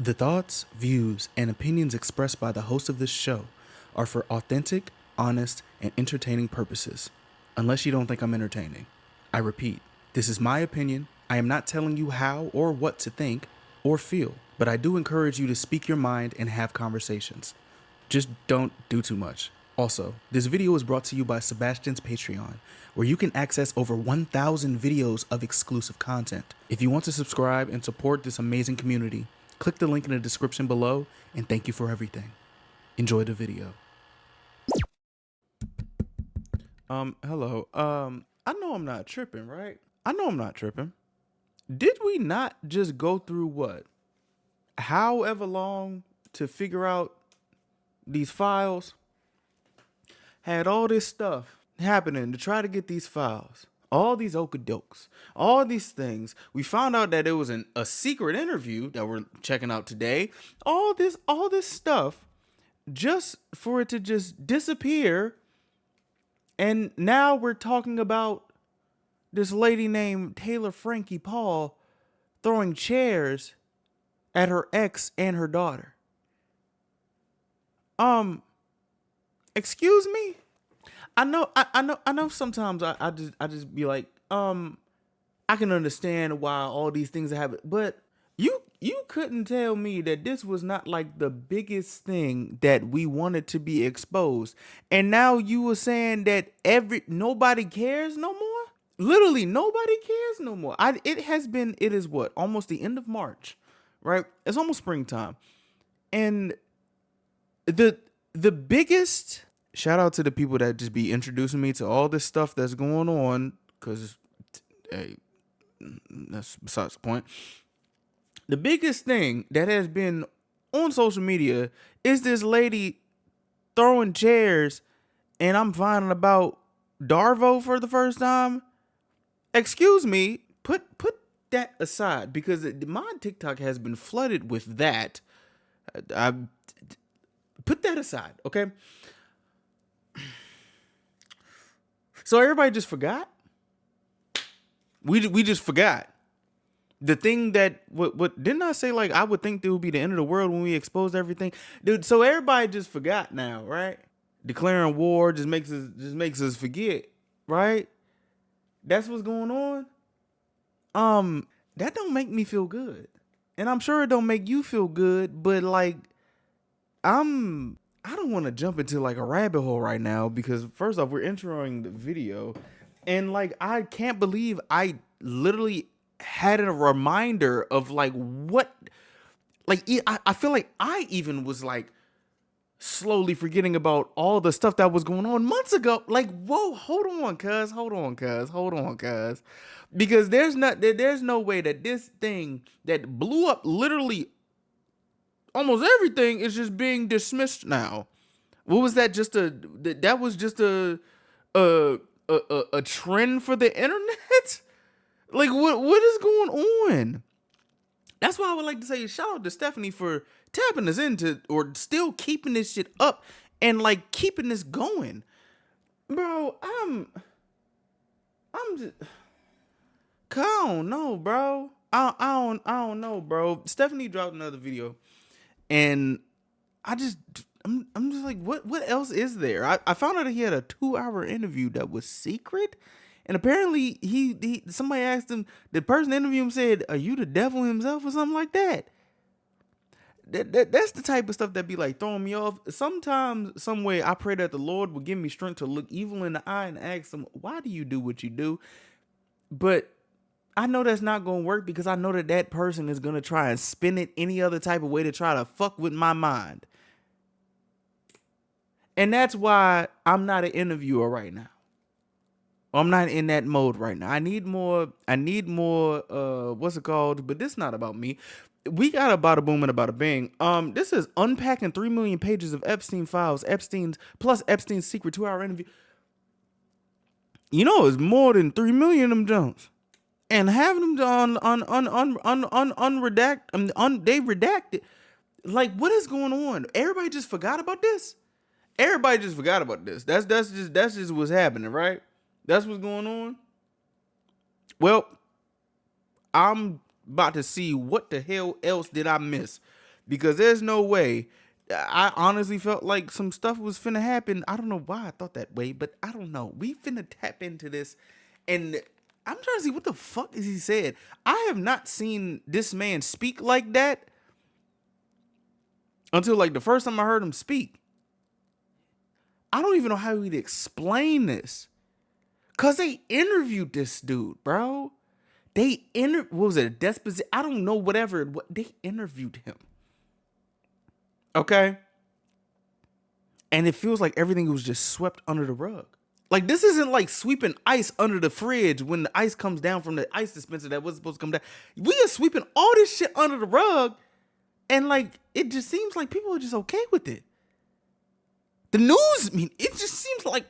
The thoughts, views, and opinions expressed by the host of this show are for authentic, honest, and entertaining purposes. Unless you don't think I'm entertaining. I repeat, this is my opinion. I am not telling you how or what to think or feel, but I do encourage you to speak your mind and have conversations. Just don't do too much. Also, this video is brought to you by Sebastine's Patreon, where you can access over 1,000 videos of exclusive content. If you want to subscribe and support this amazing community, click the link in the description below, and thank you for everything. Enjoy the video. Hello. I know I'm not tripping, right? I know I'm not tripping. Did we not just go through what? However long to figure out these files? Had all this stuff happening to try to get these files. All these okey-dokes, all these things. We found out that it was a secret interview that we're checking out today. All this stuff just for it to just disappear. And now we're talking about this lady named Taylor Frankie Paul throwing chairs at her ex and her daughter. Excuse me? I know sometimes I just be like, I can understand why all these things happen, but you couldn't tell me that this was not like the biggest thing that we wanted to be exposed. And now you were saying that nobody cares no more? Literally nobody cares no more. It is what? Almost the end of March, right? It's almost springtime. And the biggest shout out to the people that just be introducing me to all this stuff that's going on, because hey, that's besides the point. The biggest thing that has been on social media is this lady throwing chairs, and I'm finding about Darvo for the first time. Excuse me, put that aside, because my TikTok has been flooded with that. I put that aside, okay? So everybody just forgot. We just forgot the thing that what didn't I say, like, I would think there would be the end of the world when we exposed everything, dude? So everybody just forgot now, right? Declaring war just makes us forget, right? That's what's going on. That don't make me feel good, and I'm sure it don't make you feel good. But like, I don't want to jump into like a rabbit hole right now, because first off, we're entering the video, and like, I can't believe I literally had a reminder of like what, like, I feel like I even was like slowly forgetting about all the stuff that was going on months ago. Like, whoa, hold on, cuz. Because there's no way that this thing that blew up literally almost everything is just being dismissed now. What was that? That was just a trend for the internet? Like, what is going on? That's why I would like to say shout out to Stephanie for tapping us into, or still keeping this shit up and like keeping this going. Bro, I'm just, I don't know, bro. I don't know, bro. Stephanie dropped another video, and I'm just like, what else is there? I found out he had a 2-hour interview that was secret, and apparently somebody asked him, the person interviewing him said, "Are you the devil himself?" or something like that. That's the type of stuff that be like throwing me off. Sometimes, some way, I pray that the Lord will give me strength to look evil in the eye and ask him, why do you do what you do? But I know that's not going to work, because I know that person is going to try and spin it any other type of way to try to fuck with my mind. And that's why I'm not an interviewer right now. I'm not in that mode right now. I need more, what's it called? But this is not about me. We got a bada boom and a bada bing. This is unpacking 3 million pages of Epstein files, Epstein's secret 2-hour interview. You know, it's more than 3 million of them Jones. And having them unredacted, they redacted. Like, what is going on? Everybody just forgot about this. That's just what's happening, right? That's what's going on. Well, I'm about to see what the hell else did I miss. because there's no way. I honestly felt like some stuff was finna happen. I don't know why I thought that way, but I don't know. We finna tap into this, and I'm trying to see what the fuck is he said. I have not seen this man speak like that until like the first time I heard him speak. I don't even know how he'd explain this, cause they interviewed this dude, bro. What was it, a deposition? I don't know, whatever. They interviewed him. Okay? And it feels like everything was just swept under the rug. Like, this isn't like sweeping ice under the fridge when the ice comes down from the ice dispenser that was supposed to come down. We are sweeping all this shit under the rug, and like, it just seems like people are just okay with it. The news, I mean, it just seems like...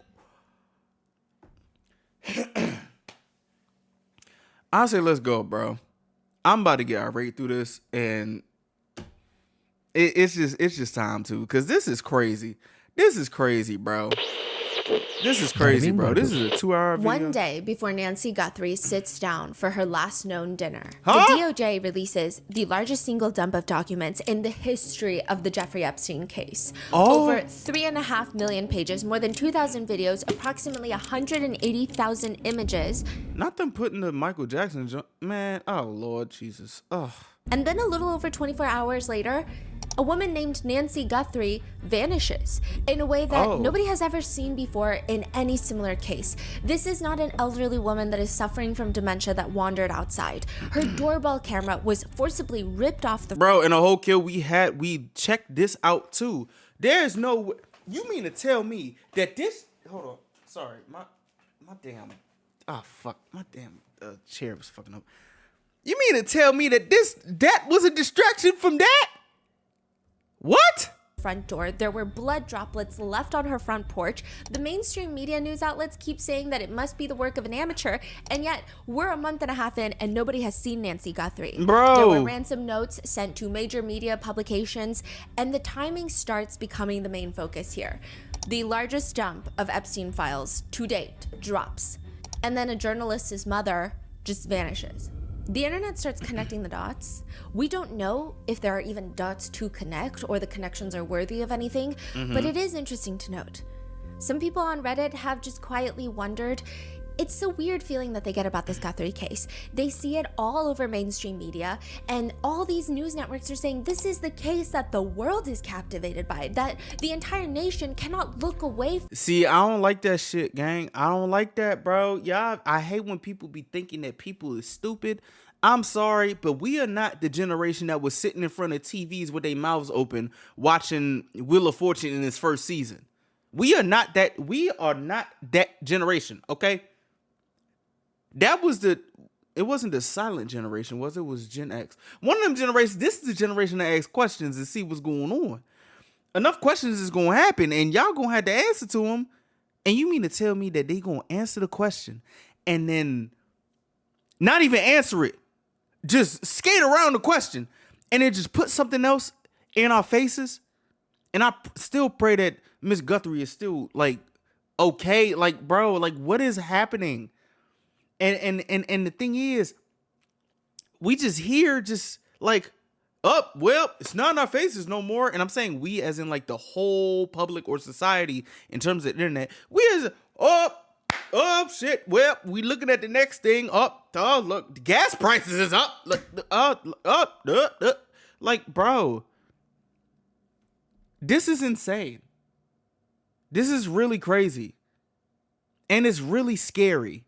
I say let's go, bro. I'm about to get irate through this, and it's just time to, because this is crazy. This is crazy, bro. This is crazy, bro. This is a 2-hour video. One day before Nancy Guthrie sits down for her last known dinner, Huh? the DOJ releases the largest single dump of documents in the history of the Jeffrey Epstein case. Oh. Over 3.5 million pages, more than 2,000 videos, approximately 180,000 images. Not them putting the Michael Jackson man. Oh, Lord Jesus. Oh. And then a little over 24 hours later, a woman named Nancy Guthrie vanishes in a way that nobody has ever seen before in any similar case. This is not an elderly woman that is suffering from dementia that wandered outside. Her doorbell camera was forcibly ripped off the... Bro, in a whole kill we checked this out too. There's no... You mean to tell me that this... Hold on. Sorry. My damn... Oh, fuck. My damn chair was fucking up. You mean to tell me that that was a distraction from that? What? Front door. There were blood droplets left on her front porch. The mainstream media news outlets keep saying that it must be the work of an amateur, and yet we're a month and a half in and nobody has seen Nancy Guthrie. Bro. There were ransom notes sent to major media publications, and the timing starts becoming the main focus here. The largest dump of Epstein files to date drops, and then a journalist's mother just vanishes. The internet starts connecting the dots. We don't know if there are even dots to connect or the connections are worthy of anything, but it is interesting to note. Some people on Reddit have just quietly wondered, it's a weird feeling that they get about this Guthrie case. They see it all over mainstream media, and all these news networks are saying this is the case that the world is captivated by, that the entire nation cannot look away from. See, I don't like that shit, gang. I don't like that, bro. Y'all, I hate when people be thinking that people is stupid. I'm sorry, but we are not the generation that was sitting in front of TVs with their mouths open watching Wheel of Fortune in its first season. We are not that generation, okay? It wasn't the silent generation, was it? It was Gen X. One of them generations, this is the generation that asks questions and see what's going on. Enough questions is going to happen, and y'all going to have to answer to them. And you mean to tell me that they going to answer the question and then not even answer it, just skate around the question, and then just put something else in our faces? And I still pray that Miss Guthrie is still, like, okay. Like, bro, like, what is happening? And the thing is, we just hear just like, oh, well, it's not in our faces no more. And I'm saying we as in like the whole public or society in terms of the internet. We as, oh, shit. Well, we looking at the next thing. Oh, look, the gas prices is up. Look, like, bro, this is insane. This is really crazy. And it's really scary.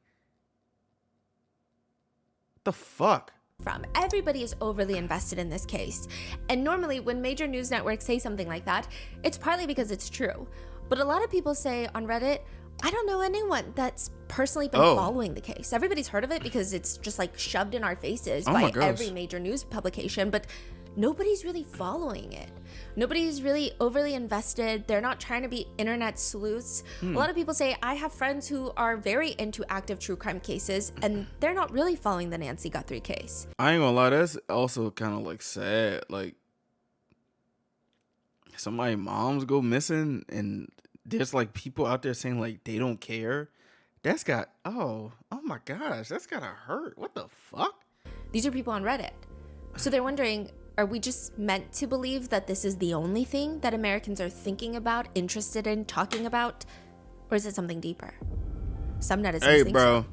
The fuck? From. Everybody is overly invested in this case. And normally when major news networks say something like that, it's partly because it's true. But a lot of people say on Reddit, I don't know anyone that's personally been following the case. Everybody's heard of it because it's just like shoved in our faces by every major news publication, but nobody's really following it. Nobody's really overly invested. They're not trying to be internet sleuths. A lot of people say, I have friends who are very into active true crime cases, and they're not really following the Nancy Guthrie case. I ain't gonna lie, that's also kind of like sad. Like, somebody's moms go missing, and there's like people out there saying like they don't care. That's got, oh my gosh, that's gotta hurt. What the fuck? These are people on Reddit. So they're wondering, Are we just meant to believe that this is the only thing that Americans are thinking about, interested in, talking about? Or is it something deeper? Some netizens think so.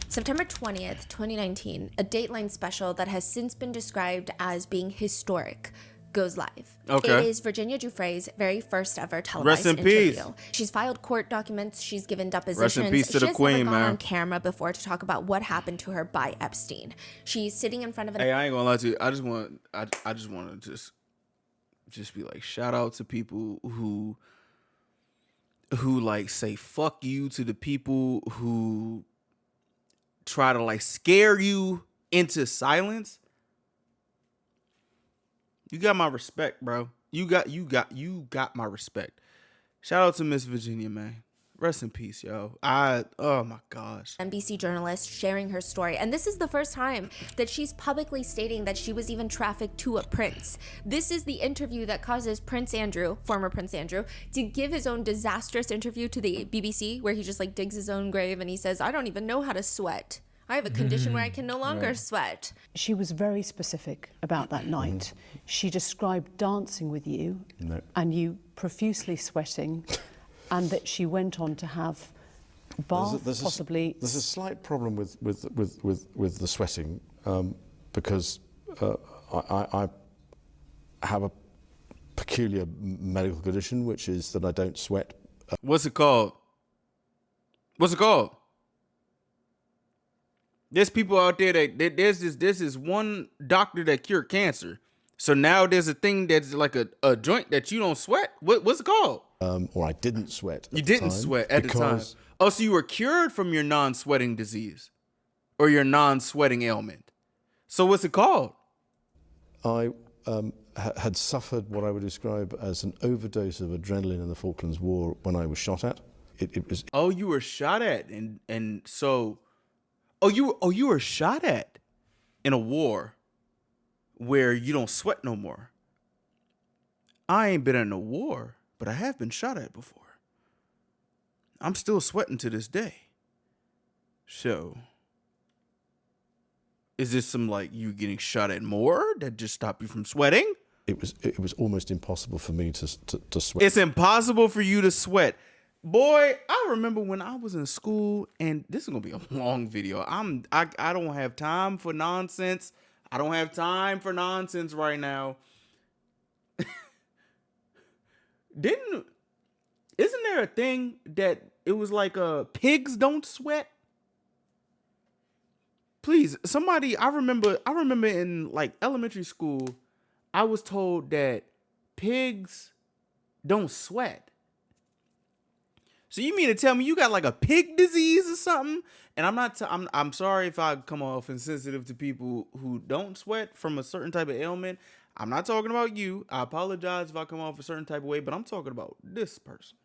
September 20th, 2019, a Dateline special that has since been described as being historic goes live. Okay. It is Virginia Giuffre's very first ever televised interview. Peace. She's filed court documents, she's given depositions. Rest in peace to the queen, never gone on camera before to talk about what happened to her by Epstein. She's sitting in front of an... Hey, I ain't gonna lie to you. I just want to just be like, shout out to people who like say fuck you to the people who try to like scare you into silence. You got my respect, bro. You got my respect. Shout out to Miss Virginia, man. Rest in peace, yo. Oh my gosh. NBC journalist sharing her story. And this is the first time that she's publicly stating that she was even trafficked to a prince. This is the interview that causes Prince Andrew, former Prince Andrew, to give his own disastrous interview to the BBC where he just like digs his own grave and he says, I don't even know how to sweat. I have a condition where I can no longer sweat. She was very specific about that night. She described dancing with you and you profusely sweating, and that she went on to have bath, possibly. There's a slight problem with the sweating because I have a peculiar medical condition, which is that I don't sweat. What's it called? There's people out there that there's this one doctor that cured cancer. So now there's a thing that's like a joint that you don't sweat. What's it called? Or I didn't sweat. You didn't sweat at the time. Oh, so you were cured from your non-sweating disease or your non-sweating ailment. So what's it called? I had suffered what I would describe as an overdose of adrenaline in the Falklands War when I was shot at. It was. Oh, you were shot at, and so. You were shot at in a war where you don't sweat no more. I ain't been in a war, but I have been shot at before. I'm still sweating to this day. So, is this some like you getting shot at more that just stopped you from sweating? It was almost impossible for me to sweat. It's impossible for you to sweat. Boy, I remember when I was in school, and this is gonna be a long video. I don't have time for nonsense. I don't have time for nonsense right now. Isn't there a thing that it was like pigs don't sweat? Please, somebody, I remember in like elementary school, I was told that pigs don't sweat. So you mean to tell me you got like a pig disease or something? And I'm sorry if I come off insensitive to people who don't sweat from a certain type of ailment. I'm not talking about you. I apologize if I come off a certain type of way, but I'm talking about this person.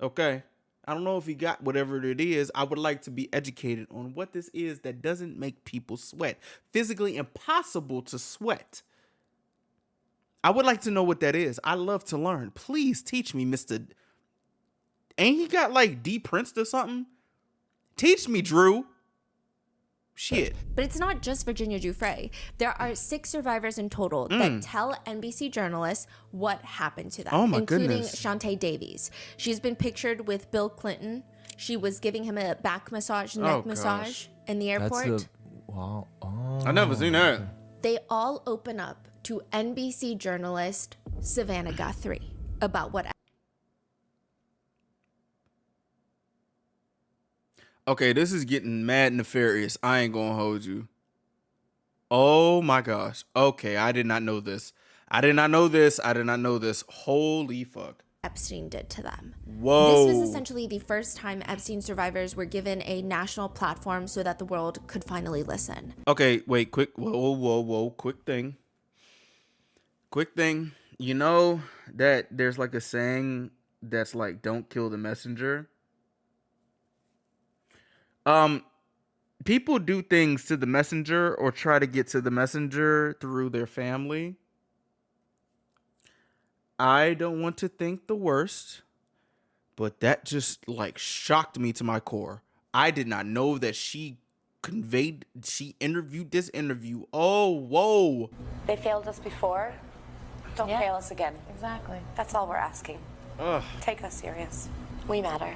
Okay? I don't know if he got whatever it is. I would like to be educated on what this is that doesn't make people sweat. Physically impossible to sweat. I would like to know what that is. I love to learn. Please teach me, Mr. Ain't he got like de-princed or something? Teach me, Drew. Shit. But it's not just Virginia Giuffre. There are 6 survivors in total that tell NBC journalists what happened to them, including Shantae Davies. She's been pictured with Bill Clinton. She was giving him a back massage, neck massage in the airport. Wow. I've never seen that. They all open up to NBC journalist Savannah Guthrie about what. Okay, this is getting mad nefarious. I ain't gonna hold you. Oh my gosh. Okay, I did not know this. Holy fuck. Epstein did to them. Whoa. This was essentially the first time Epstein survivors were given a national platform so that the world could finally listen. Okay, wait, whoa, quick thing. You know that there's like a saying that's like, don't kill the messenger? People do things to the messenger or try to get to the messenger through their family. I don't want to think the worst, but that just like shocked me to my core. I did not know that she conveyed, she interviewed this interview. Oh, whoa. They failed us before. Don't fail us again. Exactly. That's all we're asking. Ugh. Take us serious. We matter.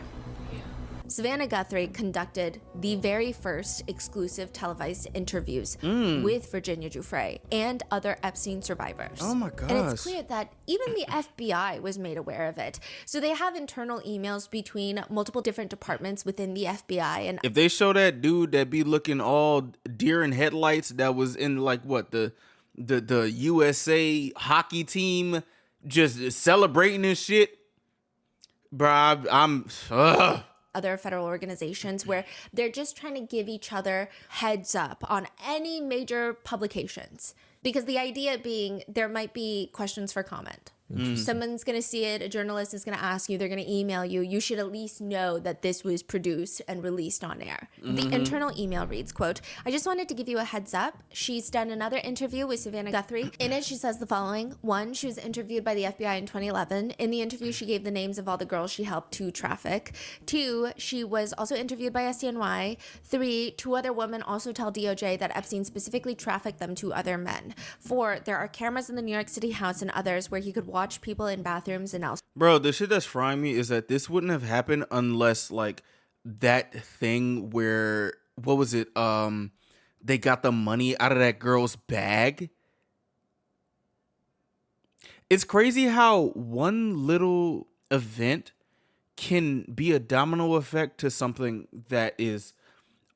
Savannah Guthrie conducted the very first exclusive televised interviews with Virginia Giuffre and other Epstein survivors. Oh my gosh. And it's clear that even the FBI was made aware of it. So they have internal emails between multiple different departments within the FBI. And If they show that dude that be looking all deer in headlights that was in like what, the USA hockey team just celebrating this shit, bruh, I'm other federal organizations where they're just trying to give each other heads up on any major publications. Because the idea being there might be questions for comment. Someone's going to see it, a journalist is going to ask you, they're going to email you. You should at least know that this was produced and released on air. The internal email reads, quote, "I just wanted to give you a heads up. She's done another interview with Savannah Guthrie. In it, she says the following. 1, she was interviewed by the FBI in 2011. In the interview, she gave the names of all the girls she helped to traffic. 2, she was also interviewed by SDNY. 3, 2 other women also tell DOJ that Epstein specifically trafficked them to other men. 4, there are cameras in the New York City house and others where he could watch people in bathrooms and else." Bro, the shit that's frying me is that this wouldn't have happened unless like that thing where, what was it? They got the money out of that girl's bag. It's crazy how one little event can be a domino effect to something that is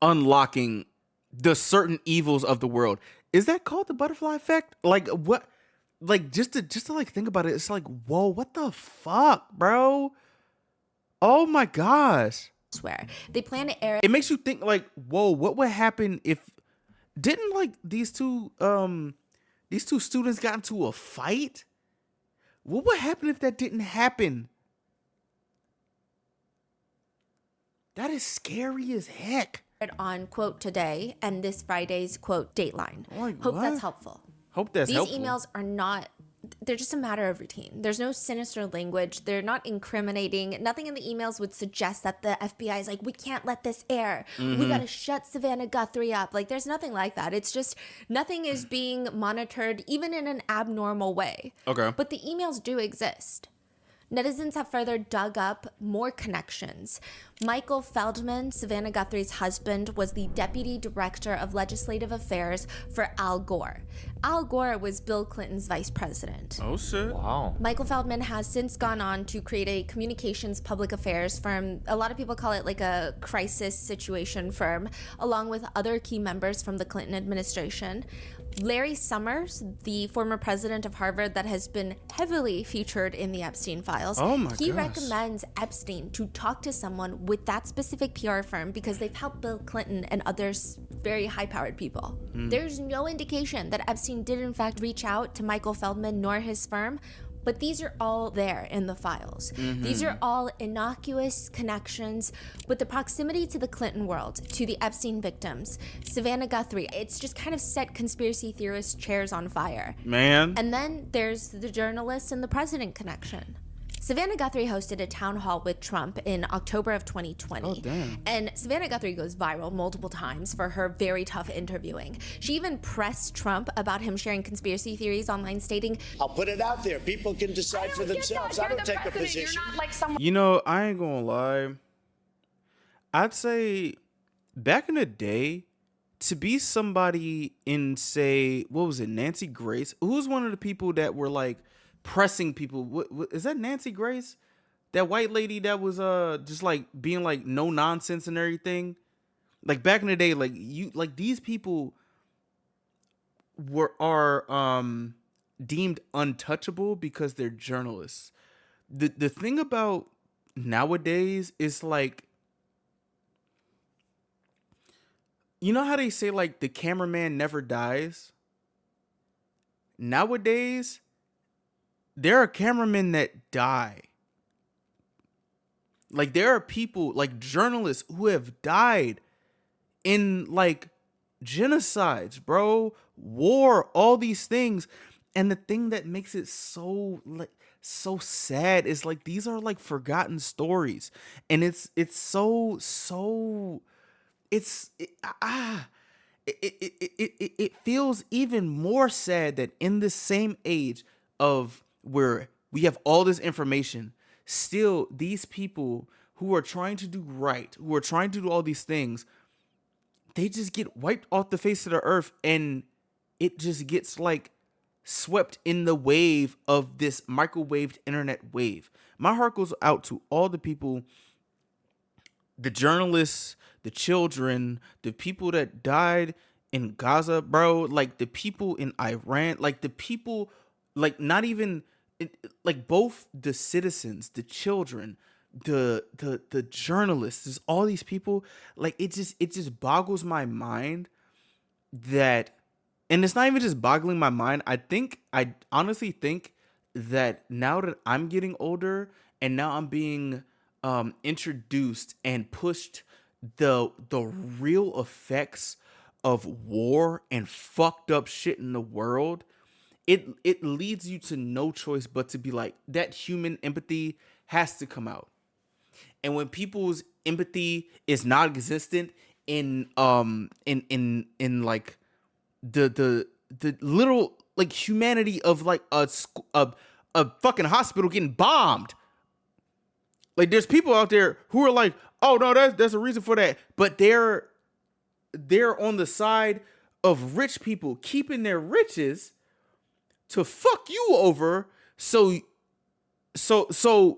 unlocking the certain evils of the world. Is that called the butterfly effect? Like what? Like just to like think about it, it's like, whoa, what the fuck, bro? Oh my gosh. Elsewhere. They plan to air it. It makes you think like, whoa, what would happen if didn't like these two students got into a fight? What would happen if that didn't happen? That is scary as heck. On quote today and this Friday's quote Dateline. Like, Hope what? that's helpful. Hope that's These helpful. emails are not, they're just a matter of routine. There's no sinister language. They're not incriminating. Nothing in the emails would suggest that the FBI is like, we can't let this air. We got to shut Savannah Guthrie up. Like, there's nothing like that. It's just nothing is being monitored, even in an abnormal way. Okay. But the emails do exist. Netizens have further dug up more connections. Michael Feldman, Savannah Guthrie's husband, was the deputy director of legislative affairs for Al Gore. Al Gore was Bill Clinton's vice president. Oh shit. Wow. Michael Feldman has since gone on to create a communications public affairs firm. A lot of people call it like a crisis situation firm, along with other key members from the Clinton administration. Larry Summers, the former president of Harvard that has been heavily featured in the Epstein files, Oh my he gosh. recommends Epstein to talk to someone with that specific PR firm because they've helped Bill Clinton and others very high-powered people. There's no indication that Epstein did in fact reach out to Michael Feldman nor his firm, but these are all there in the files. These are all innocuous connections, but the proximity to the Clinton world, to the Epstein victims, Savannah Guthrie, it's just kind of set conspiracy theorist chairs on fire. Man. And then there's the journalist and the president connection. Savannah Guthrie hosted a town hall with Trump in October of 2020. Oh, damn. And Savannah Guthrie goes viral multiple times for her very tough interviewing. She even pressed Trump about him sharing conspiracy theories online, stating, I'll put it out there. People can decide for themselves. I don't take a position. You're not like someone. You know, I ain't gonna lie. I'd say back in the day, to be somebody in, say, what was it, Nancy Grace? Who's one of the people that were like pressing people? What is that, Nancy Grace? That white lady that was just like being like no nonsense and everything. Like back in the day, like these people are deemed untouchable because they're journalists. The thing about nowadays is like, you know how they say like the cameraman never dies? Nowadays, there are cameramen that die. Like there are people, like journalists who have died in like genocides, bro, war, all these things. And the thing that makes it so like so sad is like these are like forgotten stories. And it's so it feels even more sad that in this same age of where we have all this information, still these people who are trying to do right, who are trying to do all these things, they just get wiped off the face of the earth, and it just gets like swept in the wave of this microwaved internet wave. My heart goes out to all the people, the journalists, the children, the people that died in Gaza, bro, like the people in Iran, like the people, like not even, like both the citizens, the children, the journalists, there's all these people, like it just boggles my mind that, and it's not even just boggling my mind. I honestly think that now that I'm getting older and now I'm being introduced and pushed the real effects of war and fucked up shit in the world, it leads you to no choice but to be like, that human empathy has to come out. And when people's empathy is non-existent in like the little like humanity of like a fucking hospital getting bombed. Like there's people out there who are like, oh no, that's a reason for that. But they're on the side of rich people keeping their riches to fuck you over. So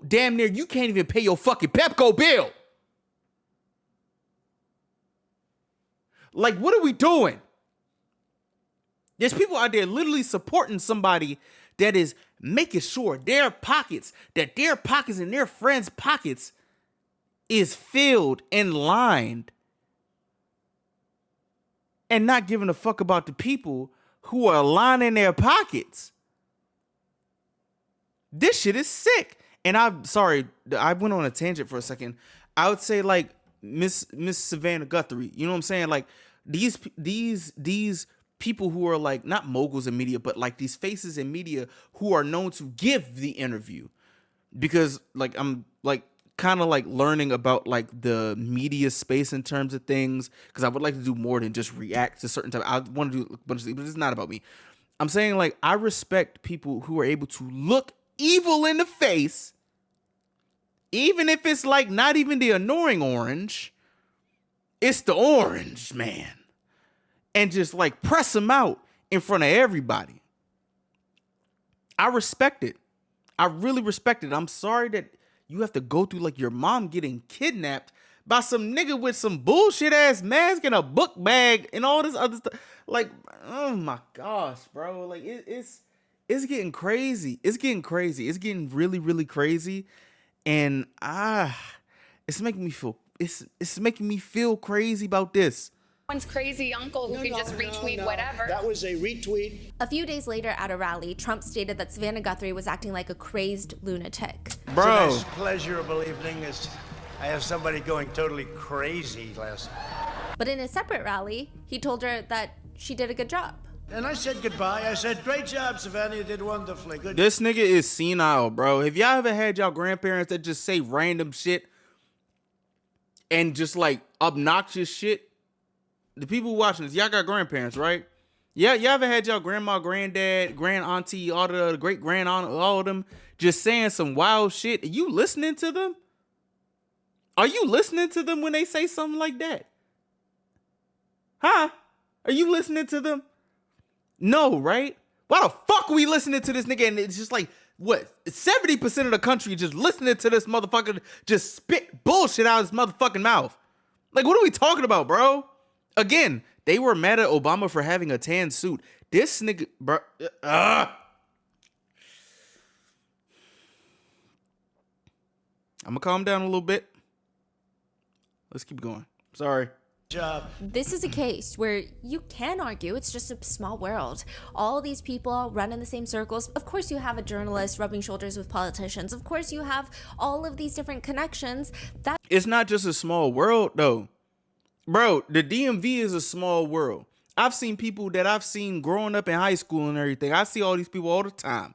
damn near you can't even pay your fucking Pepco bill. Like, what are we doing? There's people out there literally supporting somebody that is making sure their pockets and their friends' pockets is filled and lined, and not giving a fuck about the people who are lining their pockets. This shit is sick. And I'm sorry, I went on a tangent for a second. I would say like Miss Savannah Guthrie. You know what I'm saying? Like these people who are like not moguls in media, but like these faces in media who are known to give the interview. Because like I'm like kind of like learning about like the media space in terms of things, because I would like to do more than just react to certain type. I want to do a bunch of things, but it's not about me. I'm saying like I respect people who are able to look evil in the face, even if it's like not even the annoying orange, it's the orange man, and just like press them out in front of everybody. I respect it. I really respect it. I'm sorry that you have to go through like your mom getting kidnapped by some nigga with some bullshit ass mask and a book bag and all this other stuff. Like, oh my gosh, bro. Like it's getting crazy. It's getting crazy. It's getting really, really crazy. And it's making me feel crazy about this. One's crazy uncle who can just retweet whatever. That was a retweet. A few days later at a rally, Trump stated that Savannah Guthrie was acting like a crazed lunatic. Bro. It's a nice pleasurable evening. I have somebody going totally crazy last night. But in a separate rally, he told her that she did a good job. And I said goodbye. I said, great job, Savannah. You did wonderfully. Good. This nigga is senile, bro. Have y'all ever had y'all grandparents that just say random shit and just like obnoxious shit? The people watching this, y'all got grandparents, right? Yeah, y'all ever had y'all grandma, granddad, grand auntie, all the great grand aunt, all of them just saying some wild shit? Are you listening to them? Are you listening to them when they say something like that? Huh? Are you listening to them? No, right? Why the fuck are we listening to this nigga? And it's just like, what? 70% of the country just listening to this motherfucker just spit bullshit out of his motherfucking mouth. Like, what are we talking about, bro? Again, they were mad at Obama for having a tan suit. This nigga, bro. I'm gonna calm down a little bit. Let's keep going. Sorry. Job. This is a case where you can argue it's just a small world. All these people run in the same circles. Of course you have a journalist rubbing shoulders with politicians. Of course you have all of these different connections. It's not just a small world, though. Bro, the DMV is a small world. I've seen people that I've seen growing up in high school and everything. I see all these people all the time.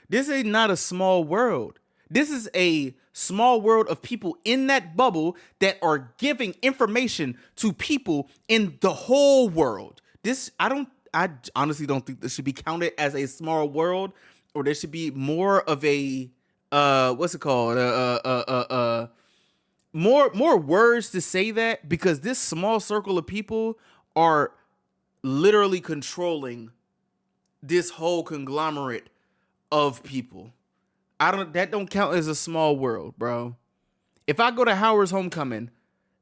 This is not a small world. This is a small world of people in that bubble that are giving information to people in the whole world. I honestly don't think this should be counted as a small world, or there should be more of a what's it called? More words to say that, because this small circle of people are literally controlling this whole conglomerate of people. That don't count as a small world, bro. If I go to Howard's homecoming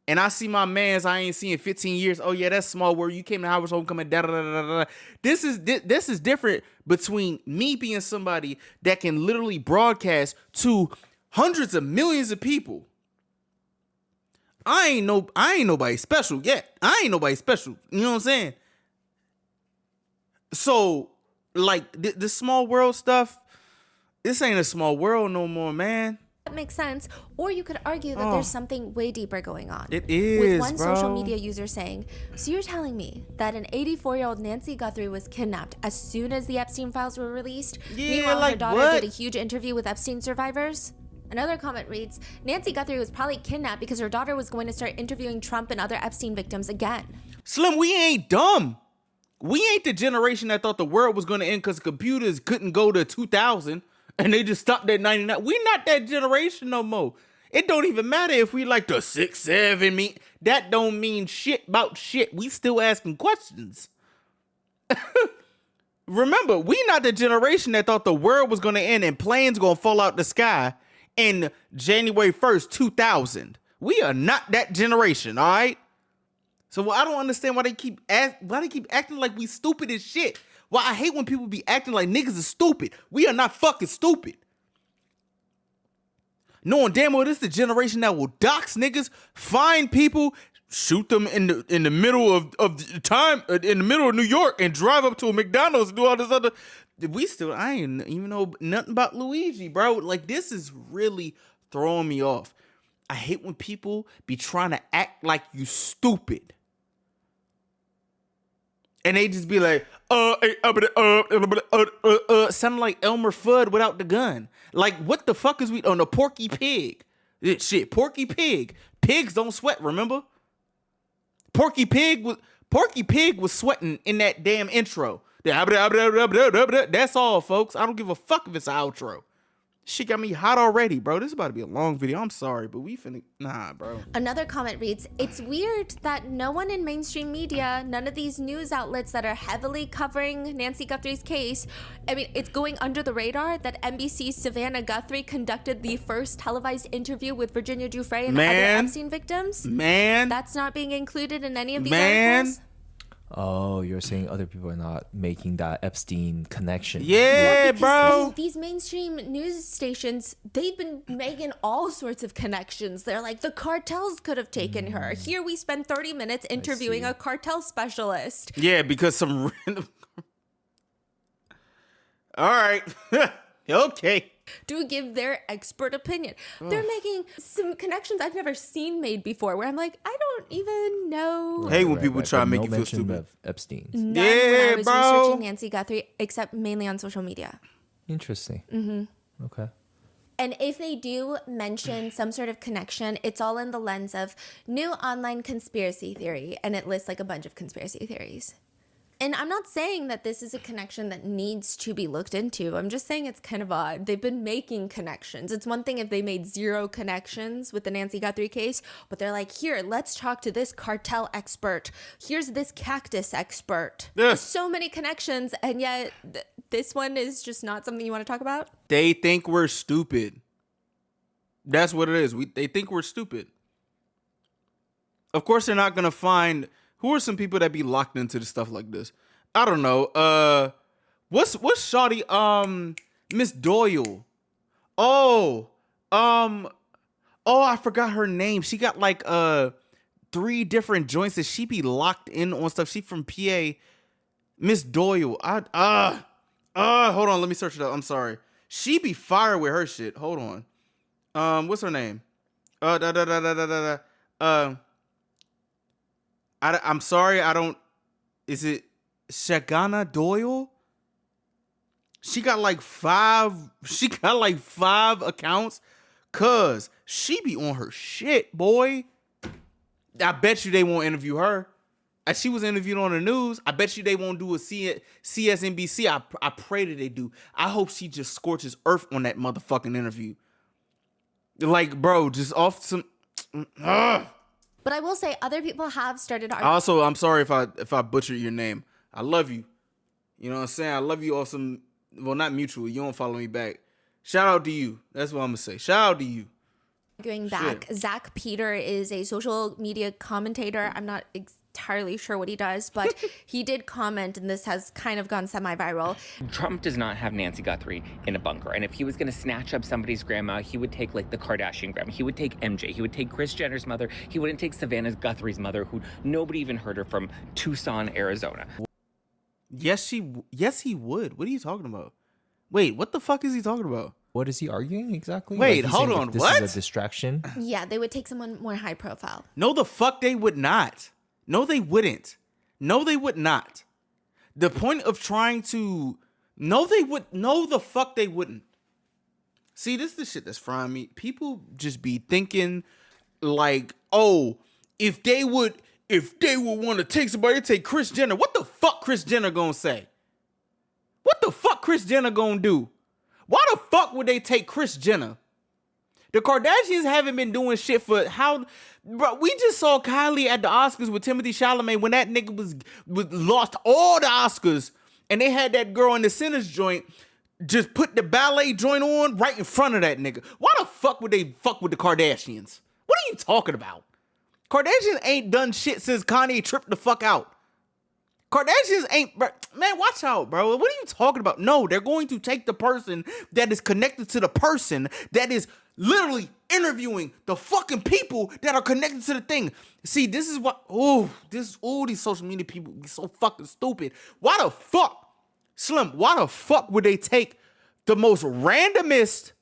and I see my mans I ain't seen in 15 years, oh yeah, that's small world. You came to Howard's homecoming, da da da da da. This is different between me being somebody that can literally broadcast to hundreds of millions of people. I ain't nobody special yet. I ain't nobody special. You know what I'm saying? So, like, the small world stuff, this ain't a small world no more, man. That makes sense. Or you could argue that there's something way deeper going on. It is, with one bro. social media user saying, so you're telling me that an 84-year-old Nancy Guthrie was kidnapped as soon as the Epstein files were released? Yeah, Meanwhile, like her daughter what? did a huge interview with Epstein survivors? Another comment reads, Nancy Guthrie was probably kidnapped because her daughter was going to start interviewing Trump and other Epstein victims again. Slim, we ain't dumb. We ain't the generation that thought the world was going to end because computers couldn't go to 2000 and they just stopped at 99. We not that generation no more. It don't even matter if we like the 6, 7 that don't mean shit about shit. We still asking questions. Remember, we not the generation that thought the world was going to end and planes going to fall out the sky in January 1st, 2000. We are not that generation, all right? So I don't understand why they keep acting like we stupid as shit. Why I hate when people be acting like niggas is stupid. We are not fucking stupid. Knowing damn well this is the generation that will dox niggas, find people, shoot them in the middle of the time, in the middle of New York, and drive up to a McDonald's and do all this other. I ain't even know nothing about Luigi, bro. Like, this is really throwing me off. I hate when people be trying to act like you stupid. And they just be like, sounding like Elmer Fudd without the gun. Like, what the fuck is we on a Porky Pig? Shit, Porky Pig. Pigs don't sweat, remember? Porky Pig was sweating in that damn intro. That's all, folks. I don't give a fuck if it's an outro. Shit got me hot already, bro. This is about to be a long video. I'm sorry, but nah, bro. Another comment reads, it's weird that no one in mainstream media, none of these news outlets that are heavily covering Nancy Guthrie's case, I mean, it's going under the radar that NBC's Savannah Guthrie conducted the first televised interview with Virginia Giuffre and other Epstein victims. That's not being included in any of these articles. Oh, you're saying other people are not making that Epstein connection. Yeah, bro. These mainstream news stations, they've been making all sorts of connections. They're like, the cartels could have taken her. Here we spend 30 minutes interviewing a cartel specialist. Yeah, because some random... All right. Okay. To give their expert opinion. They're making some connections I've never seen made before, where I'm like, I don't even know. Hey, when people try to make you feel stupid. Of Epstein. None when I was researching Nancy Guthrie, except mainly on social media. Interesting. Mm-hmm. Okay. And if they do mention some sort of connection, it's all in the lens of new online conspiracy theory, and it lists like a bunch of conspiracy theories. And I'm not saying that this is a connection that needs to be looked into. I'm just saying it's kind of odd. They've been making connections. It's one thing if they made 0 connections with the Nancy Guthrie case, but they're like, here, let's talk to this cartel expert. Here's this cactus expert. There's so many connections, and yet this one is just not something you want to talk about? They think we're stupid. That's what it is. They think we're stupid. Of course, they're not going to find... Who are some people that be locked into the stuff like this? I don't know. What's shawty? Miss Doyle. Oh, I forgot her name. She got like 3 different joints that she be locked in on stuff. She from PA. Miss Doyle. Hold on. Let me search it up. I'm sorry. She be fire with her shit. Hold on. What's her name? I'm sorry, I don't... Is it Shagana Doyle? She got like 5 accounts, cause she be on her shit, boy. I bet you they won't interview her. As she was interviewed on the news, I bet you they won't do a CSNBC. I pray that they do. I hope she just scorches earth on that motherfucking interview. Like, bro, just off some. But I will say, other people have started arguing. Also, I'm sorry if I butchered your name. I love you. You know what I'm saying? I love you off some. Well, not mutual. You don't follow me back. Shout out to you. That's what I'm gonna say. Shout out to you. Going back, Zach Peter is a social media commentator. I'm not entirely sure what he does, but he did comment, and this has kind of gone semi-viral. Trump does not have Nancy Guthrie in a bunker, and if he was going to snatch up somebody's grandma, he would take like the Kardashian grandma. He would take MJ. He would take Kris Jenner's mother. He wouldn't take Savannah Guthrie's mother, who nobody even heard her from Tucson, Arizona. Yes, he would. What are you talking about? Wait, what the fuck is he talking about? What is he arguing exactly? Wait, he's hold saying on, this what? is a distraction? Yeah, they would take someone more high profile. No, the fuck they would not. No, they wouldn't. No, they would not. The point of trying to... No, the fuck they wouldn't. See, this is the shit that's frying me. People just be thinking like, oh, if they would want to take somebody, take Kris Jenner. What the fuck Kris Jenner gonna say? What the fuck Kris Jenner gonna do? Why the fuck would they take Kris Jenner? The Kardashians haven't been doing shit for how... Bro, we just saw Kylie at the Oscars with Timothée Chalamet when that nigga was lost all the Oscars, and they had that girl in the Sinners joint just put the ballet joint on right in front of that nigga. Why the fuck would they fuck with the Kardashians? What are you talking about? Kardashians ain't done shit since Kanye tripped the fuck out. Kardashians ain't, bro, man, watch out, bro. What are you talking about? No, they're going to take the person that is connected to the person that is literally interviewing the fucking people that are connected to the thing. See, this is what, these social media people be so fucking stupid. Why the fuck, Slim, why the fuck would they take the most randomest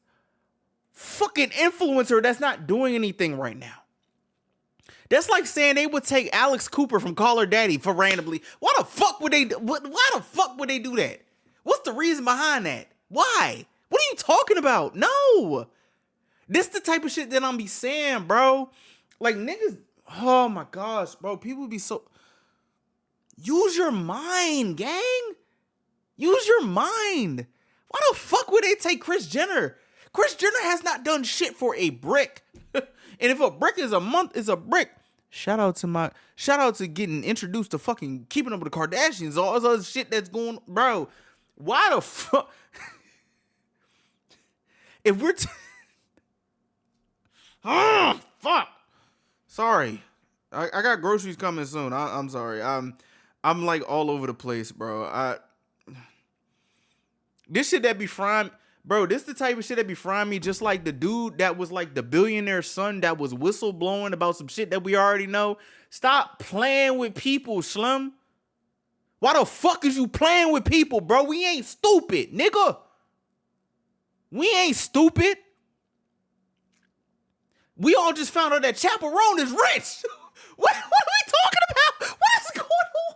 fucking influencer that's not doing anything right now? That's like saying they would take Alex Cooper from Call Her Daddy for randomly. Why the fuck would they do that? What's the reason behind that? Why? What are you talking about? No. This the type of shit that I'm be saying, bro. Like, niggas, oh my gosh, bro. People be so... Use your mind, gang. Use your mind. Why the fuck would they take Kris Jenner? Kris Jenner has not done shit for a brick. And if a brick is a month, is a brick. Shout out to getting introduced to fucking Keeping Up with the Kardashians, all this other shit that's going, bro. Why the fuck? If we're fuck. Sorry. I got groceries coming soon. I'm sorry. I'm like all over the place, bro. This shit that be frying, bro, this the type of shit that be frying me, just like the dude that was like the billionaire son that was whistleblowing about some shit that we already know. Stop playing with people, Slim. Why the fuck is you playing with people, bro? We ain't stupid, nigga. We ain't stupid. We all just found out that Chaperone is rich. What are we talking about? What is going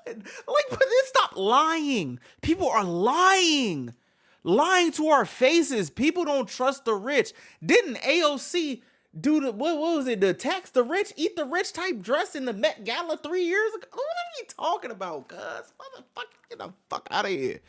on? Like, but stop lying. People are lying. Lying to our faces. People don't trust the rich. Didn't AOC do the, what was it, the tax the rich, eat the rich type dress in the Met Gala 3 years ago? What are you talking about, cuz? Motherfucker, get the fuck out of here.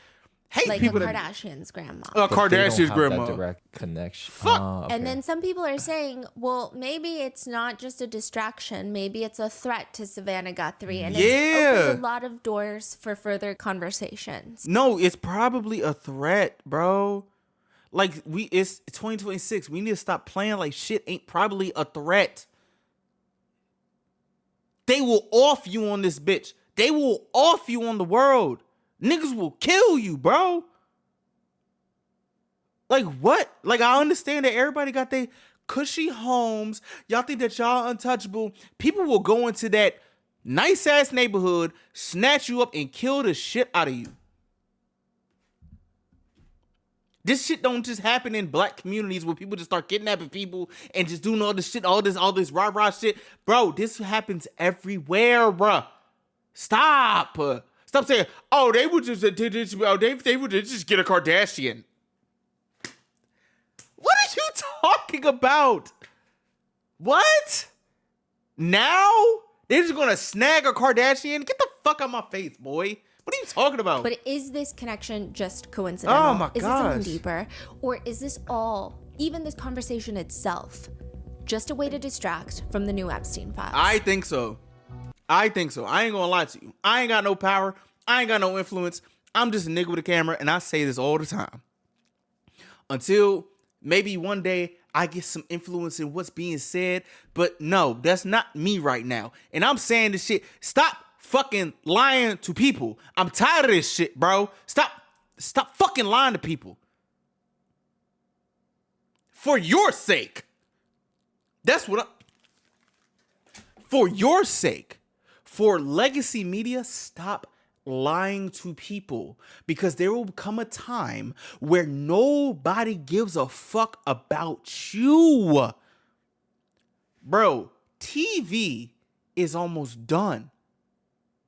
Hate like people a that... Kardashian's grandma. Kardashian's grandma. That direct connection. Fuck. Okay. And then some people are saying, well, maybe it's not just a distraction. Maybe it's a threat to Savannah Guthrie. And it opens a lot of doors for further conversations. No, it's probably a threat, bro. Like, it's 2026. We need to stop playing like shit ain't probably a threat. They will off you on this bitch. They will off you on the world. Niggas will kill you, bro. Like, what? Like, I understand that everybody got their cushy homes. Y'all think that y'all untouchable. People will go into that nice-ass neighborhood, snatch you up, and kill the shit out of you. This shit don't just happen in black communities where people just start kidnapping people and just doing all this shit, all this rah-rah shit. Bro, this happens everywhere, bruh. Stop. Stop saying, oh, they would just they would just get a Kardashian. What are you talking about? What? Now? They're just gonna snag a Kardashian? Get the fuck out of my face, boy. What are you talking about? But is this connection just coincidental? Oh my gosh. Is it something deeper? Or is this all, even this conversation itself, just a way to distract from the new Epstein files? I think so. I ain't gonna lie to you. I ain't got no power. I ain't got no influence. I'm just a nigga with a camera, and I say this all the time. Until maybe one day I get some influence in what's being said, but no, that's not me right now. And I'm saying this shit. Stop fucking lying to people. I'm tired of this shit, bro. Stop fucking lying to people. For your sake. That's what for your sake. For legacy media, stop lying to people, because there will come a time where nobody gives a fuck about you. Bro, TV is almost done.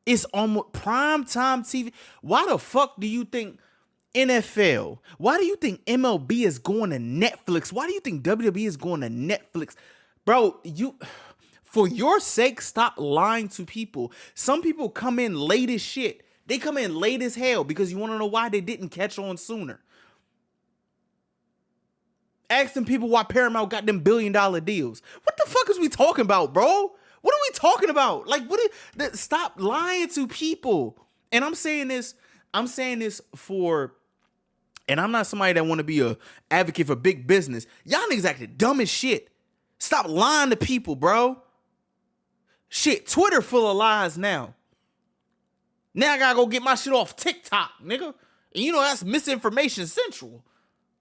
It's almost prime time TV. Why the fuck do you think NFL? Why do you think MLB is going to Netflix? Why do you think WWE is going to Netflix? Bro, for your sake, stop lying to people. Some people come in late as shit. They come in late as hell because you want to know why they didn't catch on sooner. Ask them people why Paramount got them $1 billion deals. What the fuck is we talking about, bro? What are we talking about? Like, stop lying to people. And I'm saying this for, and I'm not somebody that want to be a advocate for big business. Y'all niggas acting dumb as shit. Stop lying to people, bro. Shit, Twitter full of lies now. Now I gotta go get my shit off TikTok, nigga. And you know that's misinformation central.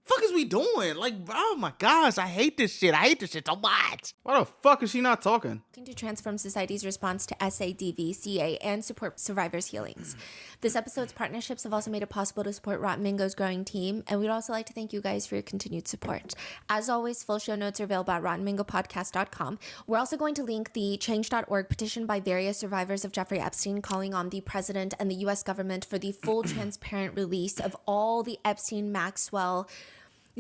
Fuck is we doing? Like, oh my gosh, I hate this shit. I hate this shit so much. Why the fuck is she not talking? To transform society's response to SADVCA and support survivors' healings. This episode's partnerships have also made it possible to support Rotten Mingo's growing team, and we'd also like to thank you guys for your continued support. As always, full show notes are available at RottenMingoPodcast.com. We're also going to link the Change.org petition by various survivors of Jeffrey Epstein calling on the president and the U.S. government for the full transparent release of all the Epstein-Maxwell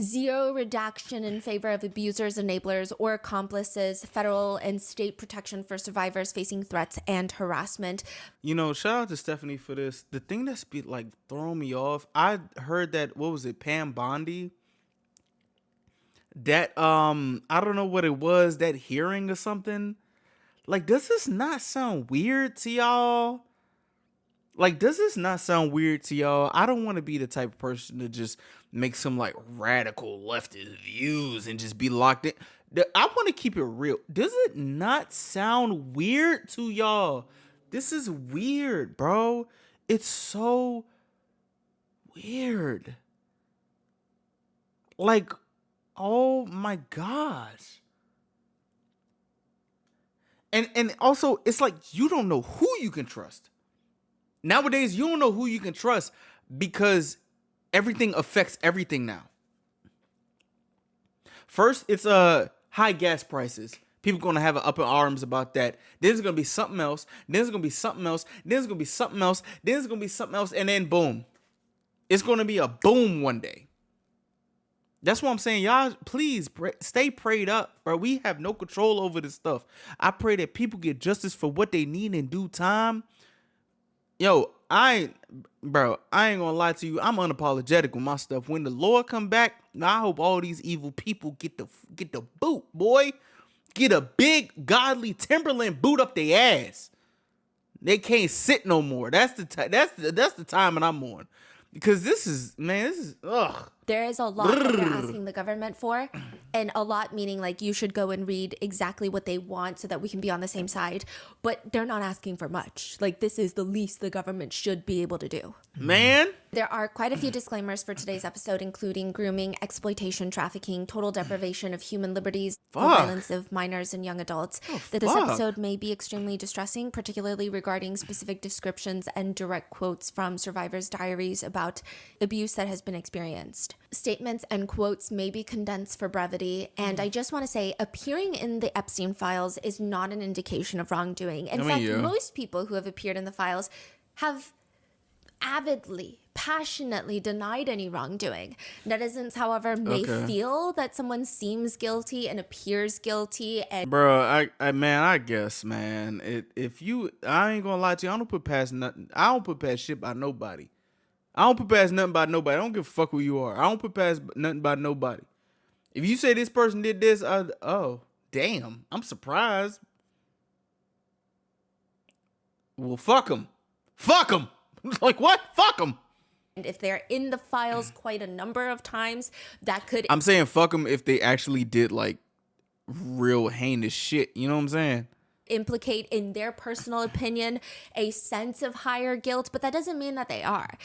zero redaction in favor of abusers, enablers, or accomplices, federal and state protection for survivors facing threats and harassment. You know, shout out to Stephanie for this. The thing that's throwing me off, I heard that, what was it, Pam Bondi? That, I don't know what it was, that hearing or something. Like, does this not sound weird to y'all? I don't want to be the type of person to just make some radical leftist views and just be locked in. I want to keep it real. Does it not sound weird to y'all? This is weird, bro. It's so weird. Like, oh my gosh. And also, it's like you don't know who you can trust. Nowadays, you don't know who you can trust because everything affects everything now. First, it's high gas prices. People going to have up in arms about that. Then there's going to be something else. Then there's going to be something else. Then there's going to be something else. Then there's going to be something else. And then boom. It's going to be a boom one day. That's what I'm saying. Y'all, please stay prayed up, bro. We have no control over this stuff. I pray that people get justice for what they need in due time. Yo, I ain't gonna lie to you. I'm unapologetic with my stuff. When the Lord come back, I hope all these evil people get the boot, boy. Get a big godly Timberland boot up their ass. They can't sit no more. That's the time that I'm on. Because this is ugh. There is a lot that they're asking the government for, and a lot meaning you should go and read exactly what they want so that we can be on the same side. But they're not asking for much. This is the least the government should be able to do. Man. There are quite a few disclaimers for today's episode, including grooming, exploitation, trafficking, total deprivation of human liberties, violence of minors and young adults. This episode may be extremely distressing, particularly regarding specific descriptions and direct quotes from survivors' diaries about abuse that has been experienced. Statements and quotes may be condensed for brevity, and I just want to say appearing in the Epstein files is not an indication of wrongdoing. In fact, most people who have appeared in the files have avidly, passionately denied any wrongdoing. Netizens, however, may feel that someone seems guilty and appears guilty. And bro, I guess, man, I ain't gonna lie to you, I don't put past nothing. I don't put past shit by nobody. I don't put past nothing by nobody. I don't give a fuck who you are. I don't put past nothing by nobody. If you say this person did this, oh, damn, I'm surprised. Well, fuck them. Fuck them. Like, what? Fuck them. And if they're in the files quite a number of times, that could... I'm saying fuck them if they actually did, like, real heinous shit. You know what I'm saying? Implicate, in their personal opinion, a sense of higher guilt, but that doesn't mean that they are.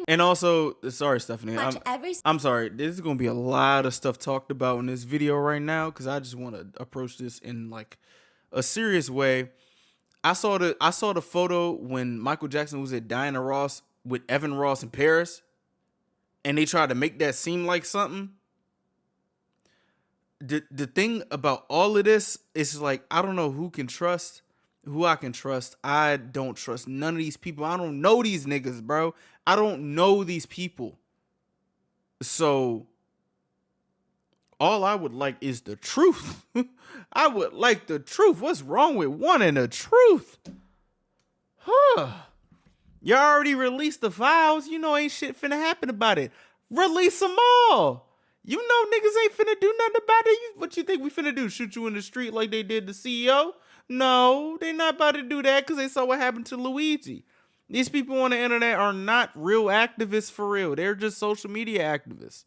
And also, sorry, Stephanie. Much I'm sorry. There's going to be a lot of stuff talked about in this video right now because I just want to approach this in, like, a serious way. I saw the photo when Michael Jackson was at Diana Ross with Evan Ross in Paris, and they tried to make that seem like something. The thing about all of this is, like, I don't know who I can trust. I don't trust none of these people. I don't know these niggas, bro. I don't know these people. So all I would like is the truth. I would like the truth. What's wrong with wanting the truth? You already released the files. You know ain't shit finna happen about it. Release them all. You know niggas ain't finna do nothing about it. What you think we finna do? Shoot you in the street like they did the CEO? No, they not about to do that because they saw what happened to Luigi. These people on the internet are not real activists for real. They're just social media activists.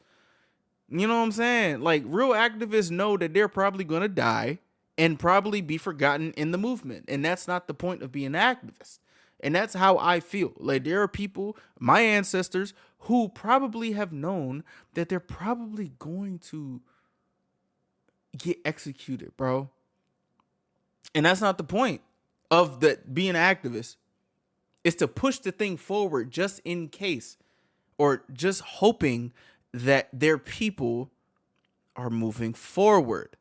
You know what I'm saying? Like, real activists know that they're probably going to die and probably be forgotten in the movement. And that's not the point of being an activist. And that's how I feel. Like, there are people, my ancestors, who probably have known that they're probably going to get executed, bro. And that's not the point of being an activist. It's to push the thing forward just in case, or just hoping that their people are moving forward.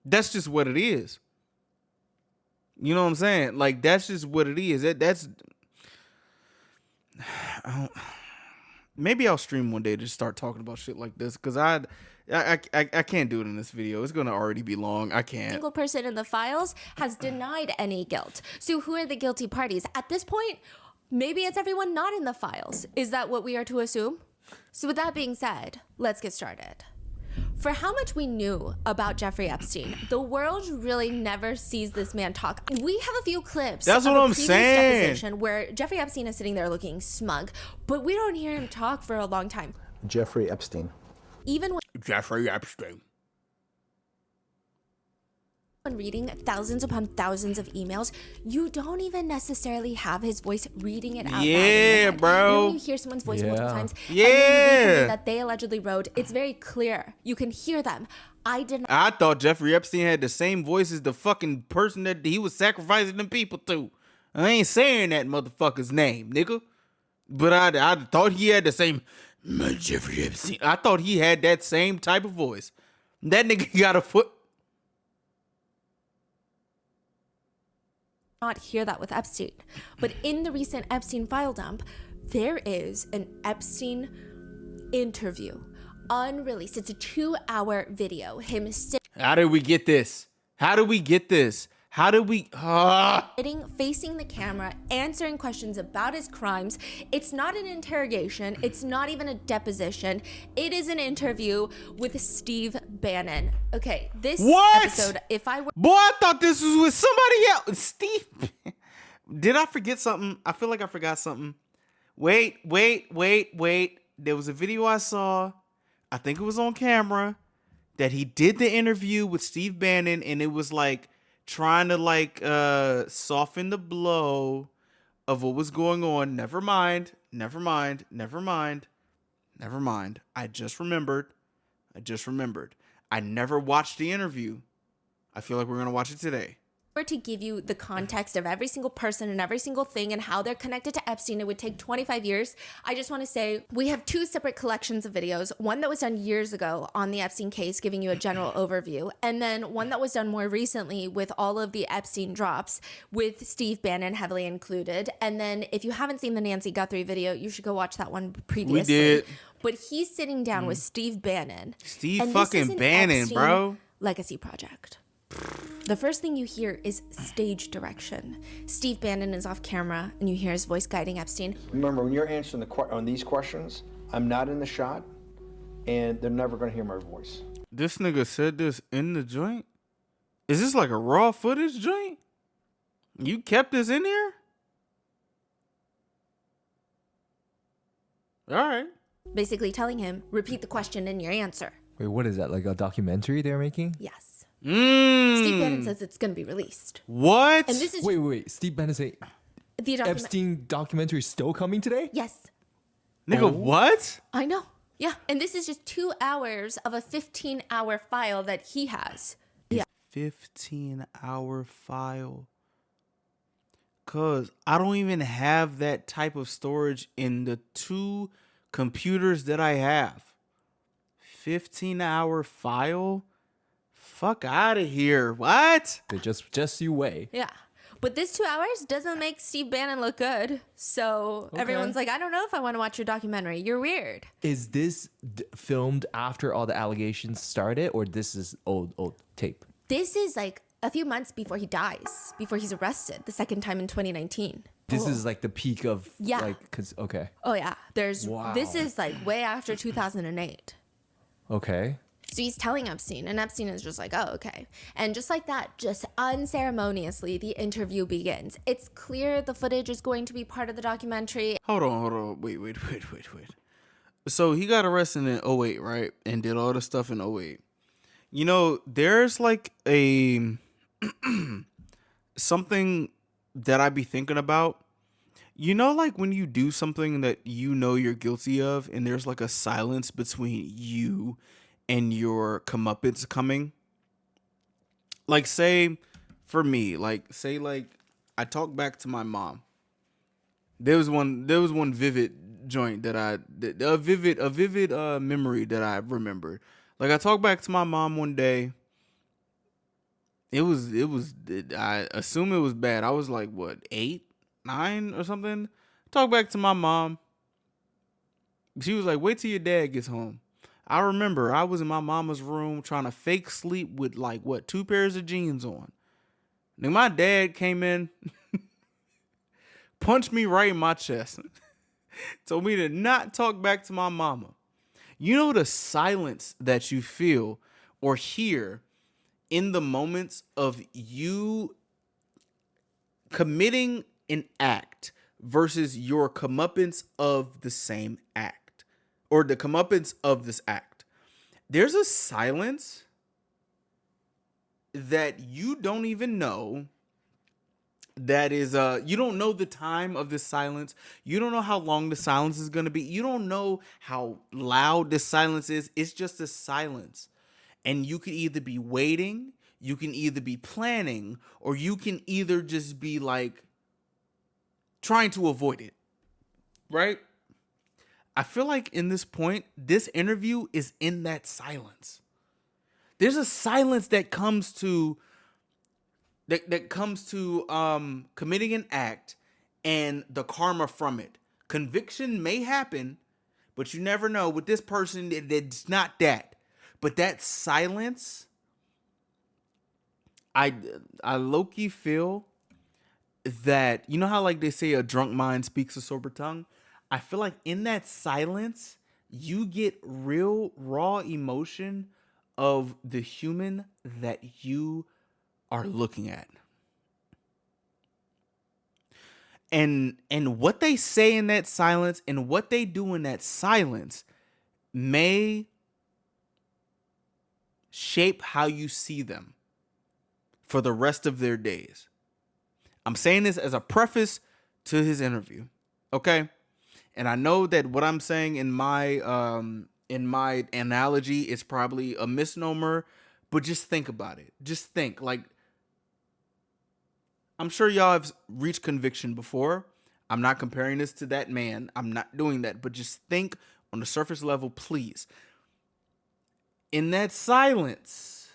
That's just what it is. You know what I'm saying? Like, that's just what it is. Maybe I'll stream one day to start talking about shit like this, because I can't do it in this video. It's going to already be long. I can't. Single person in the files has denied any guilt. So who are the guilty parties? At this point, maybe it's everyone not in the files. Is that what we are to assume? So with that being said, let's get started. For how much we knew about Jeffrey Epstein, the world really never sees this man talk. We have a few clips. That's what I'm saying. Deposition where Jeffrey Epstein is sitting there looking smug, but we don't hear him talk for a long time. Jeffrey Epstein. Even when Jeffrey Epstein. When reading thousands upon thousands of emails, you don't even necessarily have his voice reading it out loud. Yeah, bro. You know, when you hear someone's voice multiple times, yeah, and then you read something that they allegedly wrote, it's very clear. You can hear them. I thought Jeffrey Epstein had the same voice as the fucking person that he was sacrificing them people to. I ain't saying that motherfucker's name, nigga. But I thought he had the same Jeffrey Epstein. I thought he had that same type of voice. That nigga got a foot. Not hear that with Epstein, but in the recent Epstein file dump, there is an Epstein interview unreleased. It's a 2-hour video. Him How did we get this? How did we get this? How did we sitting facing the camera, answering questions about his crimes. It's not an interrogation. It's not even a deposition. It is an interview with Steve Bannon. Okay, this episode, if I were... Boy, I thought this was with somebody else. Steve. Did I forget something? I feel like I forgot something. Wait. There was a video I saw. I think it was on camera that he did the interview with Steve Bannon, and it was like trying to like soften the blow of what was going on. Never mind. I just remembered. I never watched the interview. I feel like we're going to watch it today. were to give you the context of every single person and every single thing and how they're connected to Epstein, it would take 25 years. I just want to say we have 2 separate collections of videos. One that was done years ago on the Epstein case, giving you a general overview. And then one that was done more recently with all of the Epstein drops, with Steve Bannon heavily included. And then if you haven't seen the Nancy Guthrie video, you should go watch that one previously. We did. But he's sitting down with Steve Bannon. Steve and fucking this is an Bannon, Epstein bro. Legacy project. The first thing you hear is stage direction. Steve Bannon is off camera, and you hear his voice guiding Epstein. Remember, when you're answering on these questions, I'm not in the shot, and they're never going to hear my voice. This nigga said this in the joint? Is this like a raw footage joint? You kept this in there? All right. Basically telling him, repeat the question in your answer. Wait, what is that? Like a documentary they're making? Yes. Steve Bannon says it's going to be released. What? And this is Wait. Steve Bannon say Epstein documentary is still coming today? Yes. Nigga, what? I know. Yeah. And this is just 2 hours of a 15-hour file that he has. Yeah. 15-hour file. Cause I don't even have that type of storage in the 2 computers that I have. 15-hour file? Fuck out of here. What? Just you wait. Yeah. But this 2 hours doesn't make Steve Bannon look good. So everyone's like, I don't know if I want to watch your documentary. You're weird. Is this filmed after all the allegations started, or this is old tape? This is like a few months before he dies, before he's arrested the second time in 2019. This is like the peak of okay. Oh yeah. This is like way after 2008. Okay. So he's telling Epstein, and Epstein is just like, oh, okay. And just like that, just unceremoniously, the interview begins. It's clear the footage is going to be part of the documentary. Hold on. Wait. So he got arrested in 08, right? And did all the stuff in 08. You know, there's like a something that I be thinking about. You know, like when you do something that you know you're guilty of, and there's like a silence between you and your comeuppance coming. Like, say, for me, say I talk back to my mom. There was one vivid joint that a vivid memory that I remembered. Like, I talked back to my mom one day. I assume it was bad. I was like, what, 8, 9 or something? Talk back to my mom. She was like, wait till your dad gets home. I remember I was in my mama's room trying to fake sleep with 2 pairs of jeans on. Then my dad came in, punched me right in my chest, told me to not talk back to my mama. You know the silence that you feel or hear in the moments of you committing an act versus your comeuppance of the same act. Or the comeuppance of this act. There's a silence that you don't even know. That is, you don't know the time of this silence. You don't know how long the silence is going to be. You don't know how loud this silence is. It's just a silence. And you could either be waiting, you can either be planning, or you can either just be like trying to avoid it. Right? I feel like in this point, this interview is in that silence. There's a silence that comes to committing an act and the karma from it. Conviction may happen, but you never know. With this person, it's not that. But that silence, I low-key feel that, you know how like they say a drunk mind speaks a sober tongue? I feel like in that silence, you get real raw emotion of the human that you are looking at. And what they say in that silence and what they do in that silence may shape how you see them for the rest of their days. I'm saying this as a preface to his interview, okay? And I know that what I'm saying in my analogy is probably a misnomer, but just think about it. Just think, like, I'm sure y'all have reached conviction before. I'm not comparing this to that man. I'm not doing that. But just think on the surface level, please. In that silence,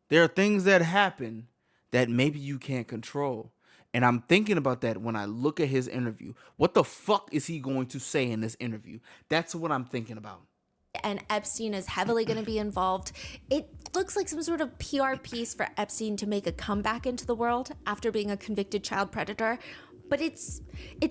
there are things that happen that maybe you can't control. And I'm thinking about that when I look at his interview. What the fuck is he going to say in this interview? That's what I'm thinking about. And Epstein is heavily going to be involved. It looks like some sort of PR piece for Epstein to make a comeback into the world after being a convicted child predator. But it's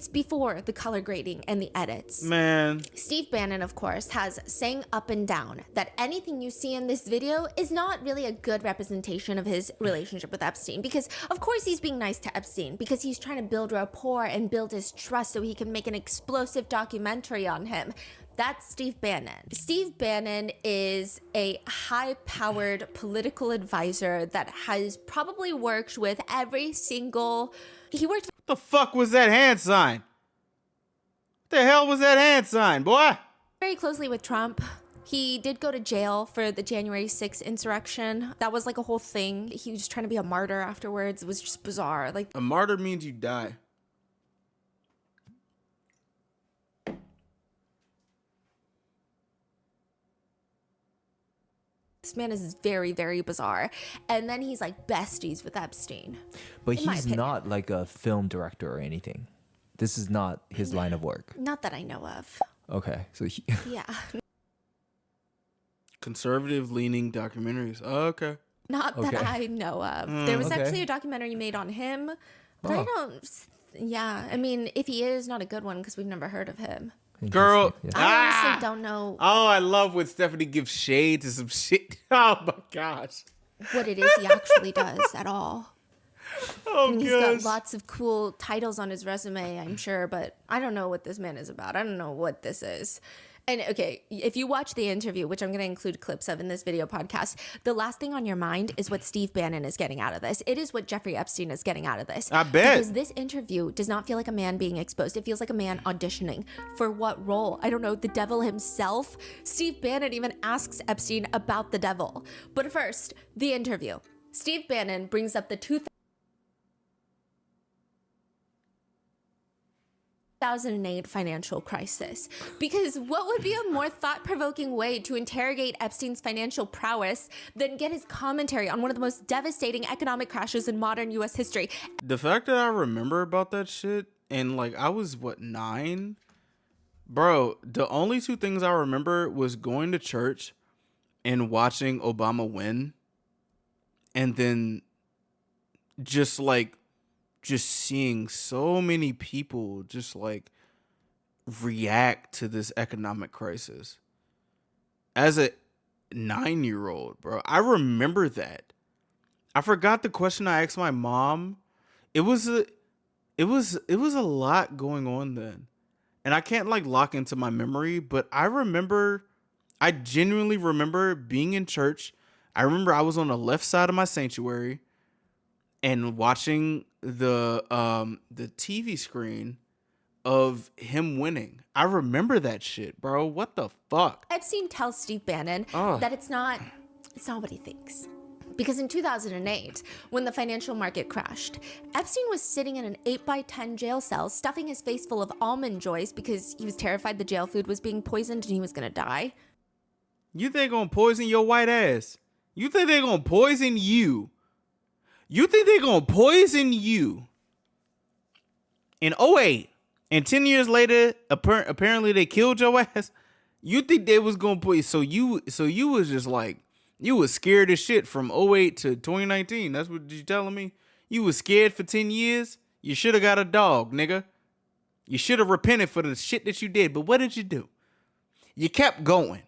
before the color grading and the edits. Man. Steve Bannon, of course, has saying up and down that anything you see in this video is not really a good representation of his relationship with Epstein. Because, of course, he's being nice to Epstein because he's trying to build rapport and build his trust so he can make an explosive documentary on him. That's Steve Bannon. Steve Bannon is a high-powered political advisor that has probably worked with every single... He worked... What the fuck was that hand sign? What the hell was that hand sign, boy? Very closely with Trump. He did go to jail for the January 6th insurrection. That was like a whole thing. He was trying to be a martyr afterwards. It was just bizarre. Like, a martyr means you die. this man is very, very bizarre. And then he's like besties with Epstein. But he's not like a film director or anything. This is not his line of work. Not that I know of. Okay, so yeah. Conservative leaning documentaries. Oh, okay. Not that I know of. There was actually a documentary made on him, but I don't. Yeah, I mean, if he is, not a good one because we've never heard of him. Girl, I honestly don't know. Oh, I love when Stephanie gives shade to some shit. Oh my gosh. What it is he actually does at all. Oh, I mean, he's got lots of cool titles on his resume, I'm sure, but I don't know what this man is about. I don't know what this is. And okay, if you watch the interview, which I'm going to include clips of in this video podcast, the last thing on your mind is what Steve Bannon is getting out of this. It is what Jeffrey Epstein is getting out of this. I bet. Because this interview does not feel like a man being exposed. It feels like a man auditioning. For what role? I don't know, the devil himself? Steve Bannon even asks Epstein about the devil. But first, the interview. Steve Bannon brings up the 2008 financial crisis. Because what would be a more thought-provoking way to interrogate Epstein's financial prowess than get his commentary on one of the most devastating economic crashes in modern U.S. history? The fact that I remember about that shit, and like I was, what, 9? Bro, the only two things I remember was going to church and watching Obama win. And then just seeing so many people just like react to this economic crisis. As a 9-year-old, bro, I remember that. I forgot the question I asked my mom. It was a lot going on then. And I can't like lock into my memory, but I genuinely remember being in church. I remember I was on the left side of my sanctuary and watching the TV screen of him winning. I remember that shit, bro. What the fuck? Epstein tells Steve Bannon that it's not what he thinks. Because in 2008, when the financial market crashed, Epstein was sitting in an 8x10 jail cell, stuffing his face full of almond joys because he was terrified the jail food was being poisoned and he was gonna die. You think they're gonna poison your white ass? You think they're gonna poison you? You think they're going to poison you in 2008 and 10 years later, apparently they killed your ass? You think they was going to poison? So you was just like, you was scared as shit from 2008 to 2019. That's what you telling me? You was scared for 10 years? You should have got a dog, nigga. You should have repented for the shit that you did. But what did you do? You kept going.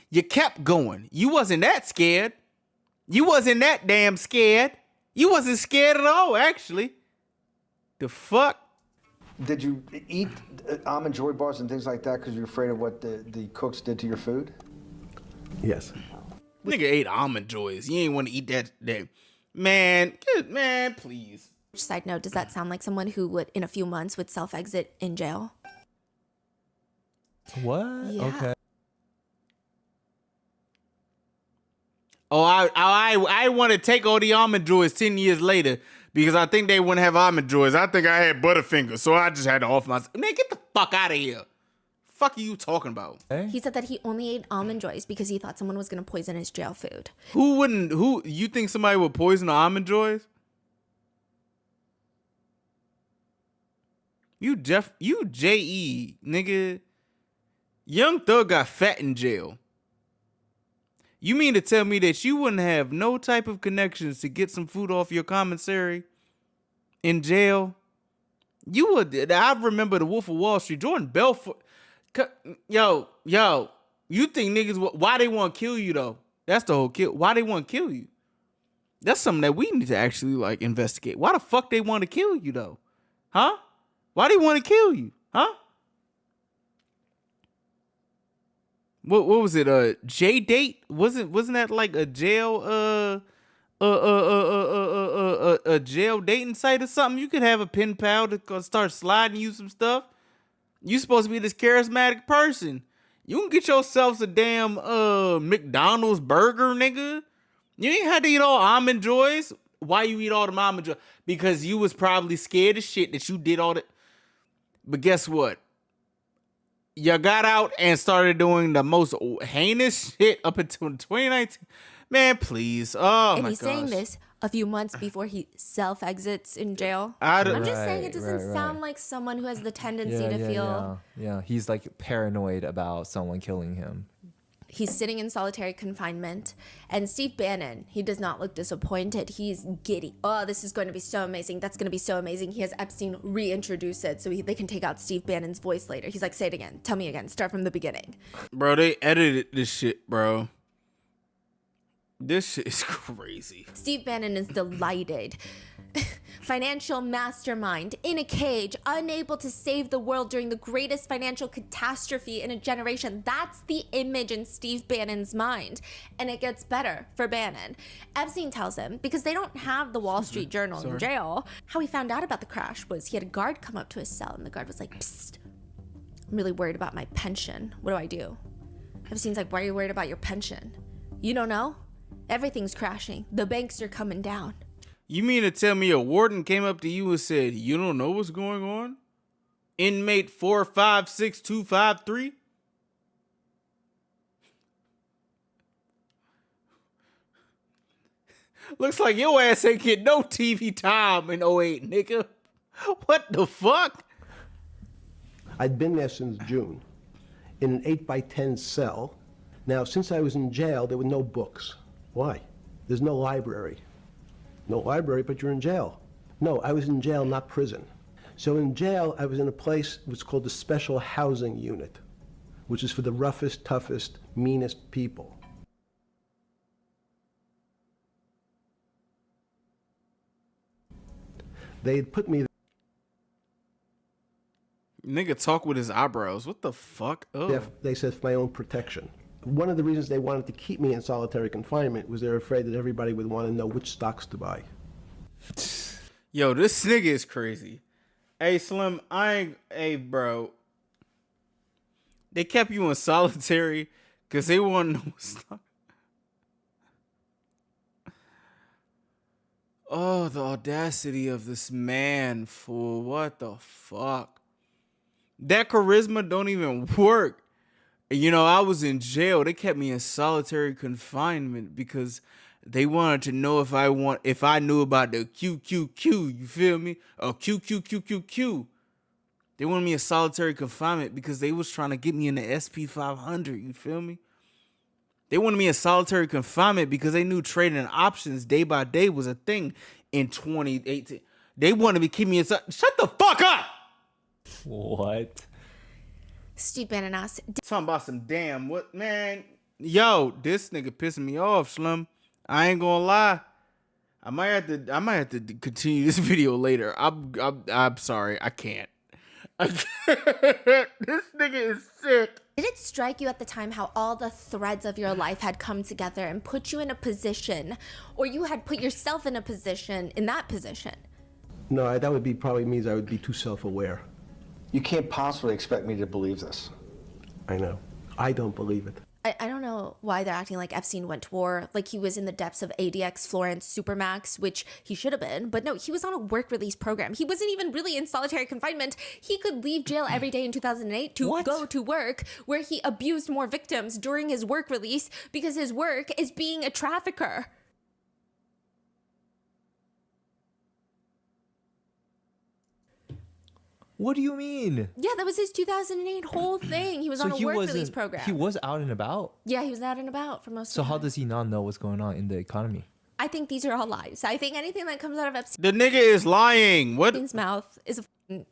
You kept going. You wasn't that scared. You wasn't that damn scared. You wasn't scared at all, actually. The fuck? Did you eat almond joy bars and things like that because you're afraid of what the cooks did to your food? Yes. Nigga ate almond joys. You ain't want to eat that. Man, please. Side note, does that sound like someone who would, in a few months, would self-exit in jail? What? Yeah. Okay. Oh, I want to take all the almond joys 10 years later because I think they wouldn't have almond joys. I think I had Butterfingers, so I just had to offer myself. Man, get the fuck out of here. Fuck are you talking about? He said that he only ate almond joys because he thought someone was going to poison his jail food. Who you think somebody would poison the almond joys? You J.E. nigga. Young Thug got fat in jail. You mean to tell me that you wouldn't have no type of connections to get some food off your commissary in jail? You would. I remember the Wolf of Wall Street. Jordan Belfort. Yo. You think niggas, why they want to kill you though? That's the whole kill. Why they want to kill you? That's something that we need to actually like investigate. Why the fuck they want to kill you though? Huh? Why they want to kill you? Huh? What was it? J date? Wasn't that like a jail a jail dating site or something? You could have a pen pal to start sliding you some stuff. You supposed to be this charismatic person. You can get yourselves a damn McDonald's burger, nigga. You ain't had to eat all almond joys. Why you eat all the almond joys? Because you was probably scared as shit that you did all that. But guess what? You got out and started doing the most heinous shit up until 2019. Man, please. Oh, my gosh. And he's saying this a few months before he self-exits in jail. I'm just saying it doesn't sound like someone who has the tendency to feel... Yeah, he's like paranoid about someone killing him. He's sitting in solitary confinement. And Steve Bannon, he does not look disappointed. He's giddy. Oh, this is going to be so amazing. That's going to be so amazing. He has Epstein reintroduce it so they can take out Steve Bannon's voice later. He's like, say it again. Tell me again. Start from the beginning. Bro, they edited this shit, bro. This shit is crazy. Steve Bannon is delighted. Financial mastermind in a cage, unable to save the world during the greatest financial catastrophe in a generation. That's the image in Steve Bannon's mind. And it gets better for Bannon. Epstein tells him, because they don't have the Wall Street Journal in jail, how he found out about the crash was he had a guard come up to his cell and the guard was like, psst, I'm really worried about my pension. What do I do? Epstein's like, why are you worried about your pension? You don't know? Everything's crashing. The banks are coming down. You mean to tell me a warden came up to you and said, you don't know what's going on? Inmate 456253? Looks like your ass ain't get no TV time in 08, nigga. What the fuck? I'd been there since June, in an 8x10 cell. Now, since I was in jail, there were no books. Why? There's no library. No library, but you're in jail. No, I was in jail, not prison. So in jail, I was in a place what's called the Special Housing Unit, which is for the roughest, toughest, meanest people. They had put me Nigga talk with his eyebrows. What the fuck? Oh. They said for my own protection. One of the reasons they wanted to keep me in solitary confinement was they're afraid that everybody would want to know which stocks to buy. Yo, this nigga is crazy. Hey, Slim, hey, bro. They kept you in solitary because they want to know what stock. Oh, the audacity of this man, fool. What the fuck? That charisma don't even work. You know, I was in jail. They kept me in solitary confinement because they wanted to know if I knew about the QQQ. You feel me? Or QQQQQ. They wanted me in solitary confinement because they was trying to get me in the SP 500. You feel me? They wanted me in solitary confinement because they knew trading options day by day was a thing in 2018. They wanted me to keep me inside. Shut the fuck up! What? Steve Bannon asked, talking about some damn what, man? Yo, this nigga pissing me off, Slim. I ain't gonna lie. I might have to continue this video later. I'm sorry, I can't. This nigga is sick. Did it strike you at the time how all the threads of your life had come together and put you in a position, or you had put yourself in a position, in that position? No, that would be probably means I would be too self-aware. You can't possibly expect me to believe this. I know. I don't believe it. I don't know know why they're acting like Epstein went to war, like he was in the depths of ADX Florence Supermax, which he should have been. But no, he was on a work release program. He wasn't even really in solitary confinement. He could leave jail every day in 2008 to go to work, where he abused more victims during his work release because his work is being a trafficker. What do you mean? Yeah, that was his 2008 whole thing. He was on a work release program. He was out and about? Yeah, he was out and about for most of the time. So how does he not know what's going on in the economy? I think these are all lies. I think anything that comes out of Epstein's The nigga is lying. What? mouth is a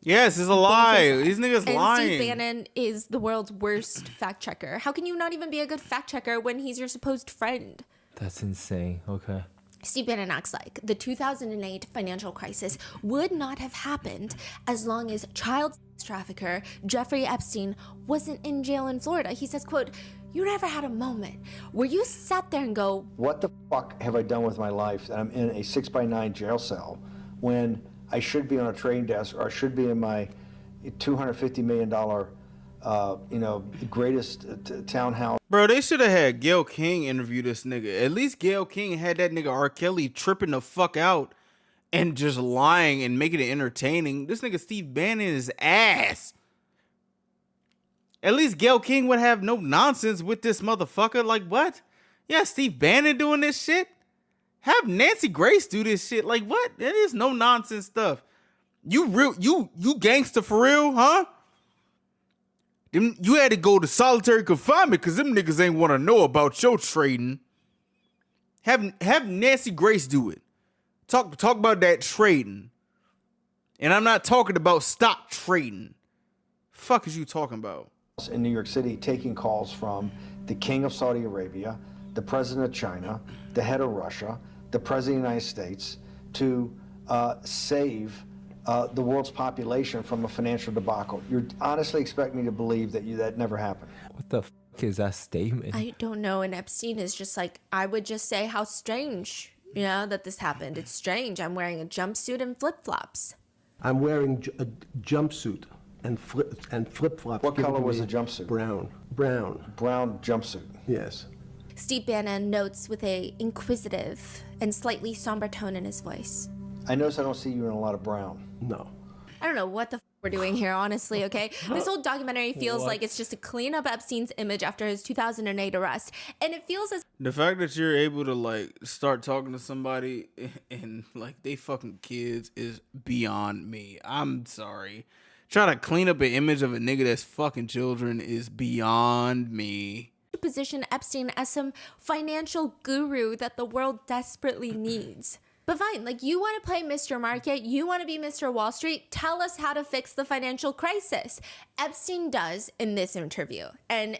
Yes, it's a lie. These niggas and lying. Steve Bannon is the world's worst fact checker. How can you not even be a good fact checker when he's your supposed friend? That's insane. Okay. Steve Bannon acts like the 2008 financial crisis would not have happened as long as child sex trafficker Jeffrey Epstein wasn't in jail in Florida. He says, quote, "You never had a moment where you sat there and go, what the fuck have I done with my life that I'm in a 6x9 jail cell when I should be on a trading desk, or I should be in my $250 million, greatest townhouse." Bro, they should have had Gayle King interview this nigga. At least Gayle King had that nigga R. Kelly tripping the fuck out and just lying and making it entertaining. This nigga Steve Bannon is ass. At least Gayle King would have no nonsense with this motherfucker. Like, what? Yeah, Steve Bannon doing this shit? Have Nancy Grace do this shit. Like, what? That is no nonsense stuff. You gangster for real, huh? You had to go to solitary confinement because them niggas ain't want to know about your trading. Have Nancy Grace do it. Talk about that trading. And I'm not talking about stock trading. Fuck is you talking about? In New York City, taking calls from the King of Saudi Arabia, the President of China, the head of Russia, the President of the United States, to save the world's population from a financial debacle. You honestly expect me to believe that that never happened? What the fuck is that statement? I don't know. And Epstein is just like, I would just say how strange, that this happened. It's strange. I'm wearing a jumpsuit and flip-flops. I'm wearing a jumpsuit and flip-flops. What color was the jumpsuit? Brown. Brown jumpsuit. Yes. Steve Bannon notes with a inquisitive and slightly somber tone in his voice. I notice I don't see you in a lot of brown. No. I don't know what the f we're doing here, honestly, okay? This whole documentary feels like it's just to clean up Epstein's image after his 2008 arrest. And it feels as... The fact that you're able to, like, start talking to somebody and, like, they fucking kids is beyond me. I'm sorry. Trying to clean up an image of a nigga that's fucking children is beyond me. Position Epstein as some financial guru that the world desperately needs. But fine, like, you want to play Mr. Market, you want to be Mr. Wall Street, tell us how to fix the financial crisis. Epstein does in this interview. And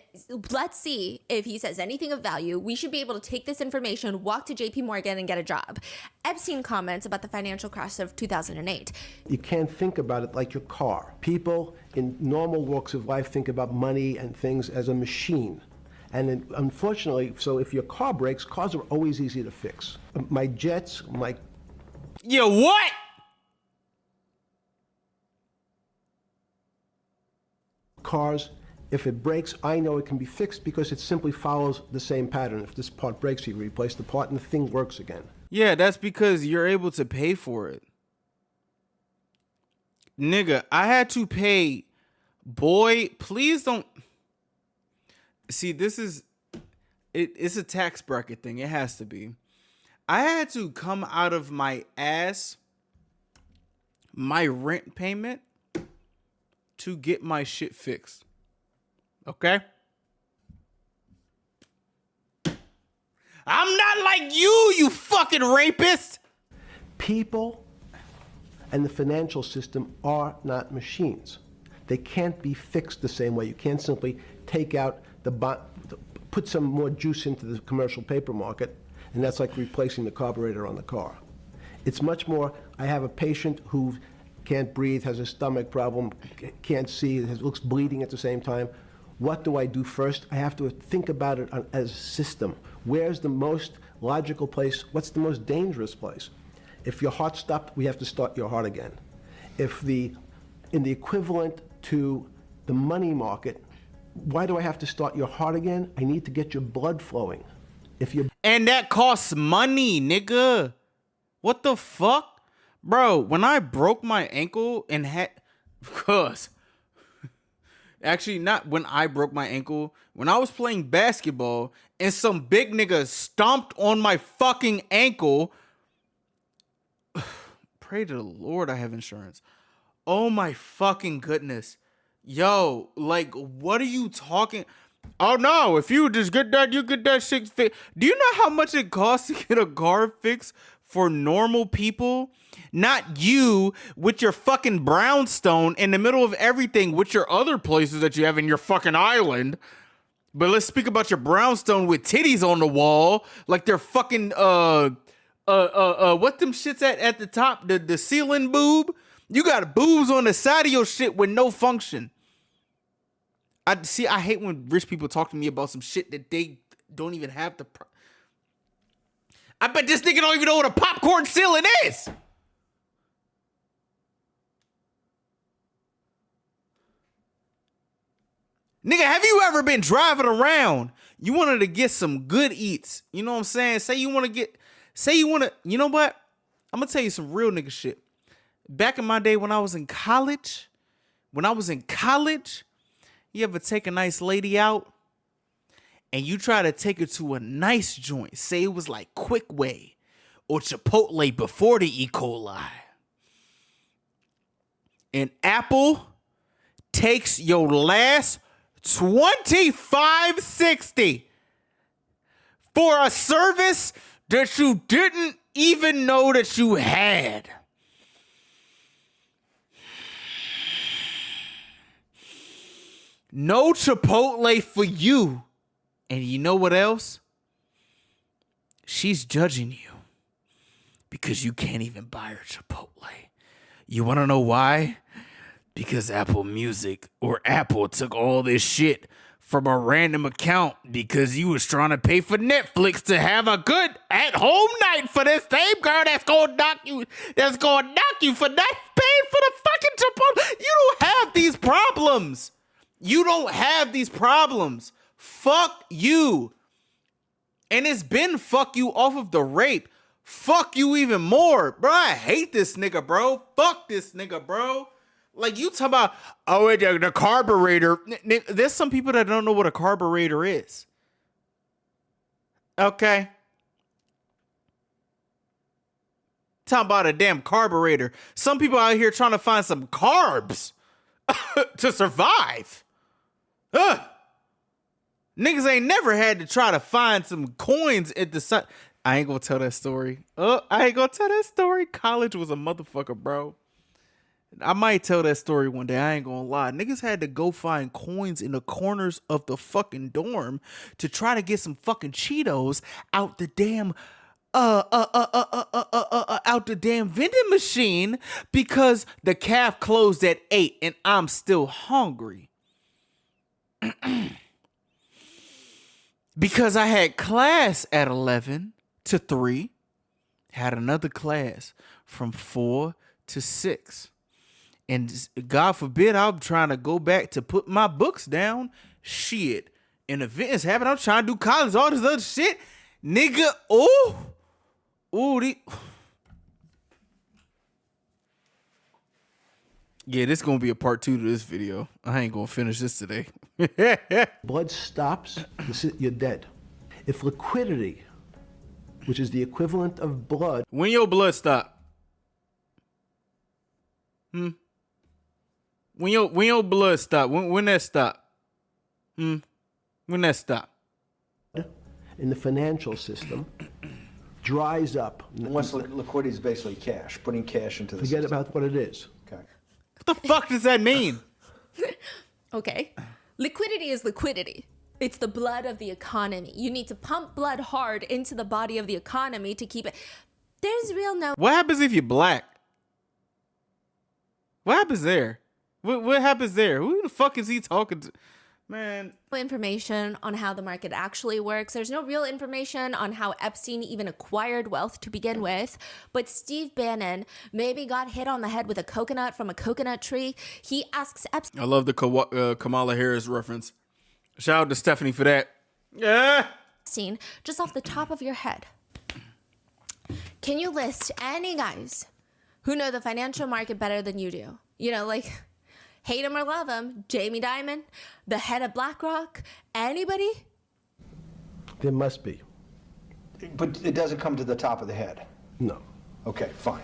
let's see if he says anything of value. We should be able to take this information, walk to JP Morgan and get a job. Epstein comments about the financial crash of 2008. You can't think about it like your car. People in normal walks of life think about money and things as a machine. And unfortunately, so if your car breaks, cars are always easy to fix. My jets, Yeah, what? Cars, if it breaks, I know it can be fixed because it simply follows the same pattern. If this part breaks, you replace the part and the thing works again. Yeah, that's because you're able to pay for it. Nigga, I had to pay. Boy, please don't. See, this is, it's a tax bracket thing. It has to be. I had to come out of my ass, my rent payment, to get my shit fixed. Okay? I'm not like you fucking rapist. People and the financial system are not machines. They can't be fixed the same way. You can't simply take out put some more juice into the commercial paper market, and that's like replacing the carburetor on the car. It's much more, I have a patient who can't breathe, has a stomach problem, can't see, looks bleeding at the same time. What do I do first? I have to think about it as a system. Where's the most logical place? What's the most dangerous place? If your heart stopped, we have to start your heart again. In the equivalent to the money market, Why do I have to start your heart again? I need to get your blood flowing. And that costs money, nigga. What the fuck? Bro, when I broke my ankle and had... Actually, not when I broke my ankle. When I was playing basketball and some big nigga stomped on my fucking ankle. Pray to the Lord I have insurance. Oh my fucking goodness. Yo, like, what are you talking... Oh no, if you just get that, you get that shit fixed. Do you know how much it costs to get a car fixed for normal people? Not you with your fucking brownstone in the middle of everything with your other places that you have in your fucking island. But let's speak about your brownstone with titties on the wall. Like they're fucking, what them shits at the top? The ceiling boob? You got boobs on the side of your shit with no function. I hate when rich people talk to me about some shit that they don't even have the... I bet this nigga don't even know what a popcorn ceiling is. Nigga, have you ever been driving around? You wanted to get some good eats. You know what I'm saying? You know what? I'm gonna tell you some real nigga shit. Back in my day when I was in college, you ever take a nice lady out and you try to take her to a nice joint? Say it was like Quick Way or Chipotle before the E. coli. And Apple takes your last $25.60 for a service that you didn't even know that you had. No Chipotle for you. And you know what else? She's judging you because you can't even buy her Chipotle. You want to know why? Because Apple Music or Apple took all this shit from a random account because you was trying to pay for Netflix to have a good at-home night for this same girl that's gonna knock you for not paying for the fucking Chipotle. You don't have these problems. Fuck you. And it's been fuck you off of the rape. Fuck you even more. Bro, I hate this nigga, bro. Fuck this nigga, bro. Like, you talk about, the carburetor. There's some people that don't know what a carburetor is. Okay? Talking about a damn carburetor. Some people out here trying to find some carbs to survive. Ugh. Niggas ain't never had to try to find some coins at the side. I ain't gonna tell that story. College was a motherfucker, bro. I might tell that story one day. I ain't gonna lie. Niggas had to go find coins in the corners of the fucking dorm to try to get some fucking Cheetos out the damn vending machine because the calf closed at 8 and I'm still hungry. Because I had class at 11 to 3, had another class from 4 to 6. And God forbid I'm trying to go back to put my books down. Shit. An event is happening. I'm trying to do college, all this other shit. Nigga, yeah, this is going to be a part 2 to this video. I ain't going to finish this today. Blood stops, you're dead. If liquidity, which is the equivalent of blood... When your blood stop? When your blood stop? When that stop? When that stop? In the financial system dries up. Once liquidity is basically cash, putting cash into the system. Forget about what it is. Okay. What the fuck does that mean? Okay. Liquidity is liquidity. It's the blood of the economy. You need to pump blood hard into the body of the economy to keep it. There's real no... What happens if you're black? What happens there? What happens there? Who the fuck is he talking to? Man. Information on how the market actually works. There's no real information on how Epstein even acquired wealth to begin with. But Steve Bannon maybe got hit on the head with a coconut from a coconut tree. He asks Epstein. I love the Kamala Harris reference. Shout out to Stephanie for that. Yeah. Epstein, just off the top of your head, can you list any guys who know the financial market better than you do? You know, like, hate him or love him, Jamie Dimon, the head of BlackRock, anybody? There must be. But it doesn't come to the top of the head. No. Okay, fine.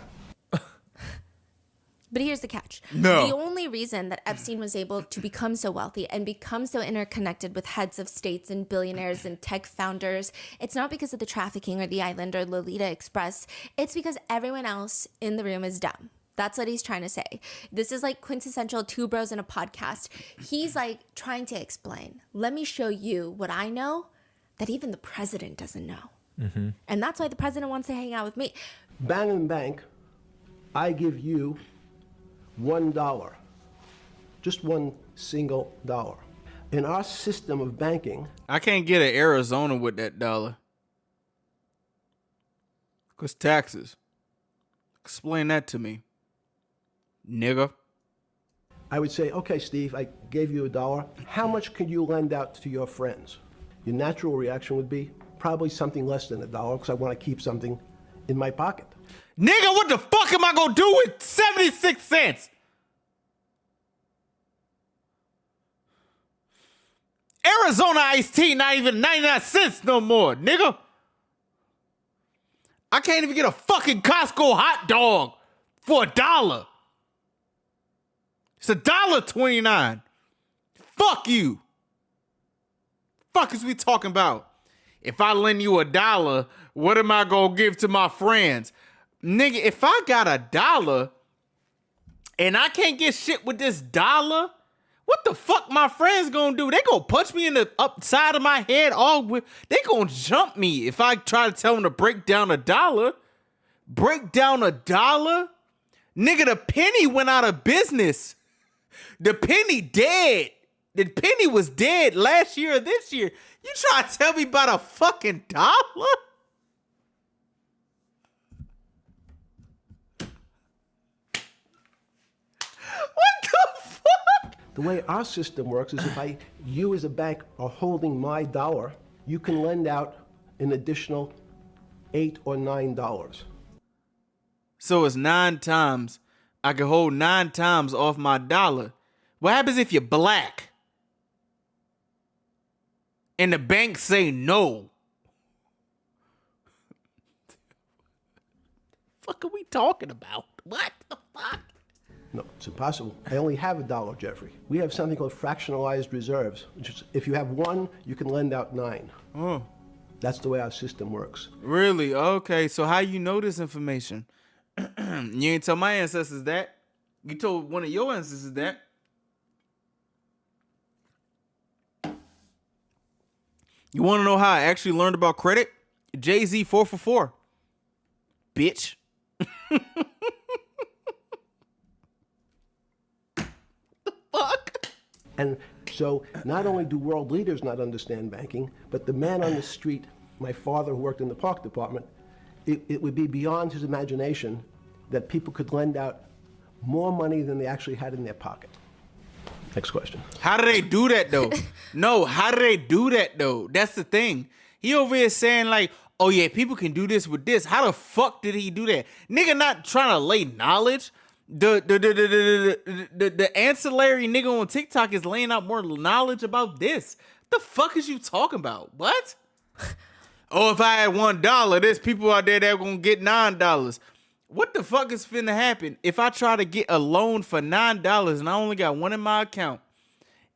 But here's the catch. No. The only reason that Epstein was able to become so wealthy and become so interconnected with heads of states and billionaires and tech founders, it's not because of the trafficking or the island or Lolita Express. It's because everyone else in the room is dumb. That's what he's trying to say. This is like quintessential two bros in a podcast. He's like trying to explain, let me show you what I know that even the president doesn't know. Mm-hmm. And that's why the president wants to hang out with me. Bang and bank, I give you $1. Just one single dollar. In our system of banking, I can't get an Arizona with that dollar. Because taxes. Explain that to me, nigga. I would say, okay, Steve, I gave you $1. How much could you lend out to your friends? Your natural reaction would be probably something less than $1 because I want to keep something in my pocket. Nigga, what the fuck am I gonna do with 76 cents? Arizona iced tea, not even 99 cents no more, nigga. I can't even get a fucking Costco hot dog for $1. It's $1.29. Fuck you. Fuck is we talking about? If I lend you $1, what am I gonna give to my friends? Nigga, if I got $1 and I can't get shit with this dollar, what the fuck my friends gonna do? They gonna punch me in the upside of my head they gonna jump me if I try to tell them to break down $1. Break down $1? Nigga, the penny went out of business. The penny dead. The penny was dead last year or this year. You try to tell me about a fucking dollar? What the fuck? The way our system works is if you as a bank are holding my dollar, you can lend out an additional $8 or $9. So it's 9 times. I can hold 9 times off my dollar. What happens if you're black? And the bank say no. Fuck are we talking about? What the fuck? No, it's impossible. I only have $1, Jeffrey. We have something called fractionalized reserves, which is if you have 1, you can lend out 9. Oh. That's the way our system works. Really? Okay, so how you know this information? You ain't tell my ancestors that. You told one of your ancestors that. You want to know how I actually learned about credit? Jay-Z 4 for 4. Bitch. The fuck? And so not only do world leaders not understand banking, but the man on the street, my father who worked in the park department, it would be beyond his imagination that people could lend out more money than they actually had in their pocket. Next question. How do they do that though? No, how do they do that though? That's the thing. He over here saying like, oh yeah, people can do this with this. How the fuck did he do that? Nigga not trying to lay knowledge. The ancillary nigga on TikTok is laying out more knowledge about this. What the fuck is you talking about? What? Oh, if I had $1, there's people out there that gonna get $9. What the fuck is finna happen if I try to get a loan for $9 and I only got 1 in my account?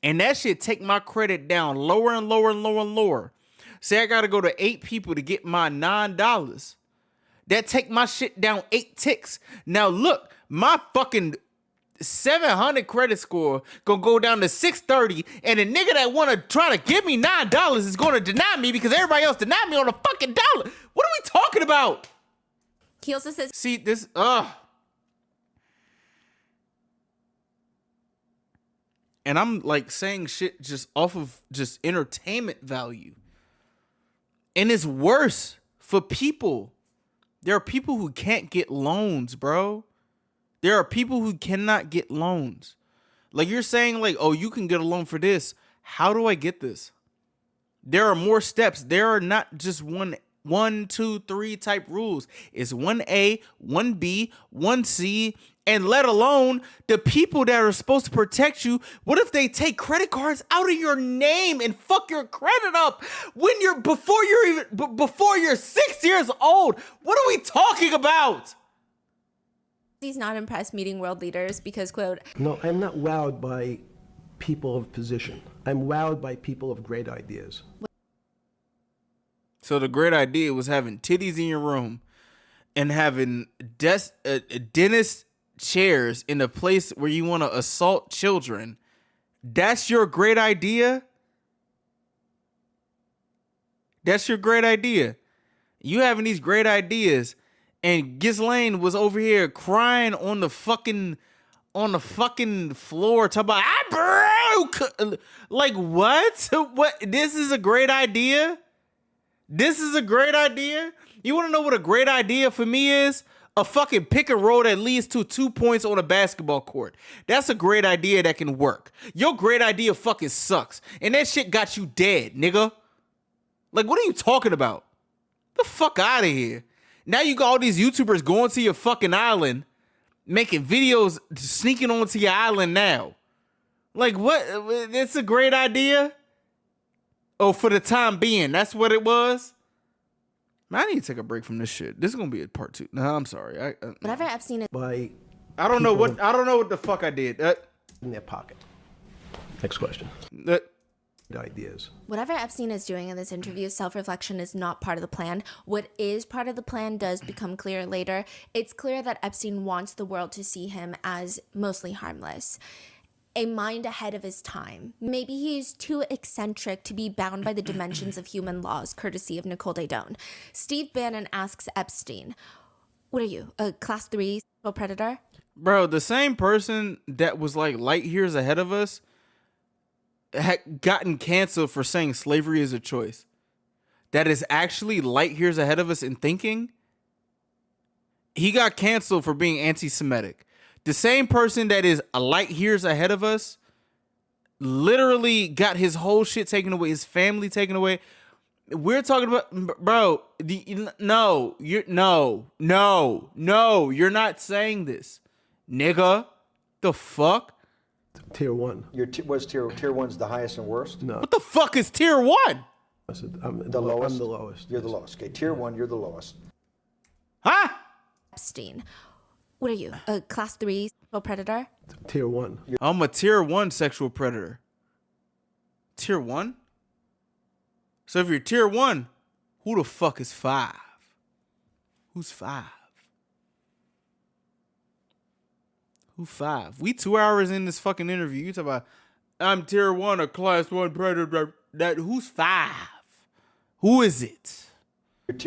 And that shit take my credit down lower and lower and lower and lower. Say I gotta go to 8 people to get my $9. That take my shit down 8 ticks. Now look, my fucking 700 credit score gonna go down to 630, and the nigga that wanna try to give me $9 is gonna deny me because everybody else denied me on a fucking dollar. What are we talking about? He also says, see this, and I'm like saying shit just off of just entertainment value. And it's worse for people. There are people who can't get loans, bro. There are people who cannot get loans. Like you're saying like, oh, you can get a loan for this. How do I get this? There are more steps. There are not just one, 2, 3 type rules. It's 1A, 1B, 1C, and let alone the people that are supposed to protect you. What if they take credit cards out of your name and fuck your credit up when before you're 6 years old? What are we talking about? He's not impressed meeting world leaders because, quote, No, I'm not wowed by people of position. I'm wowed by people of great ideas. So the great idea was having titties in your room and having dentist chairs in a place where you want to assault children. That's your great idea? That's your great idea. You having these great ideas, and Ghislaine was over here crying on the fucking floor, talking about I broke. Like what? What? This is a great idea? This is a great idea? You want to know what a great idea for me is? A fucking pick and roll that leads to 2 points on a basketball court. That's a great idea that can work. Your great idea fucking sucks. And that shit got you dead, nigga. Like, what are you talking about? Get the fuck out of here. Now you got all these YouTubers going to your fucking island, making videos, sneaking onto your island now. Like, what? It's a great idea? Oh, for the time being, that's what it was? Man, I need to take a break from this shit. This is gonna be a part 2. No, I'm sorry. Whatever Epstein is I don't know what the fuck I did. In their pocket. Next question. Ideas. Whatever Epstein is doing in this interview, self-reflection is not part of the plan. What is part of the plan does become clear later. It's clear that Epstein wants the world to see him as mostly harmless. A mind ahead of his time. Maybe he's too eccentric to be bound by the dimensions of human laws, courtesy of Nicole Daydon. Steve Bannon asks Epstein, what are you, a class 3 sexual predator? Bro, the same person that was like light years ahead of us had gotten canceled for saying slavery is a choice. That is actually light years ahead of us in thinking. He got canceled for being anti-Semitic. The same person that is a light years ahead of us literally got his whole shit taken away, his family taken away. We're talking about, bro, you're not saying this. Nigga, the fuck? Tier 1. Was tier 1's the highest and worst? No. What the fuck is tier 1? I said, I'm the lowest? I'm the lowest. You're the lowest. Okay, tier 1, you're the lowest. Huh? Epstein. What are you, a class 3 sexual predator? Tier 1. I'm a tier 1 sexual predator. Tier 1? So if you're tier 1, who the fuck is 5? Who's 5? Who's 5? We 2 hours in this fucking interview. You talk about, I'm tier 1, a class 1 predator. Who's 5? Who is it?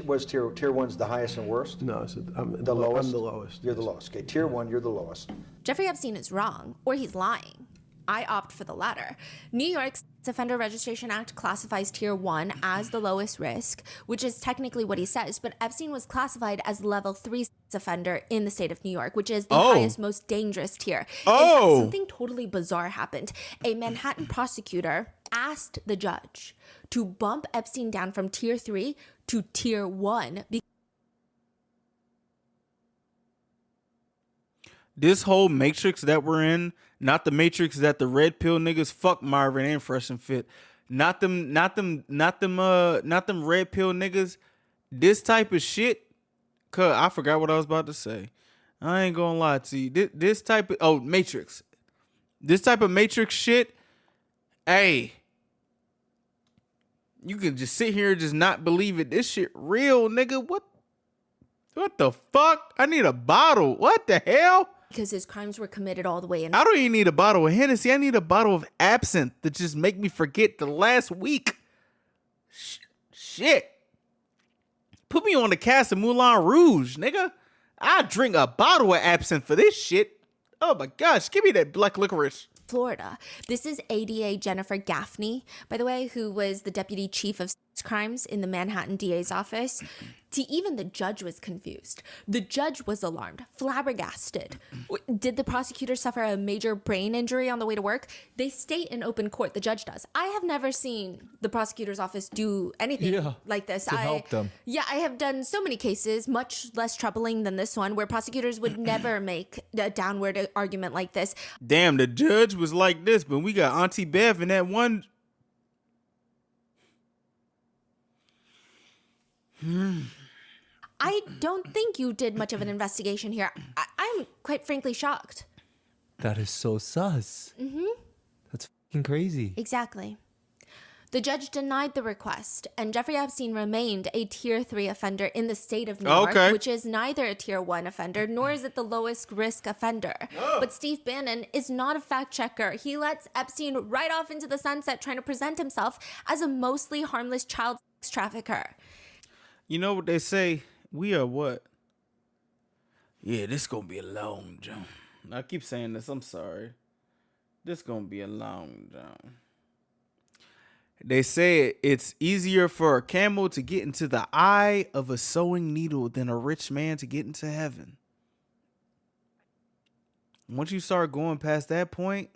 Was tier 1's the highest and worst? No, I said, I'm the lowest? I'm the lowest. You're the lowest. Okay, tier 1, you're the lowest. Jeffrey Epstein is wrong, or he's lying. I opt for the latter. New York's Offender Registration Act classifies tier 1 as the lowest risk, which is technically what he says, but Epstein was classified as level 3 offender in the state of New York, which is the highest, most dangerous tier. In fact, something totally bizarre happened. A Manhattan prosecutor asked the judge to bump Epstein down from tier 3 to tier 1. This whole matrix that we're in, not the matrix that the red pill niggas fuck Marvin and Fresh and Fit, not them red pill niggas. This type of shit, cause I forgot what I was about to say. I ain't gonna lie to you. This type of matrix, this type of matrix shit. Hey, you can just sit here and just not believe it. This shit real, nigga. What the fuck? I need a bottle. What the hell? Because his crimes were committed all the way in. I don't even need a bottle of Hennessy. I need a bottle of absinthe to just make me forget the last week. Shit. Put me on the cast of Moulin Rouge, nigga. I drink a bottle of absinthe for this shit. Oh my gosh, give me that black licorice. Florida. This is ADA Jennifer Gaffney, by the way, who was the deputy chief of crimes in the Manhattan DA's office, to even the judge was confused. The judge was alarmed, flabbergasted. Did the prosecutor suffer a major brain injury on the way to work? They state in open court, the judge does. I have never seen the prosecutor's office do anything like this. To help them. Yeah, I have done so many cases, much less troubling than this one, where prosecutors would never make a downward argument like this. Damn, the judge was like this, but we got Auntie Bev in that one. I don't think you did much of an investigation here. I'm quite frankly shocked. That is so sus. That's fucking crazy. Exactly. The judge denied the request, and Jeffrey Epstein remained a Tier 3 offender in the state of New York, which is neither a Tier 1 offender, nor is it the lowest risk offender. But Steve Bannon is not a fact checker. He lets Epstein right off into the sunset, trying to present himself as a mostly harmless child sex trafficker. You know what they say? We are what? Yeah, this gonna be a long jump. I keep saying this. I'm sorry. This gonna be a long jump. They say it's easier for a camel to get into the eye of a sewing needle than a rich man to get into heaven. Once you start going past that point,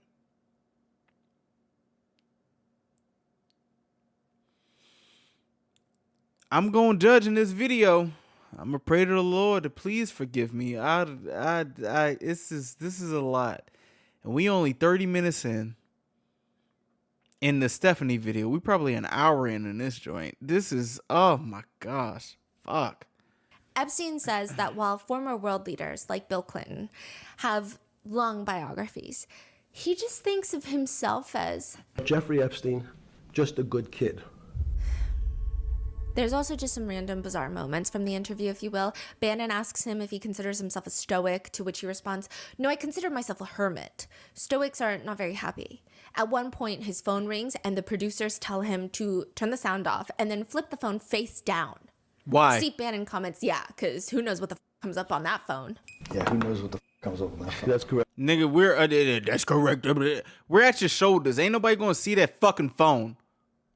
I'm going to judge in this video. I'm gonna pray to the Lord to please forgive me. This is a lot, and we only 30 minutes in the Stephanie video. We probably an hour in this joint. This is, oh my gosh, fuck. Epstein says that while former world leaders like Bill Clinton have long biographies, he just thinks of himself as Jeffrey Epstein, just a good kid. There's also just some random bizarre moments from the interview, if you will. Bannon asks him if he considers himself a stoic, to which he responds, "No, I consider myself a hermit. Stoics are not very happy." At one point, his phone rings and the producers tell him to turn the sound off and then flip the phone face down. Why? Steve Bannon comments, yeah, because who knows what the comes up on that phone. Yeah, who knows what the comes up on that phone. That's correct. Nigga, that's correct. We're at your shoulders. Ain't nobody gonna see that fucking phone.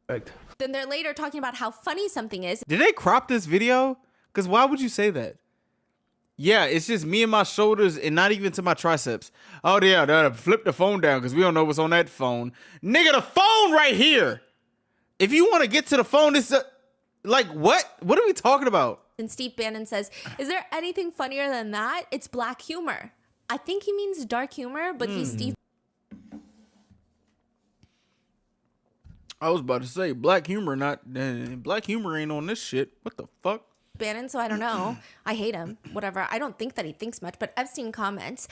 Correct. Then they're later talking about how funny something is. Did they crop this video? Because why would you say that? Yeah, it's just me and my shoulders and not even to my triceps. Oh, yeah, flip the phone down because we don't know what's on that phone. Nigga, the phone right here. If you want to get to the phone, it's like, what? What are we talking about? And Steve Bannon says, is there anything funnier than that? It's black humor. I think he means dark humor, but he's Steve. I was about to say black humor ain't on this shit. What the fuck? Bannon, so I don't know. I hate him. Whatever. I don't think that he thinks much, but Epstein comments,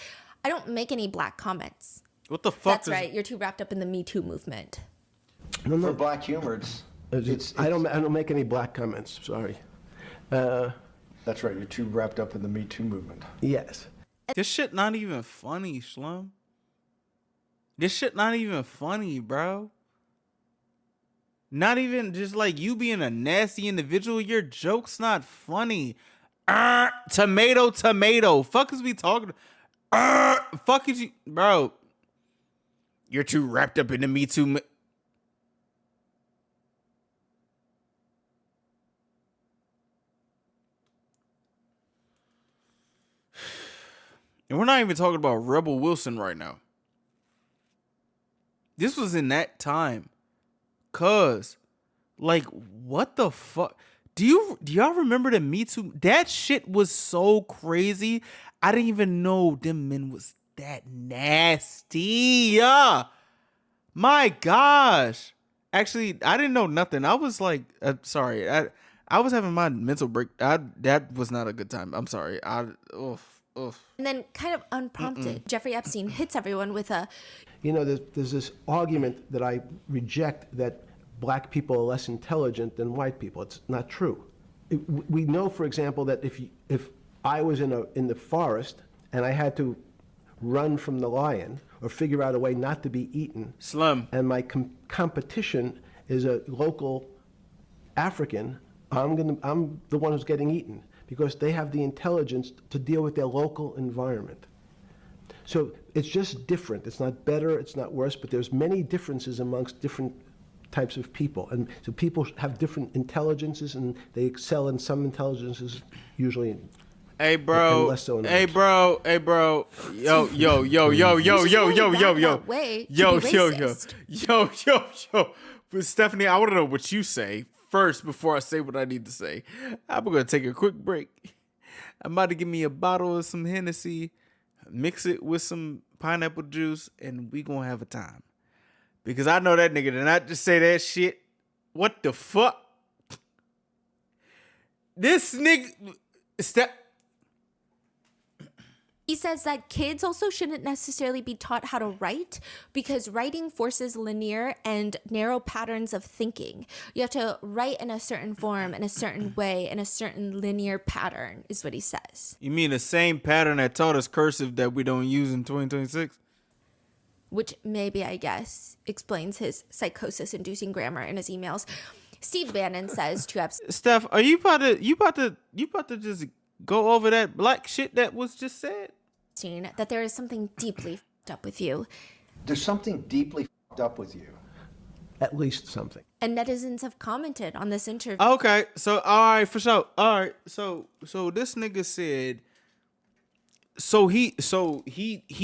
I don't make any black comments. What the fuck? That's right. You're too wrapped up in the Me Too movement. No. For black humor, I don't make any black comments. Sorry. That's right. You're too wrapped up in the Me Too movement. Yes. This shit not even funny, Shlum. This shit not even funny, bro. Not even just like you being a nasty individual. Your joke's not funny. Tomato. Fuck is we talking? Fuck is you, bro? You're too wrapped up in the Me Too. And we're not even talking about Rebel Wilson right now. This was in that time. Cause, like, what the fuck? Do y'all remember the Me Too? That shit was so crazy. I didn't even know them men was that nasty. My gosh. Actually, I didn't know nothing. I was like, sorry. I was having my mental break. That was not a good time. I'm sorry. Oof. And then, kind of unprompted, Jeffrey Epstein hits everyone with a... You know, there's this argument that I reject that black people are less intelligent than white people. It's not true. We know, for example, that if I was in the forest and I had to run from the lion or figure out a way not to be eaten, and my competition is a local African, I'm the one who's getting eaten because they have the intelligence to deal with their local environment. So it's just different. It's not better, it's not worse, but there's many differences amongst different types of people. And so people have different intelligences, and they excel in some intelligences, usually Hey bro, and less so in hey others. bro, hey bro, yo, yo, yo, yo, yo, yo, yo, yo, yo, yo. But Stephanie, I want to know what you say first before I say what I need to say. I'm gonna take a quick break. I'm about to give me a bottle of some Hennessy, mix it with some pineapple juice, and we gonna have a time. Because I know that nigga did not just say that shit. What the fuck? This nigga, He says that kids also shouldn't necessarily be taught how to write because writing forces linear and narrow patterns of thinking. You have to write in a certain form, in a certain way, in a certain linear pattern, is what he says. You mean the same pattern that taught us cursive that we don't use in 2026? Which maybe, I guess, explains his psychosis-inducing grammar in his emails. Steve Bannon says to Epstein. Steph, are you about to just go over that black shit that was just said? That there is something deeply fucked up with you. There's something deeply fucked up with you. At least something. And netizens have commented on this interview. Okay, so all right, for sure. All right, so this nigga said, so he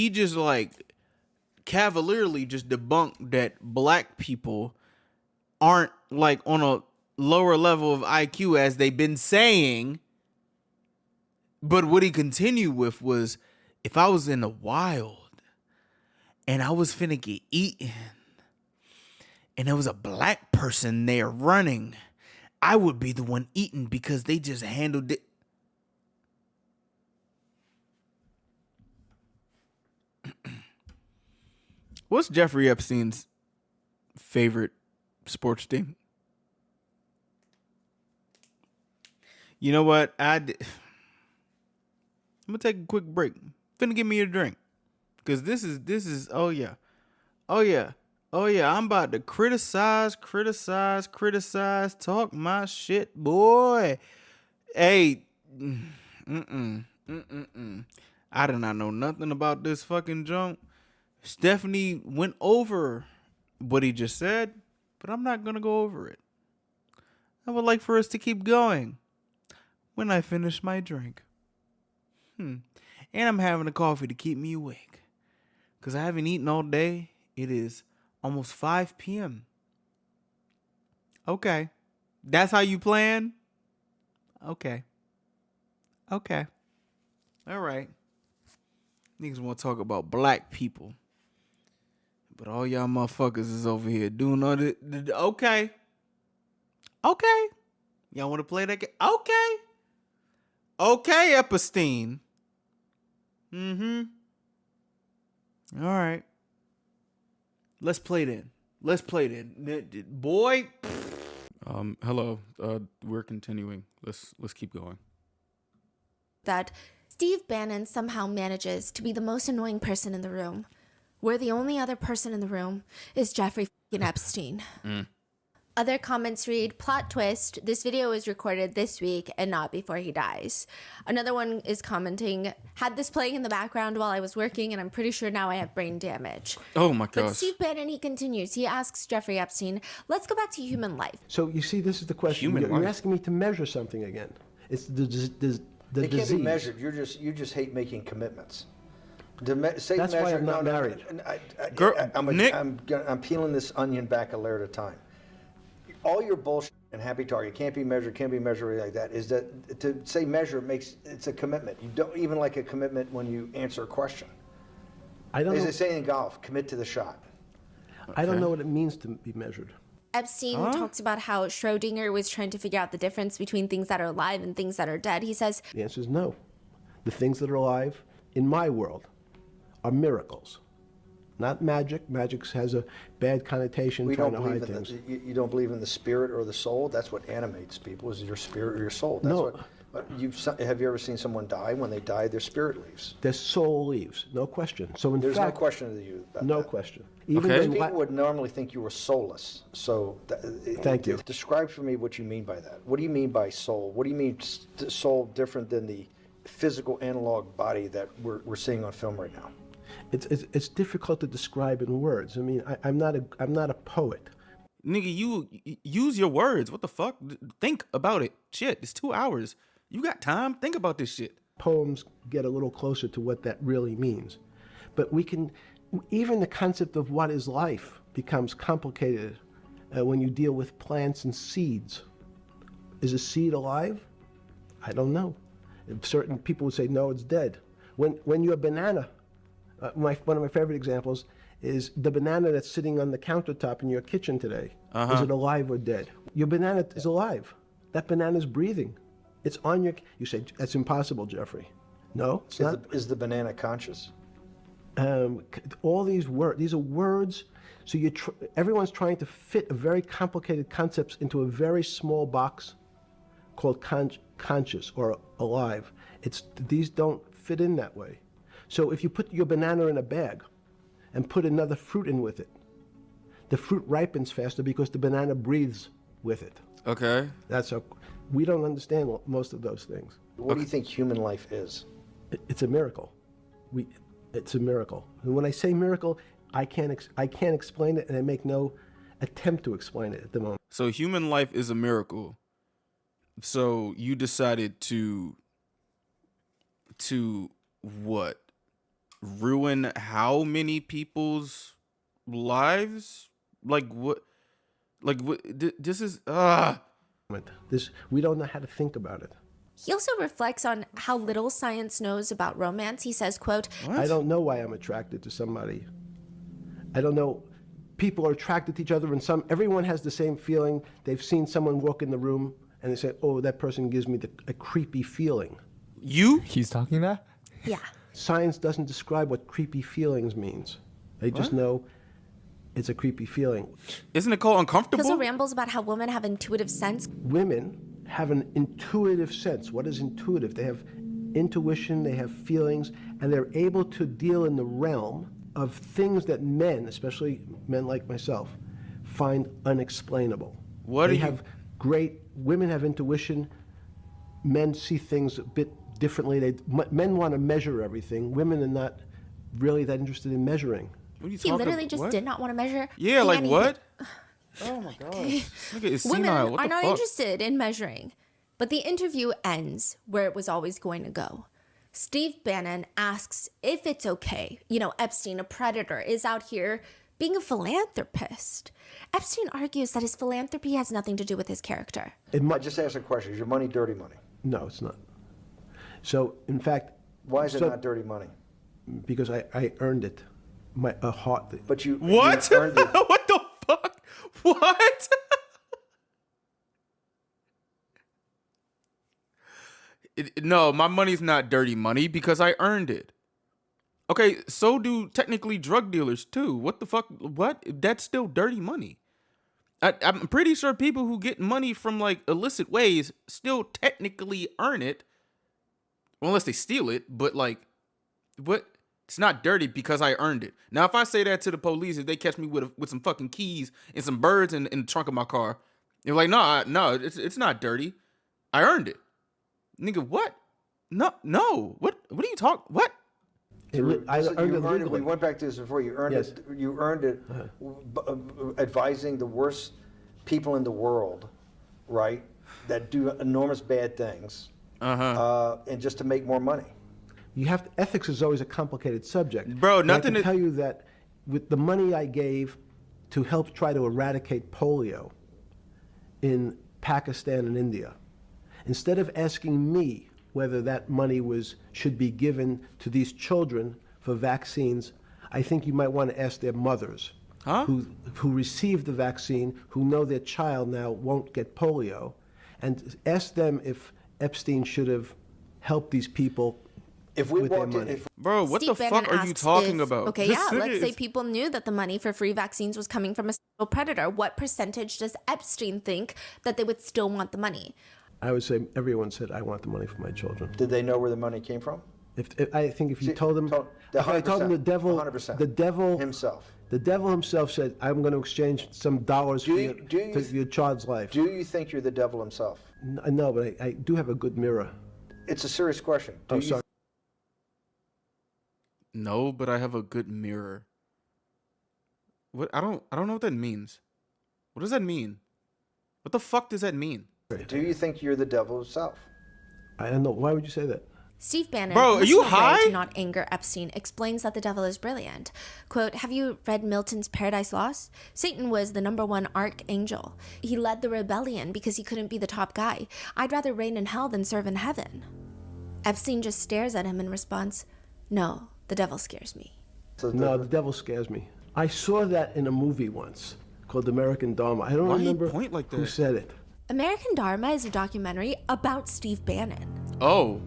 just like cavalierly just debunked that black people aren't like on a lower level of IQ as they've been saying. But what he continued with was, if I was in the wild and I was finna get eaten and there was a black person there running, I would be the one eaten because they just handled it. What's Jeffrey Epstein's favorite sports team? You know what? I'm gonna take a quick break. Finna give me a drink. Cause this is oh yeah. I'm about to criticize, talk my shit, boy. Hey, I did not know nothing about this fucking junk. Stephanie went over what he just said, but I'm not gonna go over it. I would like for us to keep going when I finish my drink. And I'm having a coffee to keep me awake. Because I haven't eaten all day. It is almost 5 p.m. Okay. That's how you plan? Okay. All right. Niggas want to talk about black people. But all y'all motherfuckers is over here doing all the okay. Y'all want to play that game? Okay, Epstein. All right. Let's play then. Boy. Hello. We're continuing. Let's keep going. That Steve Bannon somehow manages to be the most annoying person in the room, where the only other person in the room is Jeffrey Epstein. Other comments read, plot twist, this video was recorded this week and not before he dies. Another one is commenting, had this playing in the background while I was working and I'm pretty sure now I have brain damage. Oh my gosh. But Steve Bannon, he continues. He asks Jeffrey Epstein, let's go back to human life. So you see, this is the question. You're asking me to measure something again. It's the disease. They can't be measured. You just hate making commitments. That's why I'm not married. I'm peeling this onion back a layer at a time. All your bullshit and happy target can't be measured like that. Is that to say measure it's a commitment. You don't even like a commitment when you answer a question. As they say in golf, commit to the shot. I don't know what it means to be measured. Epstein talks about how Schrodinger was trying to figure out the difference between things that are alive and things that are dead. He says, the answer is no. The things that are alive in my world are miracles. Not magic. Magic has a bad connotation, trying to hide things. You don't believe in the spirit or the soul? That's what animates people, is your spirit or your soul. That's no. Have you ever seen someone die? When they die, their spirit leaves. Their soul leaves, no question. So There's no question to you about no that. question. Even people would normally think you were soulless. So thank you. Describe for me what you mean by that. What do you mean by soul? What do you mean soul different than the physical analog body that we're seeing on film right now? It's difficult to describe in words. I mean, I'm not a poet. Nigga, you use your words. What the fuck? Think about it. Shit, it's 2 hours. You got time? Think about this shit. Poems get a little closer to what that really means. But we can, even the concept of what is life becomes complicated when you deal with plants and seeds. Is a seed alive? I don't know. Certain people would say, no, it's dead. When you're a banana, one of my favorite examples is the banana that's sitting on the countertop in your kitchen today. Is it alive or dead? Your banana is alive. That banana is breathing. It's on your... You say, that's impossible, Jeffrey. No, it's not. Is the banana conscious? All these are words. So everyone's trying to fit very complicated concepts into a very small box called conscious or alive. These don't fit in that way. So if you put your banana in a bag and put another fruit in with it, the fruit ripens faster because the banana breathes with it. Okay. We don't understand most of those things. What do you think human life is? It's a miracle. It's a miracle. And when I say miracle, I can't explain it, and I make no attempt to explain it at the moment. So human life is a miracle. So you decided to what? Ruin how many people's lives? Like what? This is we don't know how to think about it. He also reflects on how little science knows about romance. He says, quote, I don't know why I'm attracted to somebody. I don't know. People are attracted to each other, and everyone has the same feeling. They've seen someone walk in the room, and they say, oh, that person gives me a creepy feeling. He's talking that? Yeah. Science doesn't describe what creepy feelings means. They just know it's a creepy feeling. Isn't it called uncomfortable? He also rambles about how women have intuitive sense. Women have an intuitive sense. What is intuitive? They have intuition, they have feelings, and they're able to deal in the realm of things that men, especially men like myself, find unexplainable. Women have intuition. Men see things a bit differently. Men want to measure everything. Women are not really that interested in measuring. He literally just did not want to measure. Yeah, like anything. what? Oh my gosh. Look at his Women senile. What are the not fuck? interested in measuring. But the interview ends where it was always going to go. Steve Bannon asks if it's okay. Epstein, a predator, is out here being a philanthropist. Epstein argues that his philanthropy has nothing to do with his character. I just asked a question. Is your money dirty money? No, it's not. So, in fact... Why is it not dirty money? Because I earned it. A heart... But you... What? You earned it. What the fuck? What? No, my money's not dirty money because I earned it. Okay, so do technically drug dealers too. What the fuck? What? That's still dirty money. I'm pretty sure people who get money from like illicit ways still technically earn it. Well, unless they steal it, but like, what? It's not dirty because I earned it. Now, if I say that to the police, if they catch me with some fucking keys and some birds in the trunk of my car, they're like, no, it's not dirty. I earned it. Nigga, what? No. What are you talking? What? We went back to this before. You earned it. You earned it advising the worst people in the world, right? That do enormous bad things, and just to make more money. Ethics is always a complicated subject. Bro, I can tell you that with the money I gave to help try to eradicate polio in Pakistan and India, instead of asking me whether that money should be given to these children for vaccines, I think you might want to ask their mothers who received the vaccine, who know their child now won't get polio, and ask them if Epstein should have helped these people with their money. Bro, what Steve the fuck Bannon are you asks talking about? Okay, let's say people knew that the money for free vaccines was coming from a sexual predator. What percentage does Epstein think that they would still want the money? I would say everyone said, I want the money for my children. Did they know where the money came from? I think if you told them, if I told them the devil himself said, I'm going to exchange some dollars for your child's life. Do you think you're the devil himself? No, but I do have a good mirror. It's a serious question. Sorry. No, but I have a good mirror. What? I don't know what that means. What does that mean? What the fuck does that mean? Do you think you're the devil himself? I don't know. Why would you say that? Steve Bannon, Bro, are you listening away high? to not anger Epstein, explains that the devil is brilliant. Quote, have you read Milton's Paradise Lost? Satan was the #1 archangel. He led the rebellion because he couldn't be the top guy. I'd rather reign in hell than serve in heaven. Epstein just stares at him in response, no, the devil scares me. No, the devil scares me. I saw that in a movie once called American Dharma. I don't remember who said it. American Dharma is a documentary about Steve Bannon. Oh,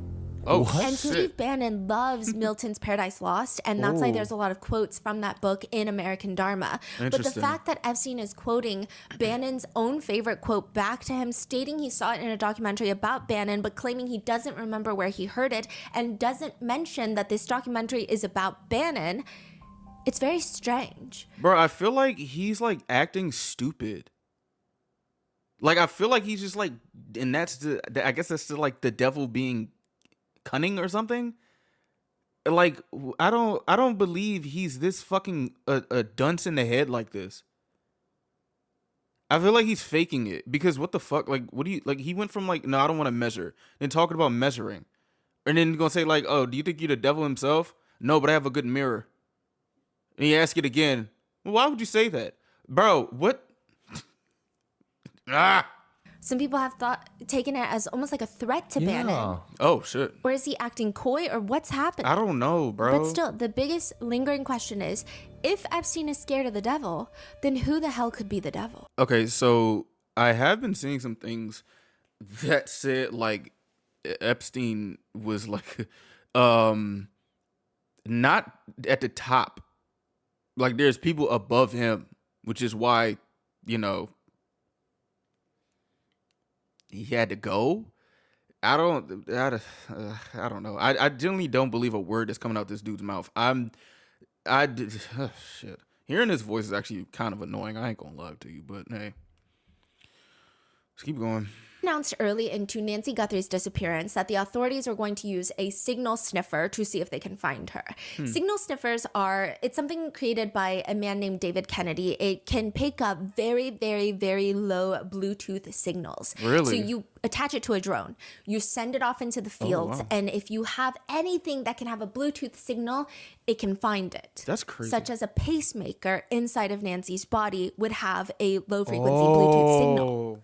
And shit. Steve Bannon loves Milton's Paradise Lost, and that's why there's a lot of quotes from that book in American Dharma. But the Interesting. fact that Epstein is quoting Bannon's own favorite quote back to him, stating he saw it in a documentary about Bannon, but claiming he doesn't remember where he heard it, and doesn't mention that this documentary is about Bannon, it's very strange. Bro, I feel like he's like acting stupid. Like I feel like he's just like, and I guess that's still like the devil being cunning or something. Like I don't believe he's this fucking a dunce in the head like this. I feel like he's faking it because what the fuck? Like what do you like? He went from like, no, I don't want to measure, then talking about measuring, and then gonna say like, oh, do you think you're the devil himself? No, but I have a good mirror. And he ask it again. Well, why would you say that, bro? What? Some people have taken it as almost like a threat to Bannon. Oh shit. Or is he acting coy, or what's happening? I don't know, bro. But still, the biggest lingering question is, if Epstein is scared of the devil, then who the hell could be the devil? Okay, so I have been seeing some things that said like Epstein was like not at the top. Like there's people above him, which is why, you know, he had to go. I don't know. I genuinely don't believe a word that's coming out this dude's mouth. Shit. Hearing his voice is actually kind of annoying. I ain't gonna lie to you, but hey, let's keep going. Announced early into Nancy Guthrie's disappearance that the authorities are going to use a signal sniffer to see if they can find her. Signal sniffers it's something created by a man named David Kennedy. It can pick up very, very, very low Bluetooth signals. Really? So you attach it to a drone, you send it off into the fields, and if you have anything that can have a Bluetooth signal, it can find it. That's crazy. Such as a pacemaker inside of Nancy's body would have a low frequency Bluetooth signal.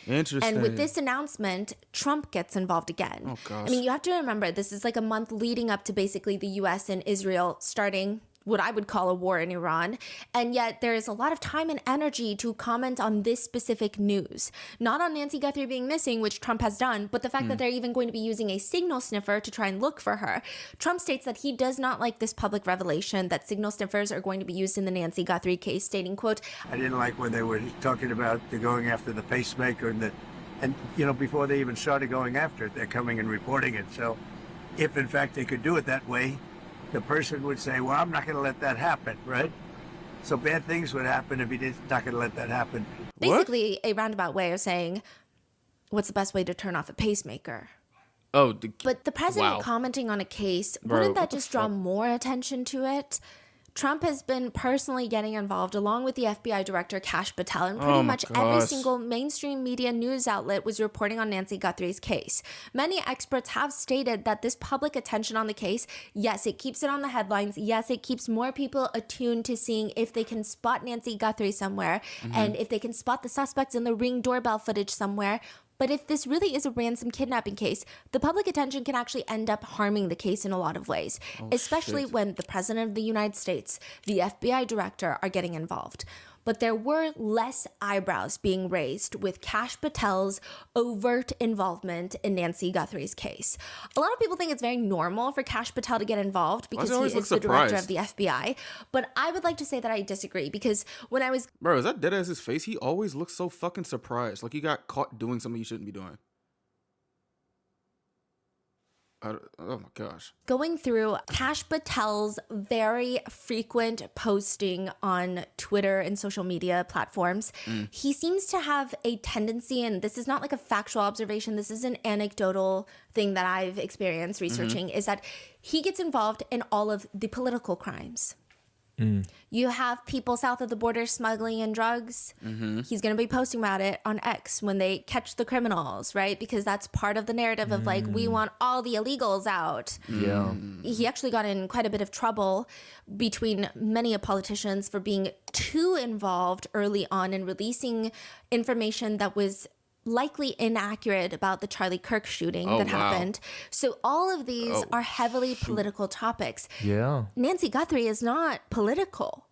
Interesting. And with this announcement, Trump gets involved again. Oh, gosh. I mean, you have to remember, this is like a month leading up to basically the US and Israel starting what I would call a war in Iran. And yet there is a lot of time and energy to comment on this specific news. Not on Nancy Guthrie being missing, which Trump has done, but the fact that they're even going to be using a signal sniffer to try and look for her. Trump states that he does not like this public revelation that signal sniffers are going to be used in the Nancy Guthrie case, stating, quote, I didn't like when they were talking about the going after the pacemaker and you know, before they even started going after it, they're coming and reporting it. So if in fact they could do it that way, the person would say, well, I'm not going to let that happen, right? So bad things would happen if he not going to let that happen. basically a roundabout way of saying, what's the best way to turn off a pacemaker? Oh, but the president wow. commenting on a case, Bro, wouldn't that what the just draw fuck? more attention to it? Trump has been personally getting involved along with the FBI director Kash Patel, and pretty Oh my much every gosh. single mainstream media news outlet was reporting on Nancy Guthrie's case. Many experts have stated that this public attention on the case, yes, it keeps it on the headlines. Yes, it keeps more people attuned to seeing if they can spot Nancy Guthrie somewhere and if they can spot the suspects in the Ring doorbell footage somewhere. But if this really is a ransom kidnapping case, the public attention can actually end up harming the case in a lot of ways, especially when the President of the United States, the FBI director are getting involved. But there were less eyebrows being raised with Kash Patel's overt involvement in Nancy Guthrie's case. A lot of people think it's very normal for Kash Patel to get involved because he is the director of the FBI. But I would like to say that I disagree, because when I was... Bro, is that dead as his face? He always looks so fucking surprised. Like he got caught doing something he shouldn't be doing. Oh my gosh. Going through Kash Patel's very frequent posting on Twitter and social media platforms, he seems to have a tendency, and this is not like a factual observation, this is an anecdotal thing that I've experienced researching, is that he gets involved in all of the political crimes. You have people south of the border smuggling in drugs. He's going to be posting about it on X when they catch the criminals, right? Because that's part of the narrative of like, we want all the illegals out. Yeah. He actually got in quite a bit of trouble between many politicians for being too involved early on in releasing information that was likely inaccurate about the Charlie Kirk shooting that happened. So all of these are heavily political topics. Yeah. Nancy Guthrie is not political,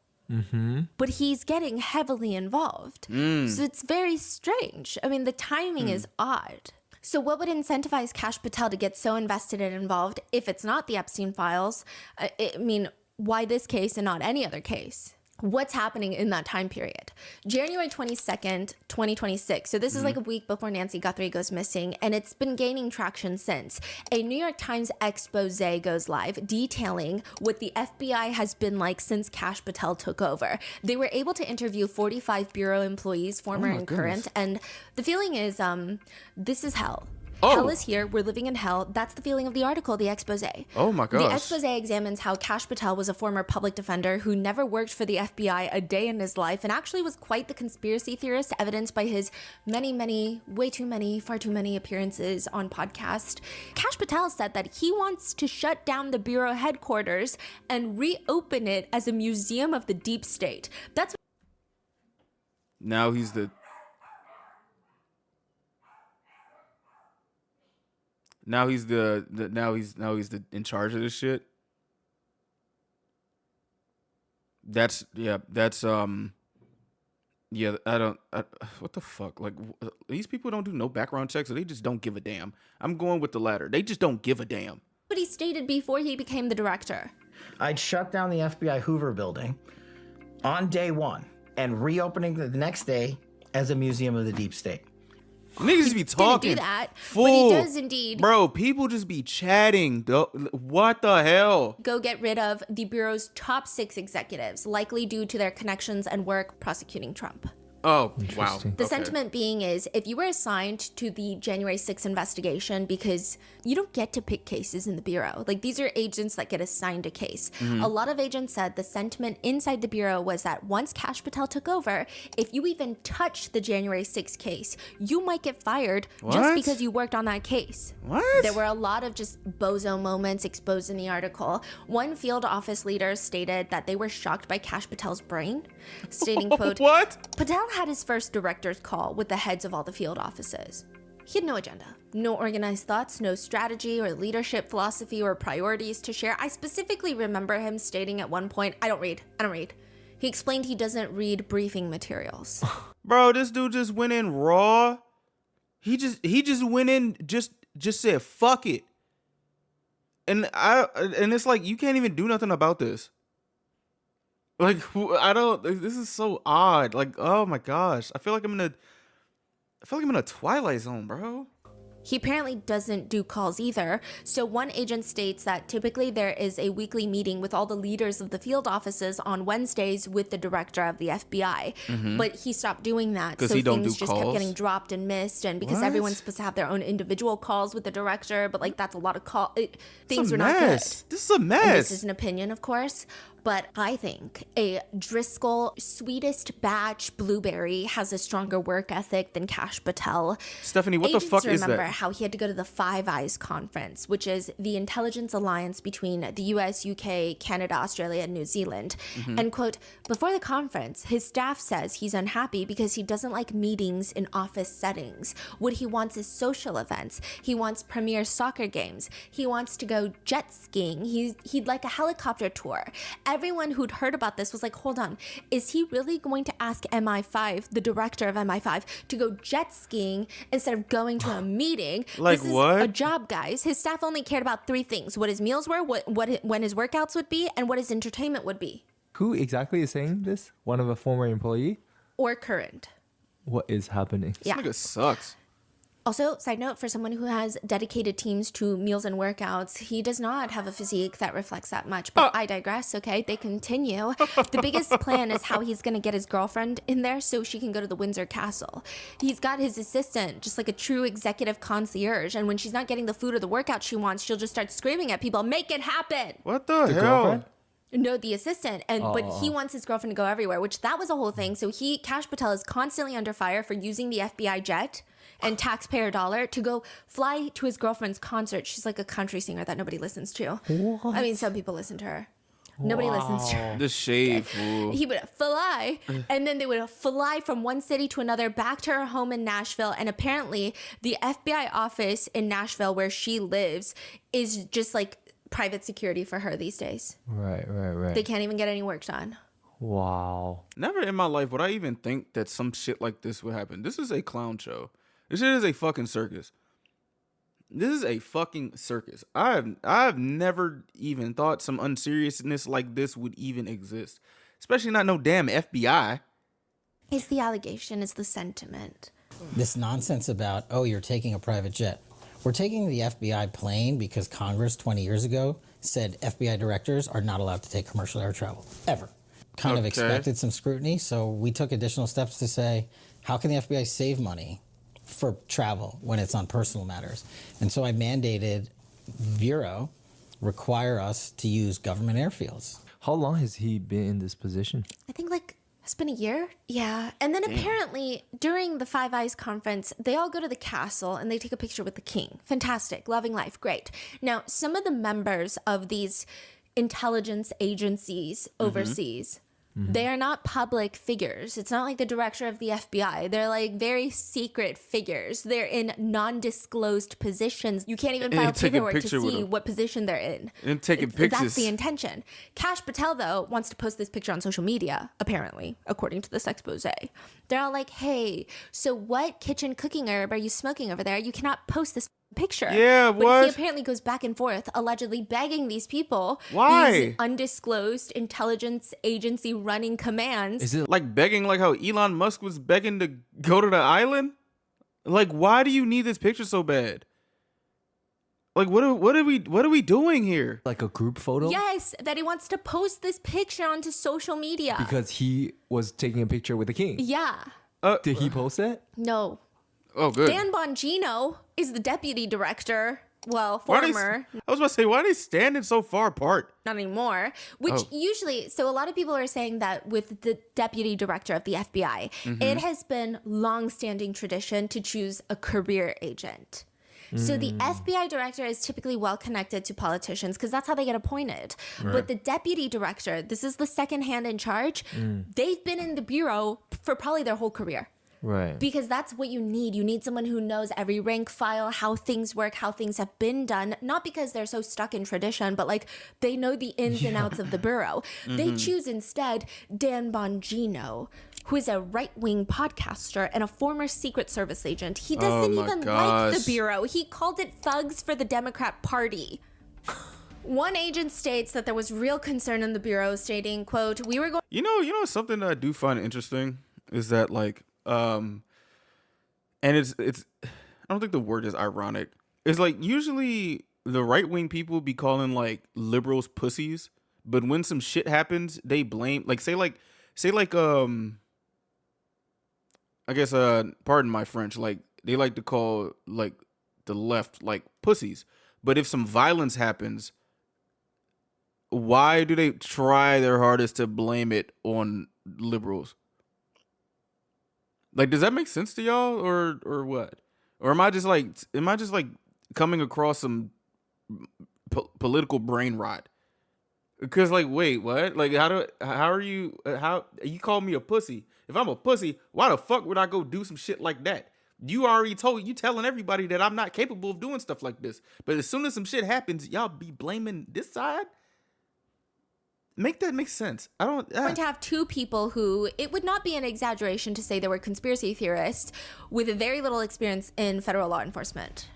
but he's getting heavily involved. So it's very strange. I mean, the timing is odd. So what would incentivize Kash Patel to get so invested and involved if it's not the Epstein files? I mean, why this case and not any other case? What's happening in that time period? January 22nd, 2026. So this is like a week before Nancy Guthrie goes missing, and it's been gaining traction since. A New York Times expose goes live detailing what the FBI has been like since Kash Patel took over. They were able to interview 45 bureau employees, former and current, and the feeling is this is hell. Hell is here. We're living in hell. That's the feeling of the article, the expose. Oh my gosh. The expose examines how Kash Patel was a former public defender who never worked for the FBI a day in his life and actually was quite the conspiracy theorist, evidenced by his many, far too many appearances on podcasts. Kash Patel said that he wants to shut down the bureau headquarters and reopen it as a museum of the deep state. That's Now he's the Now he's in charge of this shit. What the fuck? Like, these people don't do no background checks, or they just don't give a damn. I'm going with the latter. They just don't give a damn. what he stated before he became the director. I'd shut down the FBI Hoover building on day one and reopening the next day as a museum of the deep state. Niggas just be talking. Didn't do that, Fool. but he does indeed. Bro, people just be chatting. What the hell? Go get rid of the Bureau's top 6 executives, likely due to their connections and work prosecuting Trump. Oh, wow. The sentiment being is, if you were assigned to the January 6th investigation, because you don't get to pick cases in the Bureau. Like, these are agents that get assigned a case. Mhm. A lot of agents said the sentiment inside the Bureau was that once Kash Patel took over, if you even touch the January 6th case, you might get fired just What? because you worked on that case. What? There were a lot of just bozo moments exposed in the article. One field office leader stated that they were shocked by Kash Patel's brain, stating, quote, "What? Patel had his first director's call with the heads of all the field offices. He had no agenda, no organized thoughts, no strategy or leadership philosophy or priorities to share. I specifically remember him stating at one point, I don't read. He explained he doesn't read briefing materials. Bro, this dude just went in raw. He just went in, just said, fuck it. And it's like, you can't even do nothing about this. Like, this is so odd. Like, oh my gosh. I feel like I'm in a Twilight Zone, bro. He apparently doesn't do calls either. So one agent states that typically there is a weekly meeting with all the leaders of the field offices on Wednesdays with the director of the FBI. Mhm. But he stopped doing that. Because So he don't things do just kept calls? getting dropped and missed. And because What? everyone's supposed to have their own individual calls with the director, but like that's a lot of things a were not good. mess. This is a mess. And this is an opinion, of course. But I think a Driscoll sweetest batch blueberry has a stronger work ethic than Kash Patel. Stephanie, what the fuck is remember that? how he had to go to the Five Eyes conference, which is the intelligence alliance between the US, UK, Canada, Australia, and New Zealand. Mhm. And quote, before the conference, his staff says he's unhappy because he doesn't like meetings in office settings. What he wants is social events. He wants premier soccer games. He wants to go jet skiing. He'd like a helicopter tour. Everyone who'd heard about this was like, hold on, is he really going to ask MI5, the director of MI5, to go jet skiing instead of going to a meeting? Like this is what? a job, guys. His staff only cared about 3 things: what his meals were, when his workouts would be, and what his entertainment would be. Who exactly is saying this? One of a former employee? Or current. What is happening? Yeah. This nigga sucks. Also, side note, for someone who has dedicated teams to meals and workouts, he does not have a physique that reflects that much. But I digress, okay? They continue. The biggest plan is how he's going to get his girlfriend in there so she can go to the Windsor Castle. He's got his assistant, just like a true executive concierge. And when she's not getting the food or the workout she wants, she'll just start screaming at people, make it happen. What the hell? girlfriend? No, the assistant, but he wants his girlfriend to go everywhere, which that was a whole thing. So Kash Patel is constantly under fire for using the FBI jet and taxpayer dollar to go fly to his girlfriend's concert. She's like a country singer that nobody listens to. What? I mean, some people listen to her. Nobody listens to her. The shade, fool. He would fly, and then they would fly from one city to another back to her home in Nashville. And apparently, the FBI office in Nashville, where she lives, is just like private security for her these days. Right. They can't even get any work done. Wow. Never in my life would I even think that some shit like this would happen. This is a clown show. This shit is a fucking circus. This is a fucking circus. I've never even thought some unseriousness like this would even exist. Especially not no damn FBI. It's the allegation, it's the sentiment. This nonsense about, oh, you're taking a private jet. We're taking the FBI plane because Congress 20 years ago said FBI directors are not allowed to take commercial air travel, ever. Kind of expected some scrutiny, so we took additional steps to say, how can the FBI save money for travel when it's on personal matters? And so I mandated Bureau require us to use government airfields. How long has he been in this position? I think it's been a year. Yeah. And then apparently during the Five Eyes conference, they all go to the castle and they take a picture with the king. Fantastic. Loving life. Great. Now, some of the members of these intelligence agencies overseas, they are not public figures. It's not like the director of the FBI. They're like very secret figures. They're in non-disclosed positions. You can't even file paperwork to see what position they're in. And taking pictures. That's the intention. Kash Patel, though, wants to post this picture on social media, apparently, according to this expose. They're all like, hey, so what kitchen cooking herb are you smoking over there? You cannot post this picture. Yeah, but what? He apparently goes back and forth, allegedly begging these people. Why? These undisclosed intelligence agency running commands. Is it like begging, like how Elon Musk was begging to go to the island? Like, why do you need this picture so bad? Like, what are we doing here? Like a group photo? Yes, that he wants to post this picture onto social media. Because he was taking a picture with the king. Yeah. Did he post it? No. Oh, good. Dan Bongino is the deputy director. Well, former. I was about to say, why are they standing so far apart? Not anymore. Which usually, so a lot of people are saying that with the deputy director of the FBI, it has been long-standing tradition to choose a career agent. So the FBI director is typically well connected to politicians because that's how they get appointed. Right. But the deputy director, this is the second hand in charge. They've been in the bureau for probably their whole career. Right. Because that's what you need. You need someone who knows every rank file, how things work, how things have been done. Not because they're so stuck in tradition, but like they know the ins and outs of the bureau. They choose instead Dan Bongino, who is a right-wing podcaster and a former Secret Service agent. He doesn't even like the bureau. He called it thugs for the Democrat Party. One agent states that there was real concern in the bureau, stating, quote, we were going... You know something that I do find interesting is that, like, and it's I don't think the word is ironic. It's like usually the right-wing people be calling like liberals pussies, but when some shit happens, they blame like say I guess pardon my French, like they like to call like the left like pussies. But if some violence happens, why do they try their hardest to blame it on liberals? Like, does that make sense to y'all, or what? Or am I just like coming across some political brain rot? Because like, wait, what? Like, how you call me a pussy? If I'm a pussy, why the fuck would I go do some shit like that? You already telling everybody that I'm not capable of doing stuff like this. But as soon as some shit happens, y'all be blaming this side? Make that make sense. I don't... going to have two people who, it would not be an exaggeration to say they were conspiracy theorists with very little experience in federal law enforcement.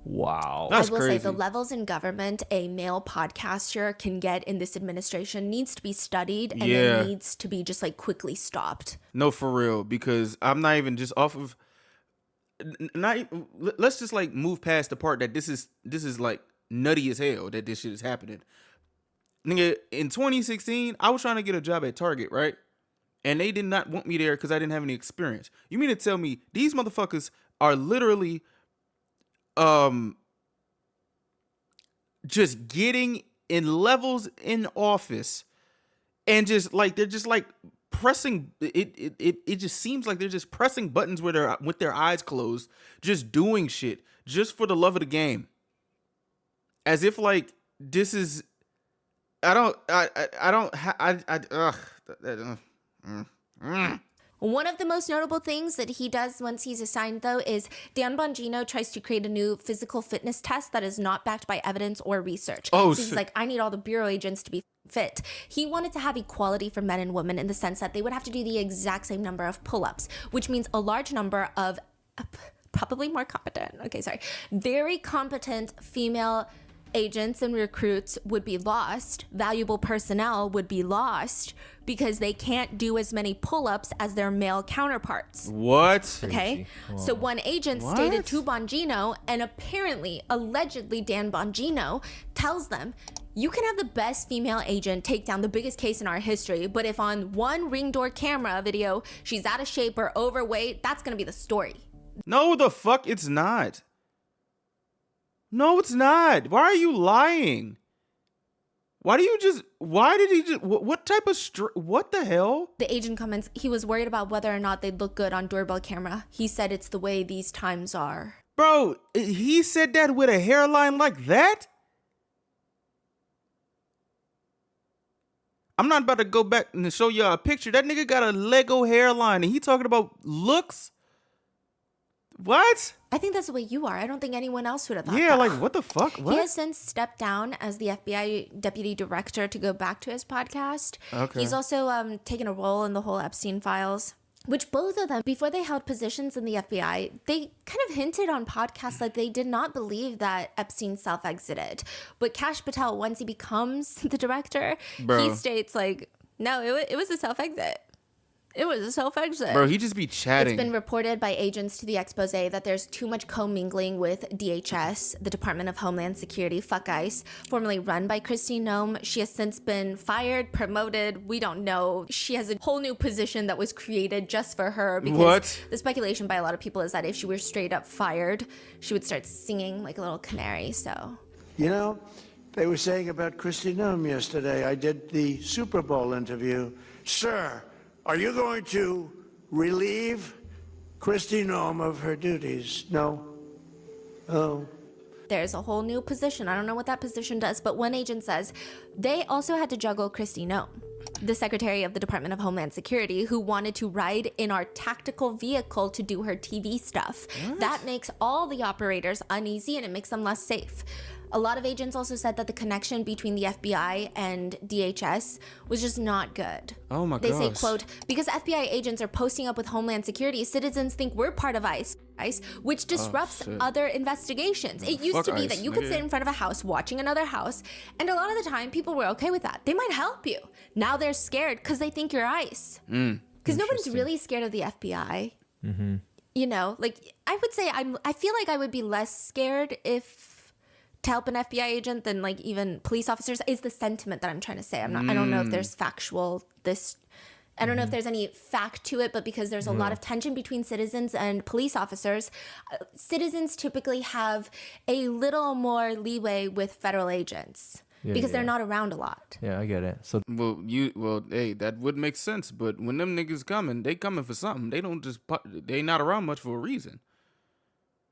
Wow. That's I will crazy. say the levels in government a male podcaster can get in this administration needs to be studied and then needs to be just like quickly stopped. No, for real, because I'm not even just off of... Let's just like move past the part that this is like nutty as hell that this shit is happening. Nigga, in 2016, I was trying to get a job at Target, right? And they did not want me there because I didn't have any experience. You mean to tell me these motherfuckers are literally just getting in levels in office and just like they're just like pressing it just seems like they're just pressing buttons with their eyes closed, just doing shit just for the love of the game. As if like this is One of the most notable things that he does once he's assigned, though, is Dan Bongino tries to create a new physical fitness test that is not backed by evidence or research. Oh, so he's like, I need all the bureau agents to be fit. He wanted to have equality for men and women in the sense that they would have to do the exact same number of pull-ups, which means a large number of probably more competent, very competent female agents and recruits would be lost. Valuable personnel would be lost because they can't do as many pull-ups as their male counterparts. What? Okay. Whoa. So one agent What? stated to Bongino, and apparently, allegedly, Dan Bongino tells them, you can have the best female agent take down the biggest case in our history, but if on one ring door camera video, she's out of shape or overweight, that's going to be the story. No, the fuck it's not. No, it's not. Why are you lying? Why did he just, what type of, what the hell? The agent comments, he was worried about whether or not they'd look good on doorbell camera. He said it's the way these times are. Bro, he said that with a hairline like that? I'm not about to go back and show y'all a picture. That nigga got a Lego hairline and he talking about looks? What? I think that's the way you are. I don't think anyone else would have thought Yeah, that. like what the fuck? What? He has since stepped down as the FBI deputy director to go back to his podcast. Okay. He's also taken a role in the whole Epstein files, which both of them, before they held positions in the FBI, they kind of hinted on podcasts like they did not believe that Epstein self-exited. But Kash Patel, once he becomes the director, Bro. he states like, no, it was a self-exit. It was a self-exit. Bro, he just be chatting. It's been reported by agents to the expose that there's too much co-mingling with DHS, the Department of Homeland Security, fuck ICE, formerly run by Kristi Noem. She has since been fired, promoted, we don't know. She has a whole new position that was created just for her. Because What? The speculation by a lot of people is that if she were straight up fired, she would start singing like a little canary, so. You know, they were saying about Kristi Noem yesterday. I did the Super Bowl interview. Sir, are you going to relieve Kristi Noem of her duties? No. Oh. There's a whole new position. I don't know what that position does, but one agent says they also had to juggle Kristi Noem, the Secretary of the Department of Homeland Security, who wanted to ride in our tactical vehicle to do her TV stuff. What? That makes all the operators uneasy and it makes them less safe. A lot of agents also said that the connection between the FBI and DHS was just not good. Oh my They say, gosh. quote, because FBI agents are posting up with Homeland Security, citizens think we're part of ICE, which disrupts shit. other investigations. It used Fuck to be ICE, that you could nigga. sit in front of a house watching another house, and a lot of the time people were okay with that. They might help you. Now they're scared because they think you're ICE. Because nobody's really scared of the FBI. Mm-hmm. You know, like I would say I feel like I would be less scared to help an FBI agent than like even police officers is the sentiment that I'm trying to say. I don't know if there's I don't know if there's any fact to it, but because there's a lot of tension between citizens and police officers, citizens typically have a little more leeway with federal agents because they're not around a lot. Yeah, I get it. So hey, that would make sense, but when them niggas coming, they coming for something. They don't just they not around much for a reason.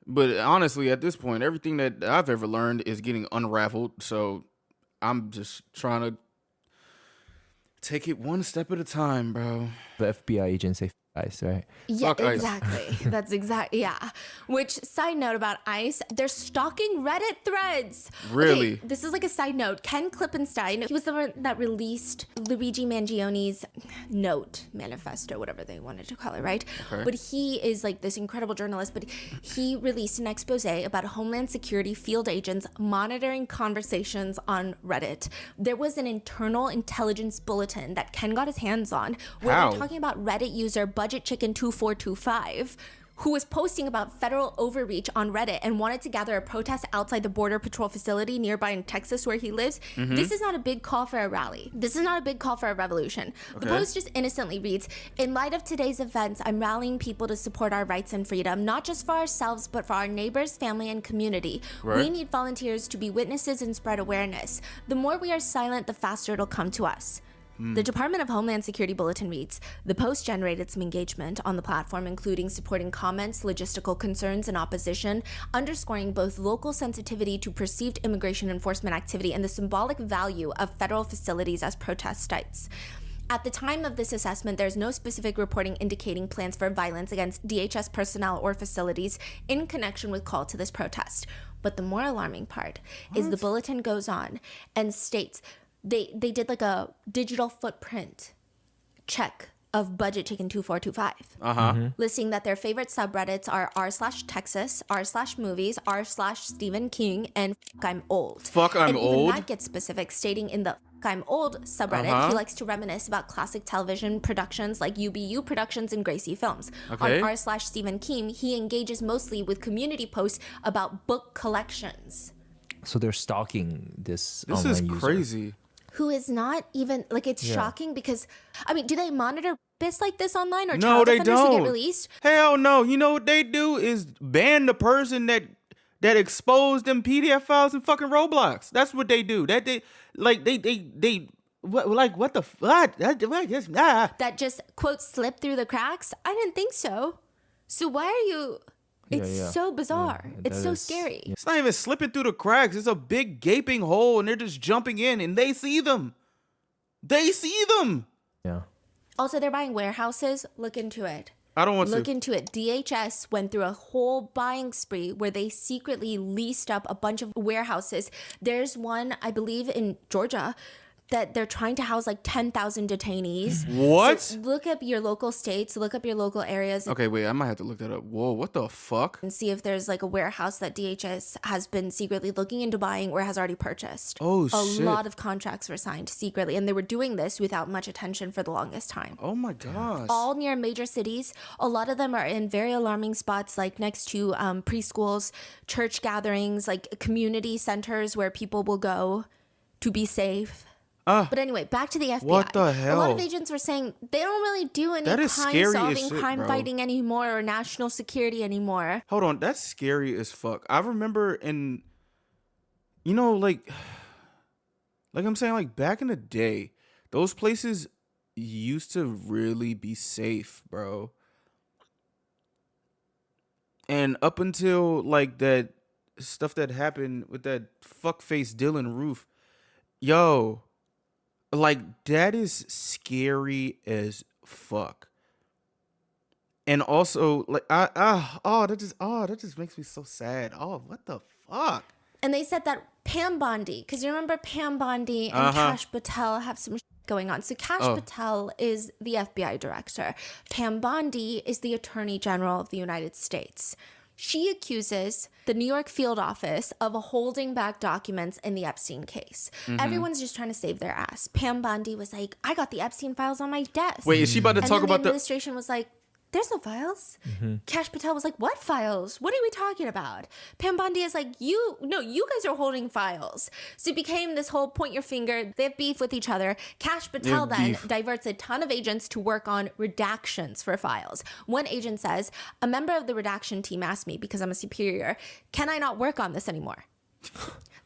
But honestly, at this point, everything that I've ever learned is getting unraveled. So I'm just trying to take it one step at a time, bro. the FBI agents say ICE, right? Yeah, Fuck ICE. exactly. That's exactly, yeah. Which, side note about ICE, they're stalking Reddit threads. Really? Okay, this is like a side note. Ken Klippenstein, he was the one that released Luigi Mangioni's note, manifesto, whatever they wanted to call it, right? Okay. But he is like this incredible journalist, but he released an expose about Homeland Security field agents monitoring conversations on Reddit. There was an internal intelligence bulletin that Ken got his hands on where How? they're talking about Reddit user Budget Chicken 2425 who was posting about federal overreach on Reddit and wanted to gather a protest outside the Border Patrol facility nearby in Texas where he lives. Mm-hmm. This is not a big call for a rally. This is not a big call for a revolution. The Okay. post just innocently reads, in light of today's events, I'm rallying people to support our rights and freedom, not just for ourselves, but for our neighbors, family, and community. Right. We need volunteers to be witnesses and spread awareness. The more we are silent, the faster it'll come to us. The Department of Homeland Security Bulletin reads, the post generated some engagement on the platform, including supporting comments, logistical concerns, and opposition, underscoring both local sensitivity to perceived immigration enforcement activity and the symbolic value of federal facilities as protest sites. At the time of this assessment, there's no specific reporting indicating plans for violence against DHS personnel or facilities in connection with call to this protest. But the more alarming part is the bulletin goes on and states they did like a digital footprint check of Budget Chicken 2425, listing that their favorite subreddits are r/Texas, r/movies, r/Stephen King, and I'm old. Fuck, I'm and old. Even that gets specific, stating in the I'm old subreddit, he likes to reminisce about classic television productions like UBU Productions and Gracie Films. Okay. On r/Stephen King, he engages mostly with community posts about book collections. So they're stalking this. This is crazy. Who is not even like, it's shocking because, I mean, do they monitor bits like this online or No, child they offenders who don't. get released? Hell no. You know what they do is ban the person that exposed them PDF files in fucking Roblox. That's what they do. That they what the fuck? That just, quote, slip through the cracks? I didn't think so. So why are you... It's so bizarre. It's so scary. It's not even slipping through the cracks. It's a big gaping hole, and they're just jumping in, and they see them. They see them. Yeah. Also, they're buying warehouses. Look into it. I don't want Look to. into it. DHS went through a whole buying spree where they secretly leased up a bunch of warehouses. There's one, I believe, in Georgia that they're trying to house like 10,000 detainees. What? So look up your local states, look up your local areas. Okay, wait, I might have to look that up. Whoa, what the fuck? And see if there's like a warehouse that DHS has been secretly looking into buying or has already purchased. Oh, a shit. lot of contracts were signed secretly, and they were doing this without much attention for the longest time. Oh my gosh. All near major cities. A lot of them are in very alarming spots, like next to preschools, church gatherings, like community centers where people will go to be safe. But anyway, back to the FBI. What the hell? A lot of agents were saying they don't really do any That is scary as crime-solving, shit, crime-fighting anymore or national security anymore. Hold on, that's scary as fuck. I remember in, like I'm saying, like back in the day, those places used to really be safe, bro. And up until like that stuff that happened with that fuckface Dylan Roof, yo, like that is scary as fuck. And also, like that just makes me so sad. Oh, what the fuck? And they said that Pam Bondi, because you remember Pam Bondi and Kash Patel have some going on. So Kash Patel is the FBI director. Pam Bondi is the Attorney General of the United States. She accuses the New York field office of holding back documents in the Epstein case. Everyone's just trying to save their ass. Pam Bondi was like, I got the Epstein files on my desk. Wait, is she about to talk about the administration was like, there's no files. Kash Patel was like, what files? What are we talking about? Pam Bondi is like, you guys are holding files. So it became this whole point your finger. They have beef with each other. Kash Patel then diverts a ton of agents to work on redactions for files. One agent says, a member of the redaction team asked me, because I'm a superior, can I not work on this anymore?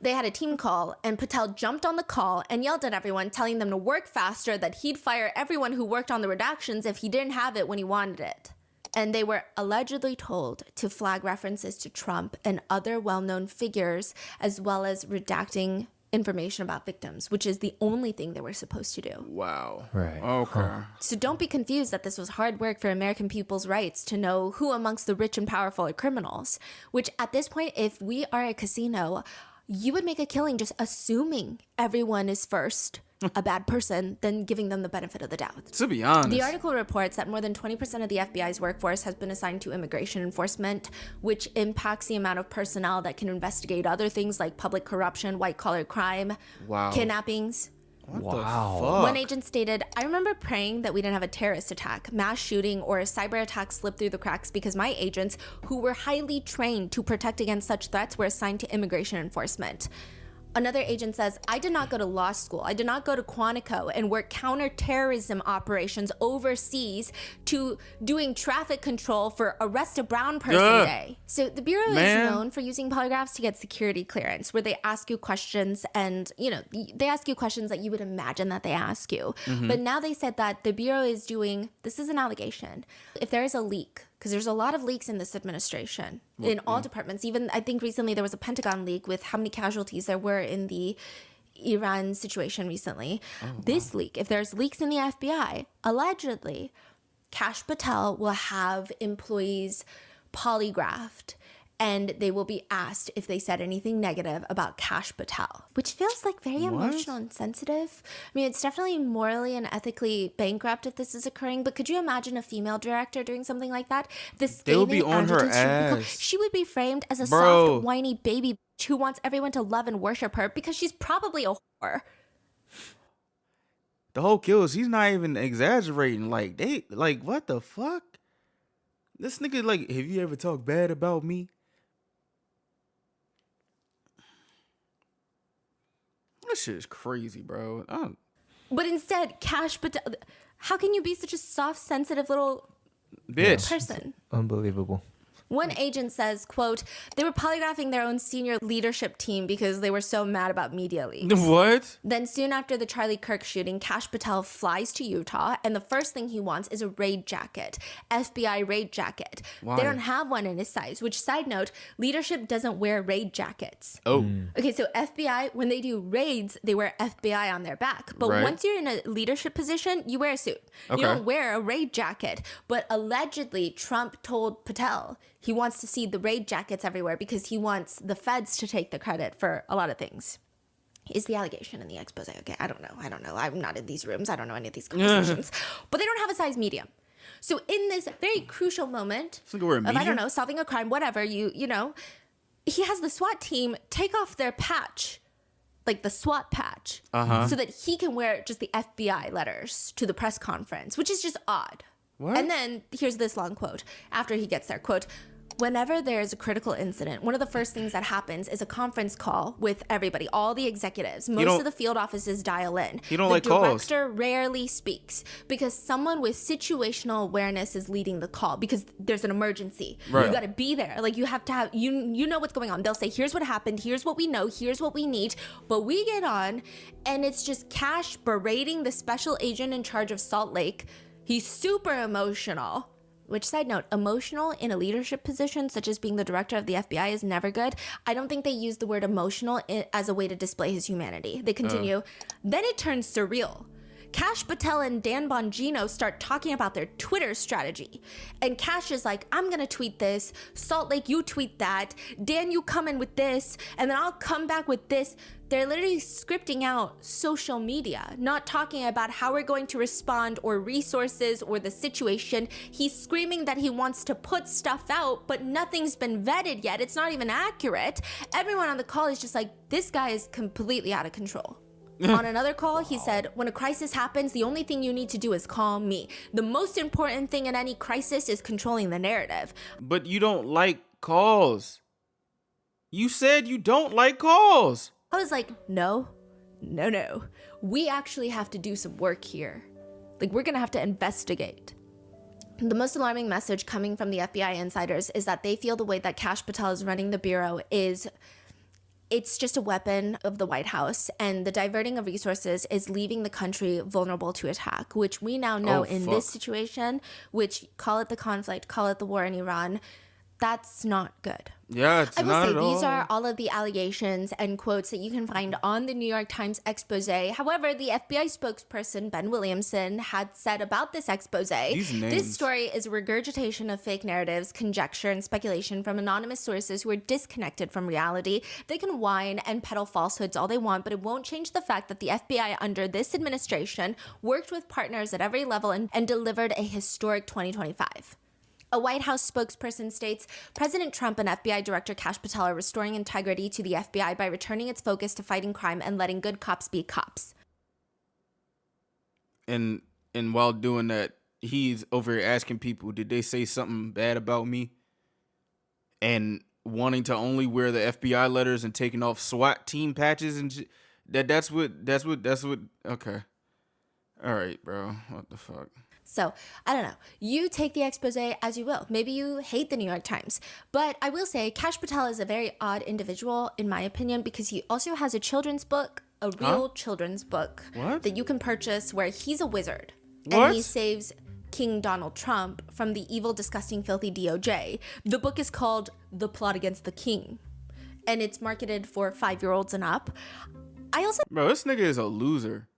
They had a team call, and Patel jumped on the call and yelled at everyone, telling them to work faster, that he'd fire everyone who worked on the redactions if he didn't have it when he wanted it. And they were allegedly told to flag references to Trump and other well-known figures, as well as redacting information about victims, which is the only thing they were supposed to do. Wow. Right. Okay. So don't be confused that this was hard work for American people's rights to know who amongst the rich and powerful are criminals, which at this point, if we are a casino, you would make a killing just assuming everyone is first a bad person, then giving them the benefit of the doubt. To be honest. The article reports that more than 20% of the FBI's workforce has been assigned to immigration enforcement, which impacts the amount of personnel that can investigate other things like public corruption, white-collar crime, kidnappings. What the fuck? One agent stated, I remember praying that we didn't have a terrorist attack, mass shooting, or a cyber attack slip through the cracks because my agents, who were highly trained to protect against such threats, were assigned to immigration enforcement. Another agent says, I did not go to law school. I did not go to Quantico and work counterterrorism operations overseas to doing traffic control for Arrest a Brown Person Day. So the Bureau is known for using polygraphs to get security clearance, where they ask you questions and, you know, they ask you questions that you would imagine that they ask you. But now they said that the Bureau is doing, this is an allegation, if there is a leak, because there's a lot of leaks in this administration, in all departments. Even, I think recently there was a Pentagon leak with how many casualties there were in the Iran situation recently. This leak, if there's leaks in the FBI, allegedly, Kash Patel will have employees polygraphed, and they will be asked if they said anything negative about Kash Patel, which feels like very emotional and sensitive. I mean, it's definitely morally and ethically bankrupt if this is occurring, but could you imagine a female director doing something like that? They would be on her ass. She would be framed as a soft, whiny baby bitch who wants everyone to love and worship her because she's probably a whore. The whole kills, he's not even exaggerating. Like, what the fuck? This nigga, like, have you ever talked bad about me? This shit is crazy, bro. But instead, Kash Patel, how can you be such a soft, sensitive little person? Unbelievable. One agent says, quote, they were polygraphing their own senior leadership team because they were so mad about media leaks. What? Then soon after the Charlie Kirk shooting, Kash Patel flies to Utah, and the first thing he wants is a raid jacket, FBI raid jacket. Why? They don't have one in his size, which, side note, leadership doesn't wear raid jackets. Okay, so FBI, when they do raids, they wear FBI on their back. But once you're in a leadership position, you wear a suit. You don't wear a raid jacket. But allegedly, Trump told Patel he wants to see the raid jackets everywhere because he wants the feds to take the credit for a lot of things. Is the allegation in the expose. Okay, I don't know. I'm not in these rooms. I don't know any of these conversations. But they don't have a size medium. So in this very crucial moment of, I don't know, solving a crime, whatever, you know, he has the SWAT team take off their patch, like the SWAT patch, so that he can wear just the FBI letters to the press conference, which is just odd. What? And then here's this long quote after he gets there, quote, whenever there's a critical incident, one of the first things that happens is a conference call with everybody, all the executives. Most of the field offices dial in. You don't like calls. The director rarely speaks because someone with situational awareness is leading the call because there's an emergency. Right. You got to be there. Like, you have to have, you know what's going on. They'll say, here's what happened. Here's what we know. Here's what we need. But we get on and it's just Kash berating the special agent in charge of Salt Lake. He's super emotional. Which, side note, emotional in a leadership position, such as being the director of the FBI, is never good. I don't think they use the word emotional as a way to display his humanity. They continue. Then it turns surreal. Kash Patel and Dan Bongino start talking about their Twitter strategy. And Kash is like, I'm going to tweet this. Salt Lake, you tweet that. Dan, you come in with this. And then I'll come back with this. They're literally scripting out social media, not talking about how we're going to respond or resources or the situation. He's screaming that he wants to put stuff out, but nothing's been vetted yet. It's not even accurate. Everyone on the call is just like, this guy is completely out of control. On another call, he said, when a crisis happens, the only thing you need to do is call me. The most important thing in any crisis is controlling the narrative. But you don't like calls. You said you don't like calls. I was like, no. We actually have to do some work here. Like, we're going to have to investigate. The most alarming message coming from the FBI insiders is that they feel the way that Kash Patel is running the Bureau is, it's just a weapon of the White House, and the diverting of resources is leaving the country vulnerable to attack, which we now know this situation, which, call it the conflict, call it the war in Iran, that's not good. Yeah, it's not at all. I will say these are all of the allegations and quotes that you can find on the New York Times expose. However, the FBI spokesperson, Ben Williamson, had said about this expose, this story is a regurgitation of fake narratives, conjecture, and speculation from anonymous sources who are disconnected from reality. They can whine and peddle falsehoods all they want, but it won't change the fact that the FBI under this administration worked with partners at every level and delivered a historic 2025. A White House spokesperson states, President Trump and FBI Director Kash Patel are restoring integrity to the FBI by returning its focus to fighting crime and letting good cops be cops. And while doing that, he's over here asking people, did they say something bad about me? And wanting to only wear the FBI letters and taking off SWAT team patches and shit. That's what. Okay. All right, bro. What the fuck? So, I don't know. You take the expose as you will. Maybe you hate the New York Times. But I will say, Kash Patel is a very odd individual, in my opinion, because he also has a children's book, a real children's book, that you can purchase where he's a wizard. And he saves King Donald Trump from the evil, disgusting, filthy DOJ. The book is called The Plot Against the King. And it's marketed for 5-year-olds and up. I also... Bro, this nigga is a loser.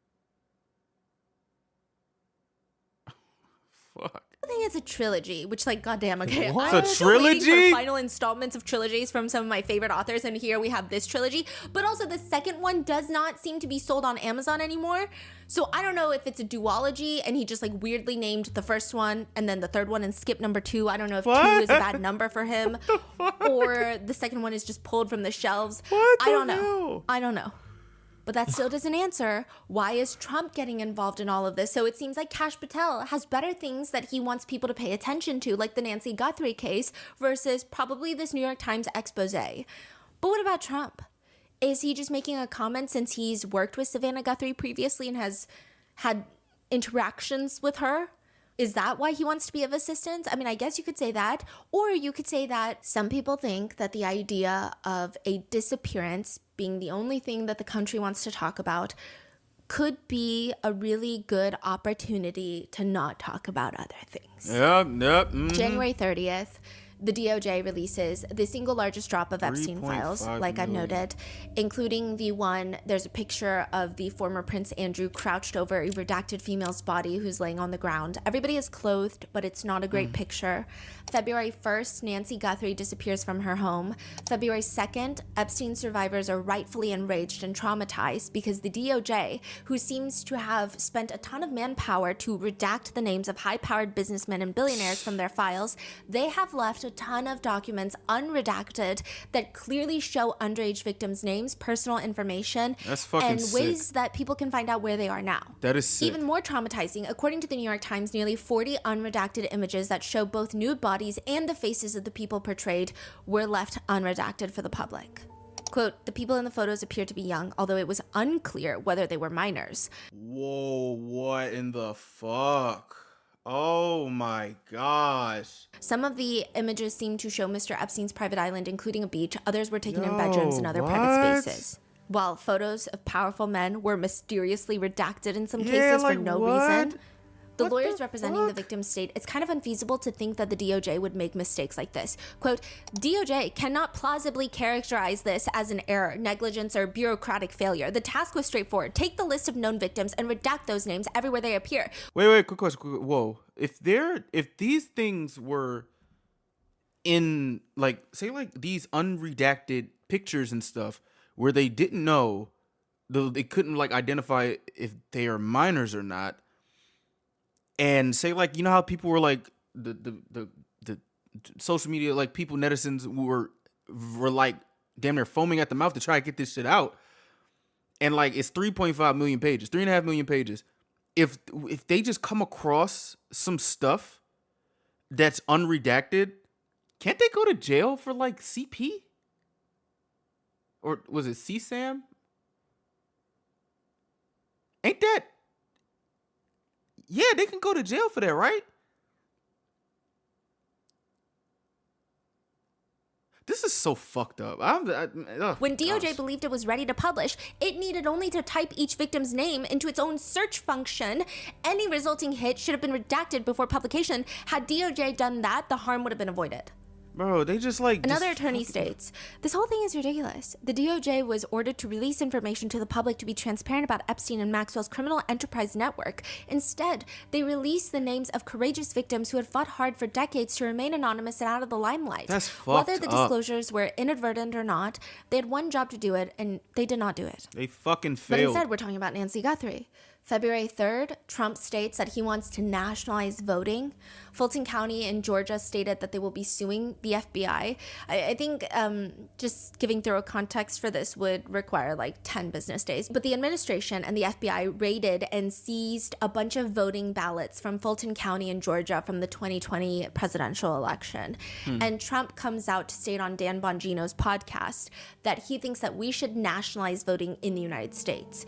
Fuck. I think it's a trilogy, which, like, goddamn, okay. What? I It's a was waiting trilogy? for final installments of trilogies from some of my favorite authors, and here we have this trilogy. But also, the second one does not seem to be sold on Amazon anymore. So I don't know if it's a duology, and he just, like, weirdly named the first one, and then the third one, and skipped number 2. I don't know if 2 is a bad number for him, or the second one is just pulled from the shelves. I don't know. I don't know. But that still doesn't answer why is Trump getting involved in all of this. So it seems like Kash Patel has better things that he wants people to pay attention to, like the Nancy Guthrie case, versus probably this New York Times expose. But what about Trump? Is he just making a comment since he's worked with Savannah Guthrie previously and has had interactions with her? Is that why he wants to be of assistance? I mean, I guess you could say that. Or you could say that some people think that the idea of a disappearance being the only thing that the country wants to talk about could be a really good opportunity to not talk about other things. Yep. Mm-hmm. January 30th, the DOJ releases the single largest drop of Epstein files, like I've noted, including the one, there's a picture of the former Prince Andrew crouched over a redacted female's body who's laying on the ground. Everybody is clothed, but it's not a great picture. February 1st, Nancy Guthrie disappears from her home. February 2nd, Epstein survivors are rightfully enraged and traumatized because the DOJ, who seems to have spent a ton of manpower to redact the names of high-powered businessmen and billionaires from their files, they have left a ton of documents unredacted that clearly show underage victims' names, personal information, That's fucking and sick. ways that people can find out where they are now. That is sick. Even more traumatizing, according to the New York Times, nearly 40 unredacted images that show both nude bodies and the faces of the people portrayed were left unredacted for the public. Quote, the people in the photos appear to be young, although it was unclear whether they were minors. Whoa, what in the fuck? Oh my gosh. Some of the images seem to show Mr. Epstein's private island, including a beach. Others were taken in bedrooms and other private spaces. While photos of powerful men were mysteriously redacted in some cases for no reason. The lawyers representing the victims state it's kind of unfeasible to think that the DOJ would make mistakes like this. Quote, DOJ cannot plausibly characterize this as an error, negligence, or bureaucratic failure. The task was straightforward. Take the list of known victims and redact those names everywhere they appear. Wait, quick question. Whoa. If these things were in, like, say, like, these unredacted pictures and stuff where they didn't know, they couldn't, like, identify if they are minors or not, and say, like, you know how people were, like, the social media, like, people, netizens were like damn near foaming at the mouth to try to get this shit out, and, like, it's 3.5 million pages, 3.5 million pages. If they just come across some stuff that's unredacted, can't they go to jail for, like, CP? Or was it CSAM? Ain't that? Yeah, they can go to jail for that, right? This is so fucked up. When DOJ believed it was ready to publish, it needed only to type each victim's name into its own search function. Any resulting hit should have been redacted before publication. Had DOJ done that, the harm would have been avoided. Bro, they just like... Another attorney states, this whole thing is ridiculous. The DOJ was ordered to release information to the public to be transparent about Epstein and Maxwell's criminal enterprise network. Instead, they released the names of courageous victims who had fought hard for decades to remain anonymous and out of the limelight. That's fucked Whether the disclosures were inadvertent or not, they had one job to do it, and they did not do it. They fucking But failed. instead, we're talking about Nancy Guthrie. February 3rd, Trump states that he wants to nationalize voting. Fulton County in Georgia stated that they will be suing the FBI. I think just giving thorough context for this would require like 10 business days. But the administration and the FBI raided and seized a bunch of voting ballots from Fulton County in Georgia from the 2020 presidential election. And Trump comes out to state on Dan Bongino's podcast that he thinks that we should nationalize voting in the United States.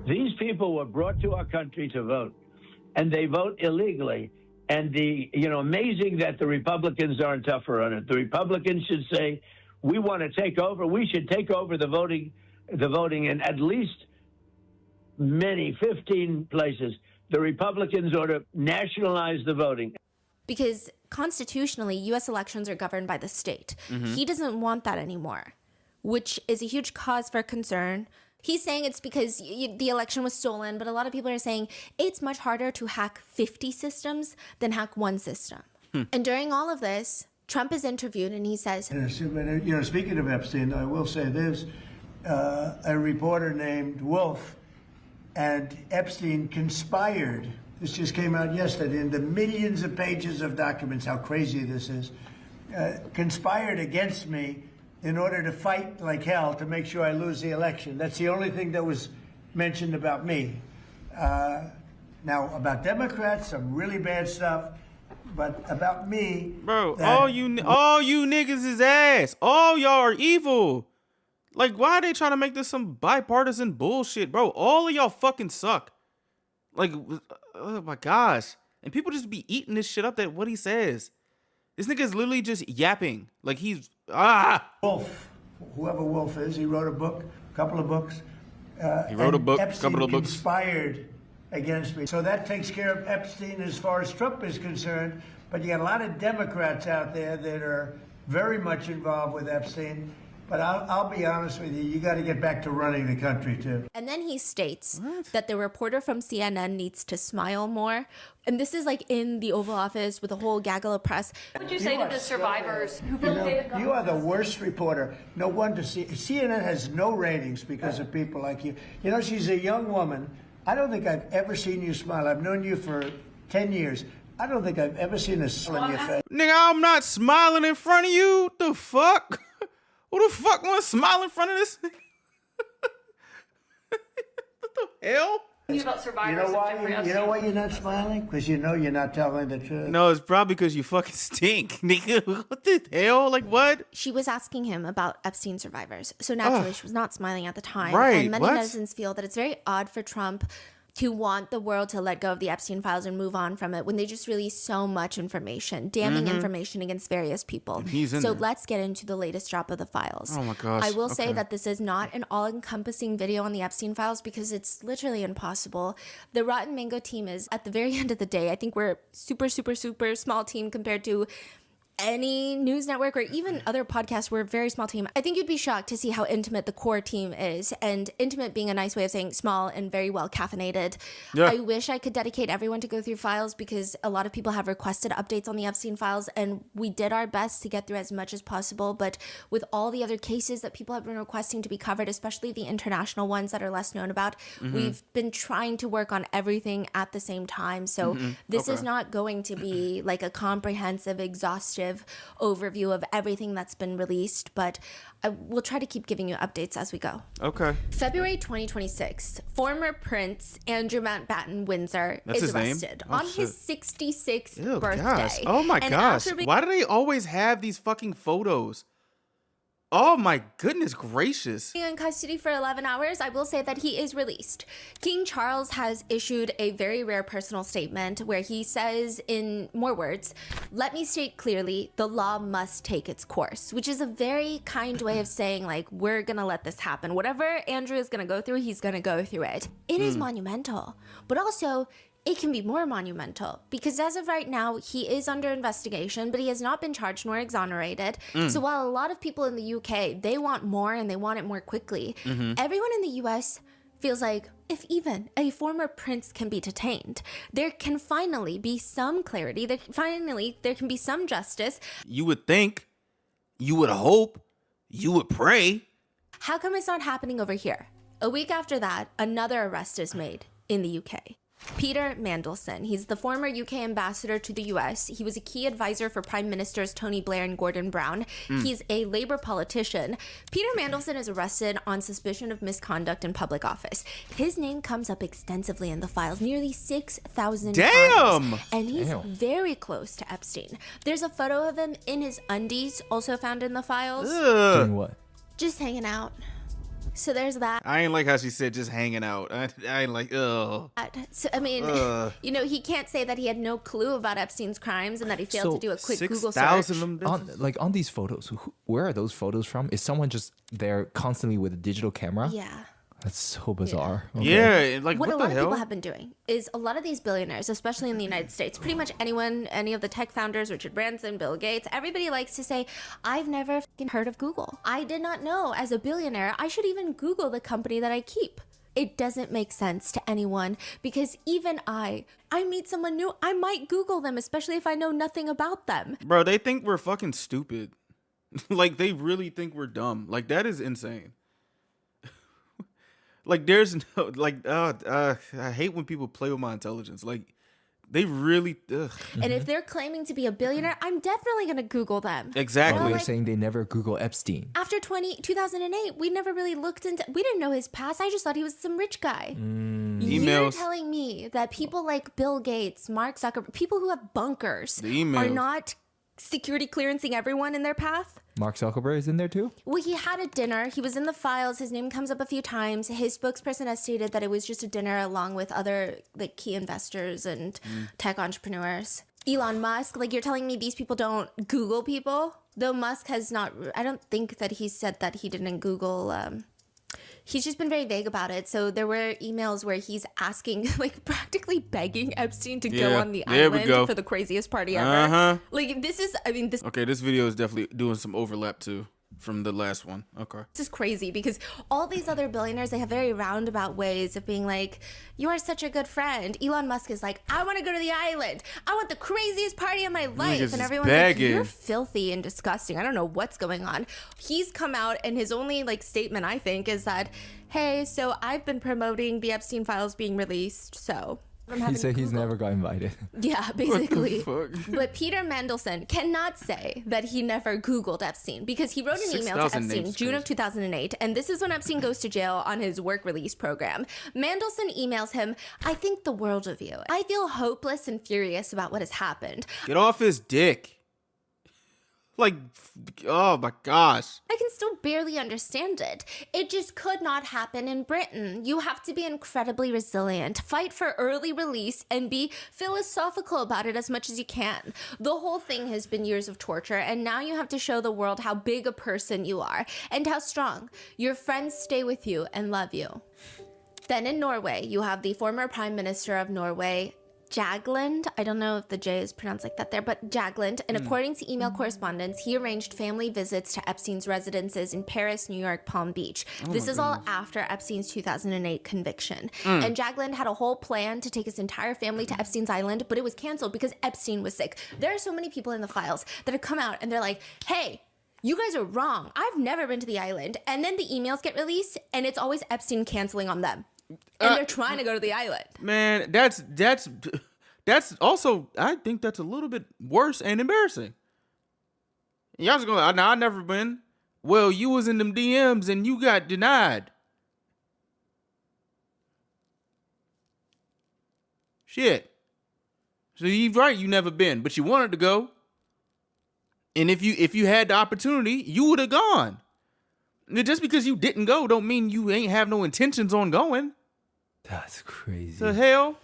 These people were brought to our country to vote, and they vote illegally. And amazing that the Republicans aren't tougher on it. The Republicans should say, we want to take over. We should take over the voting in at least 15 places. The Republicans ought to nationalize the voting. Because constitutionally, U.S. elections are governed by the state. He doesn't want that anymore, which is a huge cause for concern. He's saying it's because the election was stolen, but a lot of people are saying it's much harder to hack 50 systems than hack one system. And during all of this, Trump is interviewed and he says, speaking of Epstein, I will say this, a reporter named Wolf and Epstein conspired. This just came out yesterday in the millions of pages of documents, how crazy this is, conspired against me in order to fight like hell to make sure I lose the election. That's the only thing that was mentioned about me. Now, about Democrats, some really bad stuff, but about me... Bro, all you niggas is ass. All y'all are evil. Like, why are they trying to make this some bipartisan bullshit? Bro, all of y'all fucking suck. Like, oh my gosh. And people just be eating this shit up that what he says. This nigga is literally just yapping. Like he's, Wolf, whoever Wolf is, he wrote a couple of books. He wrote a book, Epstein couple of books. Conspired against me. So that takes care of Epstein as far as Trump is concerned. But you got a lot of Democrats out there that are very much involved with Epstein. But I'll be honest with you, you got to get back to running the country, too. And then he states that the reporter from CNN needs to smile more. And this is like in the Oval Office with a whole gaggle of press. What would you say to the survivors who You are the worst reporter. No wonder CNN has no ratings because of people like you. You know, she's a young woman. I don't think I've ever seen you smile. I've known you for 10 years. I don't think I've ever seen a smile on your face. Nigga, I'm not smiling in front of you. What the fuck? Who the fuck want to smile in front of this? What the hell? About survivors you know why you're not smiling? Because you know you're not telling the truth. No, it's probably because you fucking stink, nigga. What the hell? Like what? She was asking him about Epstein survivors. So naturally, she was not smiling at the time. Right, and many what? netizens feel that it's very odd for Trump to want the world to let go of the Epstein files and move on from it when they just release so much information, damning information against various people. So let's get into the latest drop of the files. Oh my gosh. I will say that this is not an all-encompassing video on the Epstein files because it's literally impossible. The Rotten Mango team is, at the very end of the day, I think we're a super, super, super small team compared to any news network or even other podcasts. We're a very small team. I think you'd be shocked to see how intimate the core team is, and intimate being a nice way of saying small and very well caffeinated. Yeah. I wish I could dedicate everyone to go through files because a lot of people have requested updates on the Epstein files, and we did our best to get through as much as possible. But with all the other cases that people have been requesting to be covered, especially the international ones that are less known about, we've been trying to work on everything at the same time. So this is not going to be like a comprehensive, exhaustive overview of everything that's been released, but I will try to keep giving you updates as we go. Okay. February 2026, former Prince Andrew Mountbatten Windsor is arrested on his 66th birthday. Gosh. Oh my gosh. Why do they always have these fucking photos? Oh my goodness gracious. In custody for 11 hours, I will say that he is released. King Charles has issued a very rare personal statement where he says in more words, "Let me state clearly, the law must take its course," which is a very kind way of saying like, we're gonna let this happen. Whatever Andrew is gonna go through, he's gonna go through it. It is monumental, but also it can be more monumental because as of right now, he is under investigation, but he has not been charged nor exonerated. So while a lot of people in the UK, they want more and they want it more quickly, everyone in the US feels like if even a former prince can be detained, there can finally be some clarity. There can be some justice. You would think, you would hope, you would pray. How come it's not happening over here? A week after that, another arrest is made in the UK. Peter Mandelson. He's the former UK ambassador to the US. He was a key advisor for Prime Ministers Tony Blair and Gordon Brown. He's a Labour politician. Peter Mandelson is arrested on suspicion of misconduct in public office. His name comes up extensively in the files, nearly 6,000 times. And he's very close to Epstein. There's a photo of him in his undies, also found in the files. Doing what? Just hanging out. So there's that. I ain't like how she said just hanging out. I ain't like, ugh. So, I mean, you know, he can't say that he had no clue about Epstein's crimes and that he failed to do a quick Google search. On these photos, where are those photos from? Is someone just there constantly with a digital camera? Yeah. That's so bizarre. Yeah, like what what a the lot of hell? people have been doing is a lot of these billionaires, especially in the United States, pretty much anyone, any of the tech founders, Richard Branson, Bill Gates, everybody likes to say, I've never heard of Google. I did not know as a billionaire I should even Google the company that I keep. It doesn't make sense to anyone because even I meet someone new, I might Google them, especially if I know nothing about them. Bro, they think we're fucking stupid. Like, they really think we're dumb. Like, that is insane. Like, there's no, like, I hate when people play with my intelligence. Like, they really, And if they're claiming to be a billionaire, I'm definitely going to Google them. Exactly. Oh, they're saying they never Google Epstein. After 2008, we never really looked into, we didn't know his past. I just thought he was some rich guy. You're Emails. telling me that people like Bill Gates, Mark Zuckerberg, people who have bunkers The emails. are not security clearancing everyone in their path? Mark Zuckerberg is in there too? Well, he had a dinner. He was in the files. His name comes up a few times. His spokesperson has stated that it was just a dinner along with other like key investors and tech entrepreneurs. Elon Musk, like you're telling me these people don't Google people? Though Musk has not, I don't think that he said that he didn't Google, he's just been very vague about it. So there were emails where he's asking, like practically begging Epstein to go on the island for the craziest party ever. Like this is, I mean, this. Okay, this video is definitely doing some overlap too from the last one. Okay. This is crazy because all these other billionaires, they have very roundabout ways of being like, you are such a good friend. Elon Musk is like, I want to go to the island. I want the craziest party of my life. And everyone's like, you're filthy and disgusting. I don't know what's going on. He's come out and his only like statement, I think, is that, hey, so I've been promoting the Epstein files being released. So He said he's never got invited. Yeah, basically. What the fuck? But Peter Mandelson cannot say that he never Googled Epstein because he wrote an email to Epstein June of 2008, and this is when Epstein goes to jail on his work release program. Mandelson emails him, I think the world of you. I feel hopeless and furious about what has happened. Get off his dick. Like, oh my gosh. I can still barely understand it. It just could not happen in Britain. You have to be incredibly resilient, fight for early release, and be philosophical about it as much as you can. The whole thing has been years of torture, and now you have to show the world how big a person you are and how strong. Your friends stay with you and love you. Then in Norway, you have the former Prime Minister of Norway, Jagland. I don't know if the J is pronounced like that there, but Jagland. And according to email correspondence, he arranged family visits to Epstein's residences in Paris, New York, Palm Beach. This is all after Epstein's 2008 conviction. And Jagland had a whole plan to take his entire family to Epstein's island, but it was canceled because Epstein was sick. There are so many people in the files that have come out and they're like, hey, you guys are wrong. I've never been to the island. And then the emails get released and it's always Epstein canceling on them. And they're trying to go to the island. Man, that's also, I think that's a little bit worse and embarrassing. Y'all just going, nah, I never been. Well, you was in them DMs and you got denied. Shit. So you're right, you never been, but you wanted to go. And if you had the opportunity, you would have gone. Just because you didn't go don't mean you ain't have no intentions on going. That's crazy. The hell?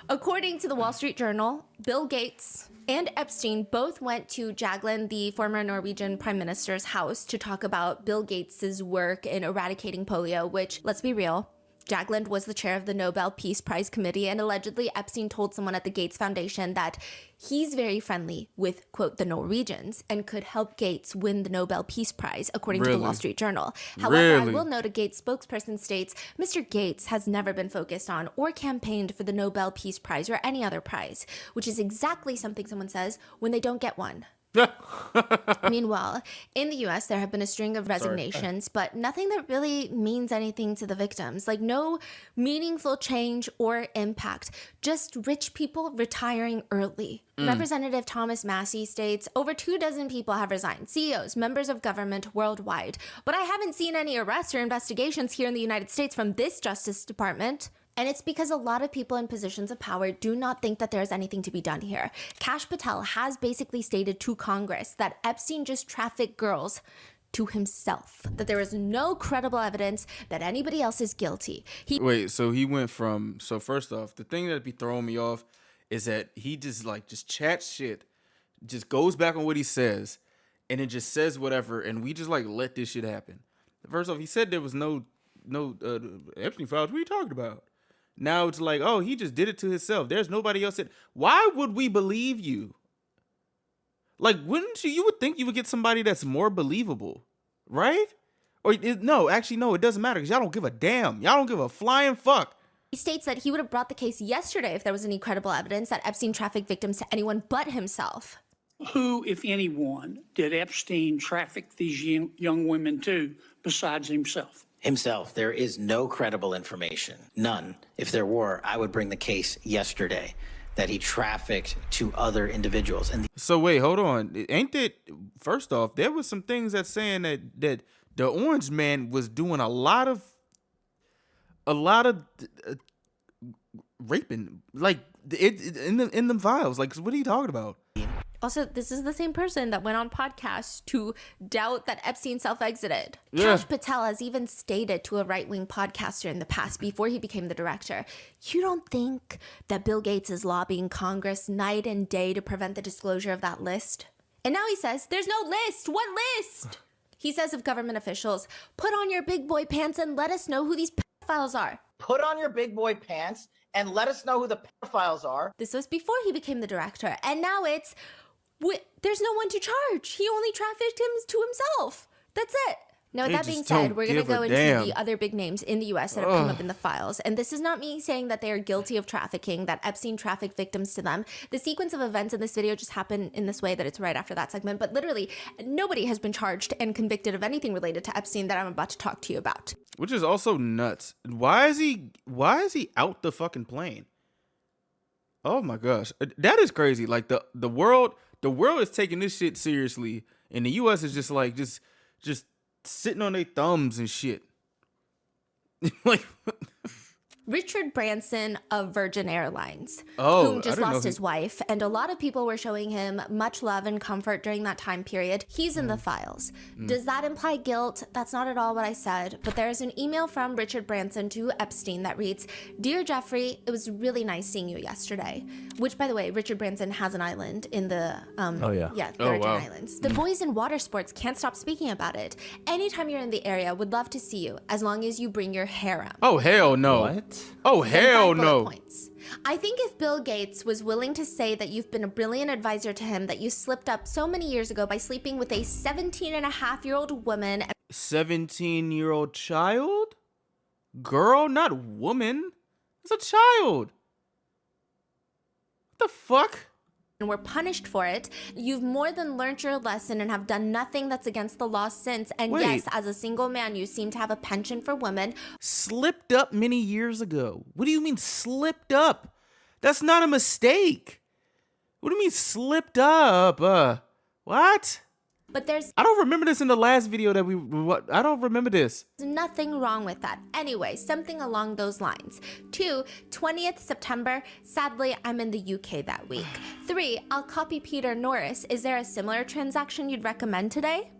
According to the Wall Street Journal, Bill Gates and Epstein both went to Jagland, the former Norwegian prime minister's house, to talk about Bill Gates's work in eradicating polio, which, let's be real, Jagland was the chair of the Nobel Peace Prize Committee, and allegedly Epstein told someone at the Gates Foundation that he's very friendly with, quote, the Norwegians and could help Gates win the Nobel Peace Prize, according to the Wall Street Journal. However, I will note a Gates spokesperson states, Mr. Gates has never been focused on or campaigned for the Nobel Peace Prize or any other prize, which is exactly something someone says when they don't get one. Meanwhile, in the US, there have been a string of resignations, but nothing that really means anything to the victims. Like, no meaningful change or impact. Just rich people retiring early. Representative Thomas Massey states over 24 people have resigned, CEOs, members of government worldwide. But I haven't seen any arrests or investigations here in the United States from this Justice Department. And it's because a lot of people in positions of power do not think that there's anything to be done here. Kash Patel has basically stated to Congress that Epstein just trafficked girls to himself, that there is no credible evidence that anybody else is guilty. Wait, so he went from, so first off, the thing that'd be throwing me off is that he just chats shit, just goes back on what he says, and it just says whatever, and we just let this shit happen. First off, he said there was no Epstein files. What are you talking about? Now it's like, oh, he just did it to himself. There's nobody else. Why would we believe you? Wouldn't you would think you would get somebody that's more believable, right? Or no, it doesn't matter because y'all don't give a damn. Y'all don't give a flying fuck. He states that he would have brought the case yesterday if there was any credible evidence that Epstein trafficked victims to anyone but himself. Who, if anyone, did Epstein traffic these young women to besides himself? Himself. There is no credible information. None. If there were, I would bring the case yesterday that he trafficked to other individuals. So wait, hold on. Ain't that, first off, there was some things that saying that the Orange Man was doing a lot of raping, in the files. What are you talking about? Also, this is the same person that went on podcasts to doubt that Epstein self-exited. Yeah. Kash Patel has even stated to a right-wing podcaster in the past, before he became the director, you don't think that Bill Gates is lobbying Congress night and day to prevent the disclosure of that list? And now he says, there's no list. What list? He says of government officials, put on your big boy pants and let us know who these pedophiles are. Put on your big boy pants and let us know who the pedophiles are. This was before he became the director. And now it's, there's no one to charge. He only trafficked him to himself. That's it. Now, with that being said, we're going to go into the other big names in the U.S. that have come up in the files. And this is not me saying that they are guilty of trafficking, that Epstein trafficked victims to them. The sequence of events in this video just happened in this way that it's right after that segment. But literally, nobody has been charged and convicted of anything related to Epstein that I'm about to talk to you about. Which is also nuts. Why is he out the fucking plane? Oh my gosh. That is crazy. The world is taking this shit seriously, and the U.S. is just sitting on their thumbs and shit. Richard Branson of Virgin Airlines, who just lost his wife, and a lot of people were showing him much love and comfort during that time period. He's in the files. Does that imply guilt? That's not at all what I said, but there's an email from Richard Branson to Epstein that reads, Dear Jeffrey, it was really nice seeing you yesterday. Which, by the way, Richard Branson has an island in the Virgin Islands. The boys in water sports can't stop speaking about it. Anytime you're in the area, would love to see you, as long as you bring your harem. Oh, hell no. What? Oh, hell no. Points. I think if Bill Gates was willing to say that you've been a brilliant advisor to him, that you slipped up so many years ago by sleeping with a 17-and-a-half-year-old woman. 17-year-old child? Girl, not woman. It's a child. What the fuck? And were punished for it, you've more than learned your lesson and have done nothing that's against the law since. And yes, as a single man, you seem to have a penchant for women. Slipped up many years ago. What do you mean slipped up? That's not a mistake. What do you mean slipped up? What? But I don't remember this in the last video that I don't remember this. There's nothing wrong with that. Anyway, something along those lines. 2, 20th September. Sadly, I'm in the UK that week. 3, I'll copy Peter Norris. Is there a similar transaction you'd recommend today?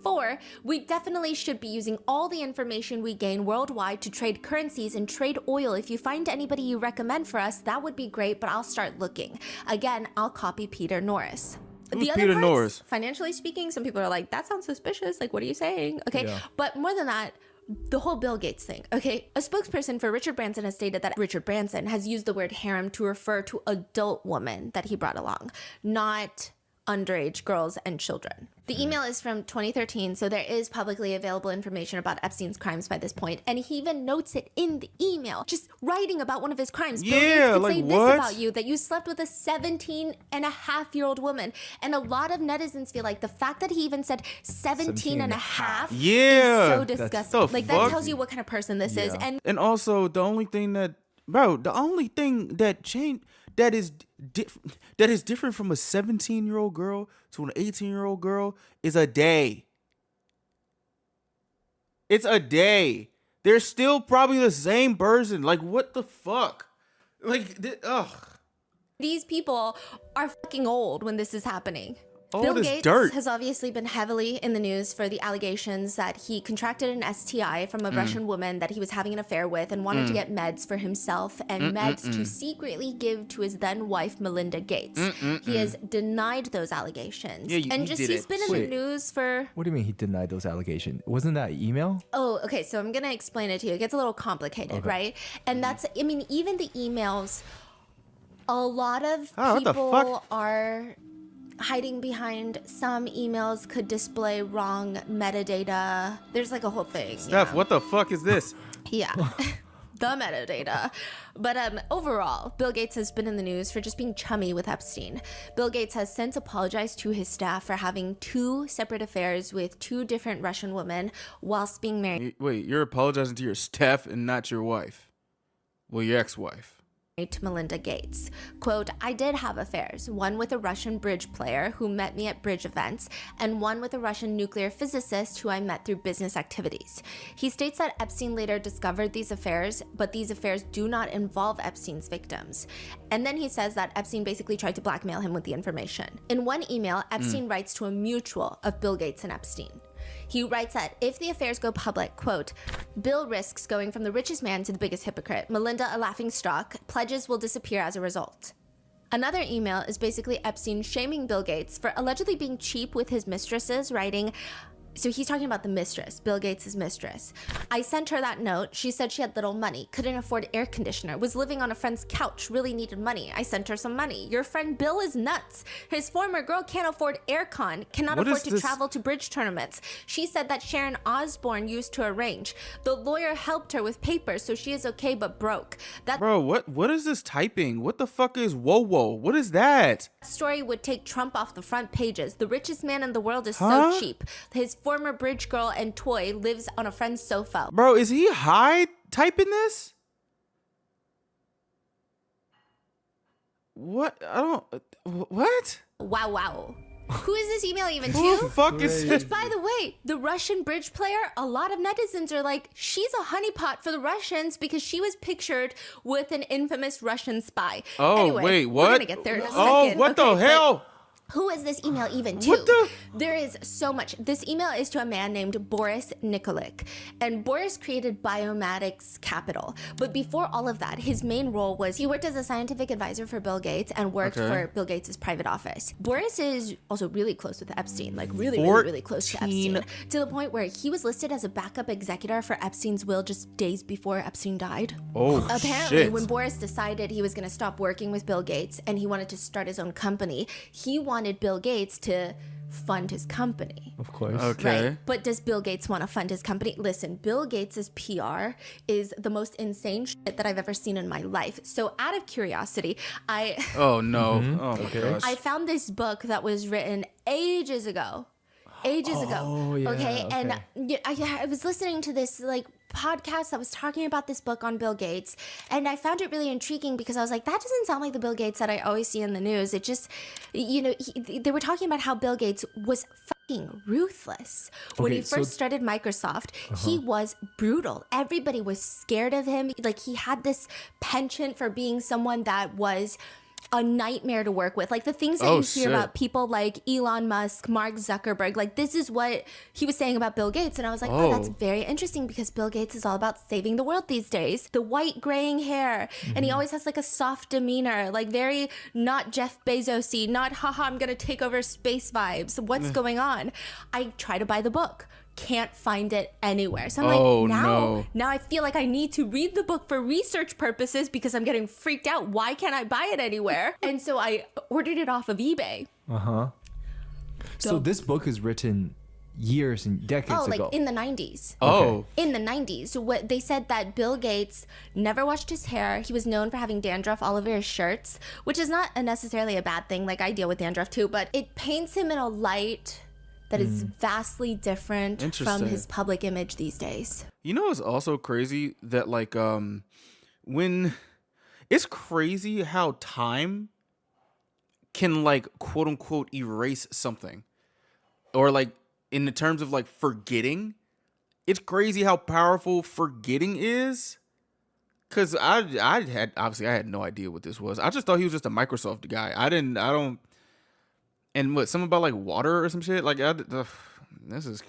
4, we definitely should be using all the information we gain worldwide to trade currencies and trade oil. If you find anybody you recommend for us, that would be great, but I'll start looking. Again, I'll copy Peter Norris. Who's Peter Norris? Financially speaking, some people are like, that sounds suspicious. Like, what are you saying? Okay. Yeah. But more than that, the whole Bill Gates thing. Okay. A spokesperson for Richard Branson has stated that Richard Branson has used the word harem to refer to adult women that he brought along, not underage girls and children. The email is from 2013, so there is publicly available information about Epstein's crimes by this point, and he even notes it in the email, just writing about one of his crimes. Bill Gates could say this about you, that you slept with a 17-and-a-half-year-old woman. And a lot of netizens feel like the fact that he even said 17 and a half is so disgusting. Like, that tells you what kind of person this is. And also, the only thing that changed, that is different from a 17-year-old girl to an 18-year-old girl is a day. It's a day. They're still probably the same person. Like, what the fuck? Like, These people are fucking old when this is happening. All Bill this Gates dirt. has obviously been heavily in the news for the allegations that he contracted an STI from a Russian woman that he was having an affair with and wanted to get meds for himself and meds to secretly give to his then wife, Melinda Gates. He has denied those allegations. Yeah, he's been in the news for... What do you mean he denied those allegations? Wasn't that email? Oh, okay, so I'm going to explain it to you. It gets a little complicated, right? And that's, I mean, even the emails, a lot of people are hiding behind. Some emails could display wrong metadata. There's like a whole thing. Steph, what the fuck is this? Yeah. The metadata. But overall, Bill Gates has been in the news for just being chummy with Epstein. Bill Gates has since apologized to his staff for having 2 separate affairs with 2 different Russian women whilst being married. Wait, you're apologizing to your staff and not your wife? Well, your ex-wife. To Melinda Gates. Quote, I did have affairs, one with a Russian bridge player who met me at bridge events, and one with a Russian nuclear physicist who I met through business activities. He states that Epstein later discovered these affairs, but these affairs do not involve Epstein's victims. And then he says that Epstein basically tried to blackmail him with the information. In one email, Epstein writes to a mutual of Bill Gates and Epstein. He writes that if the affairs go public, quote, Bill risks going from the richest man to the biggest hypocrite. Melinda, a laughing stock. Pledges will disappear as a result. Another email is basically Epstein shaming Bill Gates for allegedly being cheap with his mistresses, writing, so he's talking about the mistress, Bill Gates' mistress. I sent her that note. She said she had little money, couldn't afford air conditioner, was living on a friend's couch, really needed money. I sent her some money. Your friend Bill is nuts. His former girl can't afford aircon, cannot afford to travel to bridge tournaments. She said that Sharon Osbourne used to arrange. The lawyer helped her with papers, so she is okay but broke. That Bro, what is this typing? What the fuck is whoa? What is that? Story would take Trump off the front pages. The richest man in the world is so cheap. His former bridge girl and toy lives on a friend's sofa. Bro, is he high typing this? What? What? Wow. Who is this email even to? Who the fuck is this? Which, by the way, the Russian bridge player, a lot of netizens are like, she's a honeypot for the Russians because she was pictured with an infamous Russian spy. Oh, anyway, wait, what? We're gonna get there in a second. Oh, what the hell? Who is this email even to? There is so much. This email is to a man named Boris Nikolic. And Boris created Biomatics Capital. But before all of that, his main role was he worked as a scientific advisor for Bill Gates and worked for Bill Gates' private office. Boris is also really close with Epstein, like really close to Epstein. To the point where he was listed as a backup executor for Epstein's will just days before Epstein died. Oh, apparently, when Boris decided he was going to stop working with Bill Gates and he wanted to start his own company, he wanted Bill Gates to fund his company. Of course. Okay. Right? But does Bill Gates want to fund his company? Listen, Bill Gates' PR is the most insane shit that I've ever seen in my life. So out of curiosity, Oh, no. Oh, my gosh. I found this book that was written ages ago. Okay. And I was listening to this like podcast that was talking about this book on Bill Gates, and I found it really intriguing because I was like, that doesn't sound like the Bill Gates that I always see in the news. It just, they were talking about how Bill Gates was fucking ruthless. When he first started Microsoft, he was brutal. Everybody was scared of him. Like, he had this penchant for being someone that was a nightmare to work with. Like, the things that you hear about people like Elon Musk, Mark Zuckerberg, like, this is what he was saying about Bill Gates. And I was like, oh, that's very interesting because Bill Gates is all about saving the world these days. The white graying hair. And he always has like a soft demeanor, like very not Jeff Bezos-y, not haha, I'm gonna take over space vibes. What's going on? I try to buy the book. Can't find it anywhere. So I'm now I feel like I need to read the book for research purposes because I'm getting freaked out. Why can't I buy it anywhere? And so I ordered it off of eBay. So this book is written years and decades ago. Like in the 90s. Oh. In the 90s. What they said that Bill Gates never washed his hair. He was known for having dandruff all over his shirts, which is not necessarily a bad thing. Like, I deal with dandruff too, but it paints him in a light that is vastly different from his public image these days. You know, it's also crazy that, like, when it's crazy how time can, like, quote unquote erase something, or like in the terms of like forgetting, it's crazy how powerful forgetting is. Cause I had no idea what this was. I just thought he was just a Microsoft guy. And what, something about like water or some shit? Like, this is.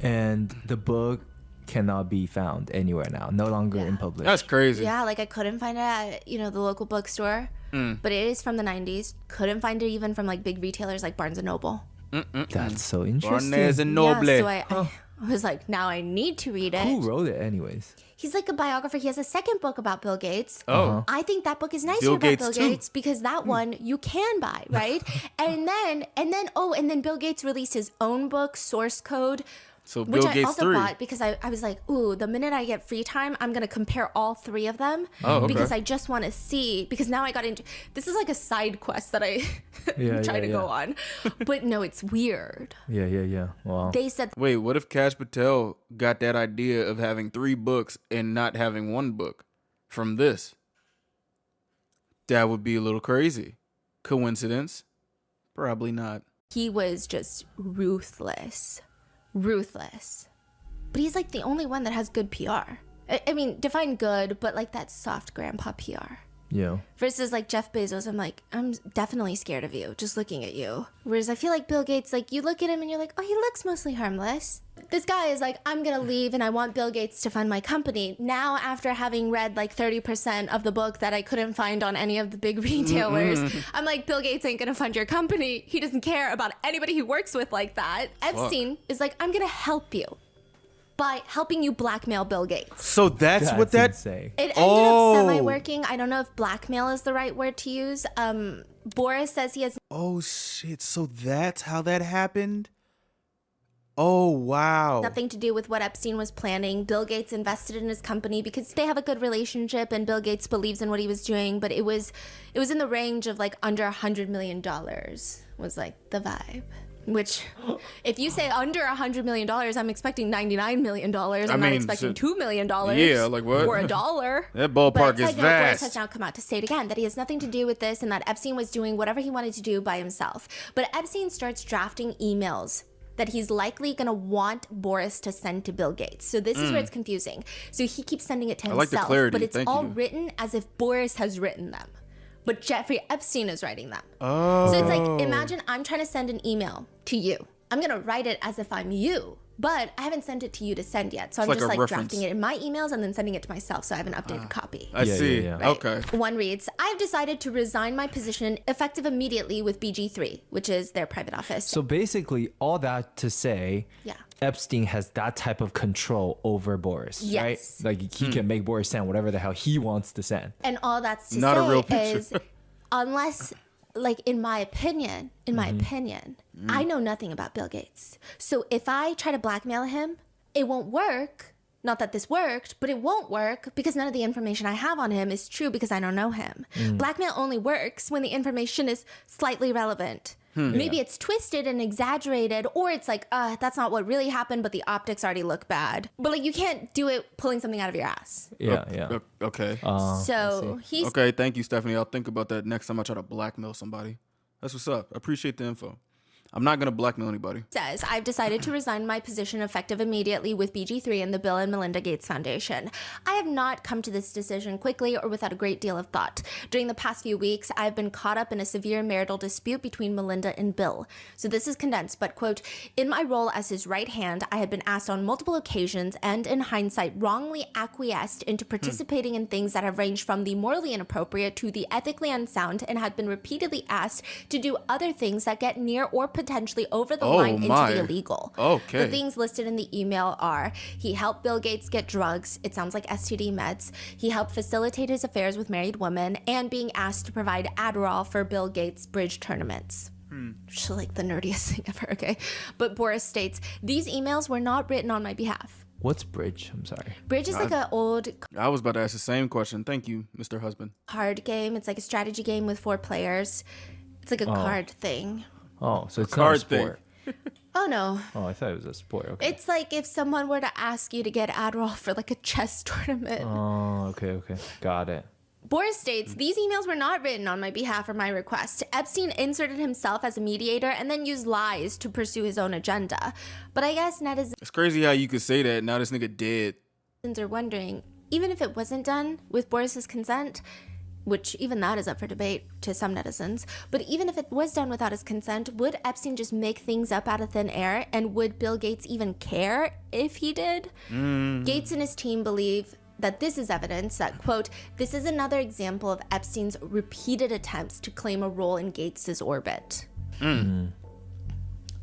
And the book cannot be found anywhere now. No longer in public. That's crazy. Yeah, like I couldn't find it at, the local bookstore. But it is from the 90s. Couldn't find it even from like big retailers like Barnes & Noble. That's so interesting. Barnes & Noble. Yeah, so I was like, now I need to read it. Who wrote it anyways? He's like a biographer. He has a second book about Bill Gates. Oh. I think that book is nicer Bill about Gates Bill too. Gates because that one you can buy, right? and then Bill Gates released his own book, Source Code. So Which Bill I Gates also 3. bought because I was like, ooh, the minute I get free time, I'm going to compare all three of them. Oh, okay. Because I just want to see, because now I got into, this is like a side quest that I try to go on. But no, it's weird. Yeah. Wow. They said, Wait, what if Kash Patel got that idea of having 3 books and not having 1 book from this? That would be a little crazy. Coincidence? Probably not. he was just ruthless. But he's like the only one that has good PR. I mean, define good, but like that soft grandpa PR. Yeah. Versus like Jeff Bezos, I'm like, I'm definitely scared of you just looking at you. Whereas I feel like Bill Gates, like you look at him and you're like, oh, he looks mostly harmless. This guy is like, I'm gonna leave and I want Bill Gates to fund my company. Now, after having read like 30% of the book that I couldn't find on any of the big retailers, I'm like, Bill Gates ain't gonna fund your company. He doesn't care about anybody he works with like that. Epstein is like, I'm gonna help you by helping you blackmail Bill Gates. So that's what that... insane. It ended up semi-working. I don't know if blackmail is the right word to use. Boris says he has... Oh, shit. So that's how that happened? Oh, wow. nothing to do with what Epstein was planning. Bill Gates invested in his company because they have a good relationship and Bill Gates believes in what he was doing, but it was in the range of like under $100 million was like the vibe. Which, if you say under $100 million, I'm expecting $99 million. I'm not expecting $2 million. Yeah, like what? Or $1. That ballpark is Boris vast. has now come out to state again that he has nothing to do with this and that Epstein was doing whatever he wanted to do by himself. But Epstein starts drafting emails that he's likely going to want Boris to send to Bill Gates. So this is where it's confusing. So he keeps sending it to himself. like the clarity. But it's Thank all you. written as if Boris has written them. But Jeffrey Epstein is writing them. Oh. So it's like, imagine I'm trying to send an email to you. I'm going to write it as if I'm you, but I haven't sent it to you to send yet. So I'm like just a like reference. drafting it in my emails and then sending it to myself. So I have an updated copy. I see. yeah. Right. Okay. One reads, I've decided to resign my position effective immediately with BG3, which is their private office. So basically, all that to say, Yeah. Epstein has that type of control over Boris, right? Yes. Like he can make Boris send whatever the hell he wants to send. And all that's to Not a say real picture. is, unless, like in my opinion, I know nothing about Bill Gates. So if I try to blackmail him, it won't work. Not that this worked, but it won't work because none of the information I have on him is true because I don't know him. Blackmail only works when the information is slightly relevant. Maybe it's twisted and exaggerated, or it's like, that's not what really happened, but the optics already look bad. But like, you can't do it pulling something out of your ass. Yeah. Okay. So he's Okay, thank you, Stephanie. I'll think about that next time I try to blackmail somebody. That's what's up. I appreciate the info. I'm not going to blackmail anybody. says, I've decided to resign my position effective immediately with BG3 and the Bill and Melinda Gates Foundation. I have not come to this decision quickly or without a great deal of thought. During the past few weeks, I've been caught up in a severe marital dispute between Melinda and Bill. So this is condensed, but quote, in my role as his right hand, I had been asked on multiple occasions and in hindsight wrongly acquiesced into participating in things that have ranged from the morally inappropriate to the ethically unsound and had been repeatedly asked to do other things that get near or potentially over the line into the illegal. Okay. The things listed in the email are, he helped Bill Gates get drugs, it sounds like STD meds, he helped facilitate his affairs with married women, and being asked to provide Adderall for Bill Gates' bridge tournaments. Which is like the nerdiest thing ever, okay? But Boris states, these emails were not written on my behalf. What's bridge? I'm sorry. Bridge is like an old I was about to ask the same question. Thank you, Mr. Husband. card game. It's like a strategy game with 4 players. It's like a card thing. Oh, so it's card not a sport. Oh, no. Oh, I thought it was a sport. Okay. It's like if someone were to ask you to get Adderall for like a chess tournament. Oh, okay. Got it. Boris states, these emails were not written on my behalf or my request. Epstein inserted himself as a mediator and then used lies to pursue his own agenda. But I guess netizens It's crazy how you could say that. Now this nigga dead. are wondering, even if it wasn't done with Boris's consent, which even that is up for debate to some netizens, but even if it was done without his consent, would Epstein just make things up out of thin air? And would Bill Gates even care if he did? Gates and his team believe that this is evidence that, quote, this is another example of Epstein's repeated attempts to claim a role in Gates's orbit.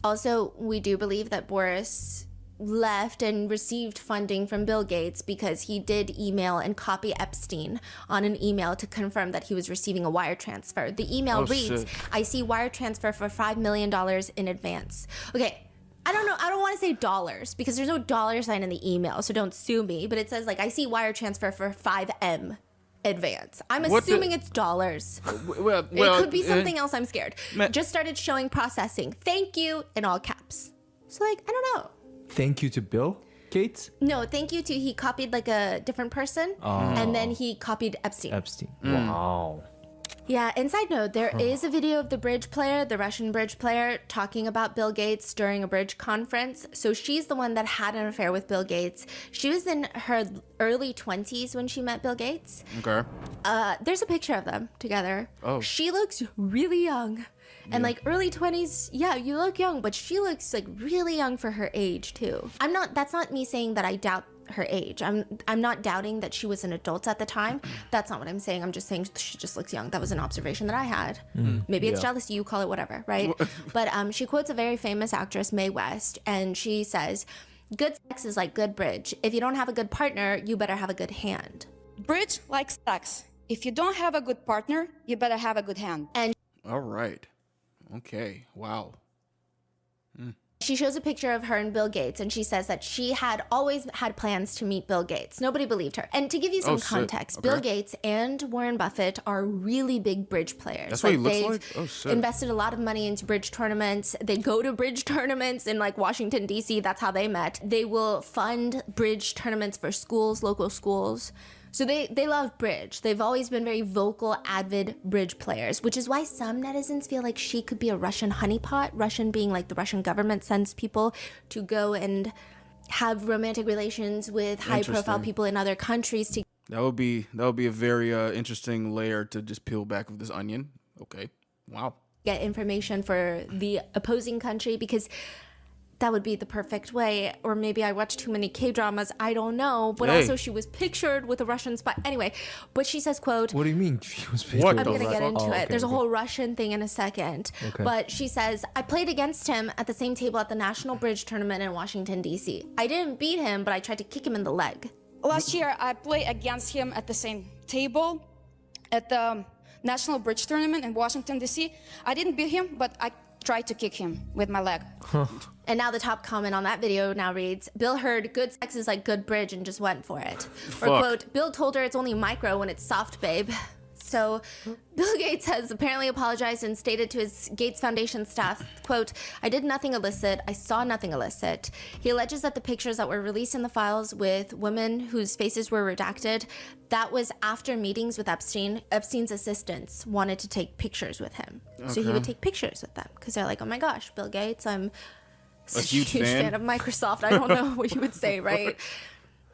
Also, we do believe that Boris left and received funding from Bill Gates because he did email and copy Epstein on an email to confirm that he was receiving a wire transfer. The email reads, shit. I see wire transfer for $5 million in advance. Okay. I don't know. I don't want to say dollars because there's no dollar sign in the email, so don't sue me. But it says, like, I see wire transfer for 5M advance. I'm assuming it's dollars. Well, it could be something else. I'm scared. Just started showing processing. Thank you in all caps. So, like, I don't know. Thank you to Bill Gates? No, thank you to he copied like a different person, and then he copied Epstein. Wow. Yeah, and side note, there is a video of the bridge player, the Russian bridge player, talking about Bill Gates during a bridge conference. So she's the one that had an affair with Bill Gates. She was in her early 20s when she met Bill Gates. Okay. There's a picture of them together. Oh. She looks really young. And like early 20s, yeah, you look young, but she looks like really young for her age too. That's not me saying that I doubt her age. I'm not doubting that she was an adult at the time. That's not what I'm saying. I'm just saying she just looks young. That was an observation that I had. Maybe it's jealousy, you call it whatever, right? But she quotes a very famous actress, Mae West, and she says, good sex is like good bridge. If you don't have a good partner, you better have a good hand. Bridge like sex. If you don't have a good partner, you better have a good hand. And all right. Okay. Wow. she shows a picture of her and Bill Gates, and she says that she had always had plans to meet Bill Gates. Nobody believed her. And to give you some context, Okay. Bill Gates and Warren Buffett are really big bridge players. That's what he looks they've like? Oh, shit. invested a lot of money into bridge tournaments. They go to bridge tournaments in like Washington, D.C. That's how they met. They will fund bridge tournaments for schools, local schools. So they love bridge. They've always been very vocal, avid bridge players, which is why some netizens feel like she could be a Russian honeypot, Russian being like the Russian government sends people to go and have romantic relations with high-profile Interesting. people in other countries to That would be a very interesting layer to just peel back of this onion. Okay. Wow. get information for the opposing country, because that would be the perfect way. Or maybe I watch too many K-dramas, I don't know. But Hey. also she was pictured with a Russian spy. Anyway, but she says, quote, What do you mean she was I'm going to get into it. There's a whole Russian thing in a second. Okay. But she says, I played against him at the same table at the National Bridge Tournament in Washington, D.C. I didn't beat him, but I tried to kick him in the leg. Last year, I played against him at the same table at the National Bridge Tournament in Washington, D.C. I didn't beat him, but I tried to kick him with my leg. And now the top comment on that video now reads, Bill heard good sex is like good bridge and just went for it. Or Fuck. quote, Bill told her it's only micro when it's soft, babe. So Bill Gates has apparently apologized and stated to his Gates Foundation staff, quote, I did nothing illicit. I saw nothing illicit. He alleges that the pictures that were released in the files with women whose faces were redacted, that was after meetings with Epstein. Epstein's assistants wanted to take pictures with him. So he Okay. would take pictures with them because they're like, oh my gosh, Bill Gates, I'm such a huge huge fan. fan of Microsoft. I don't know what you would say, right?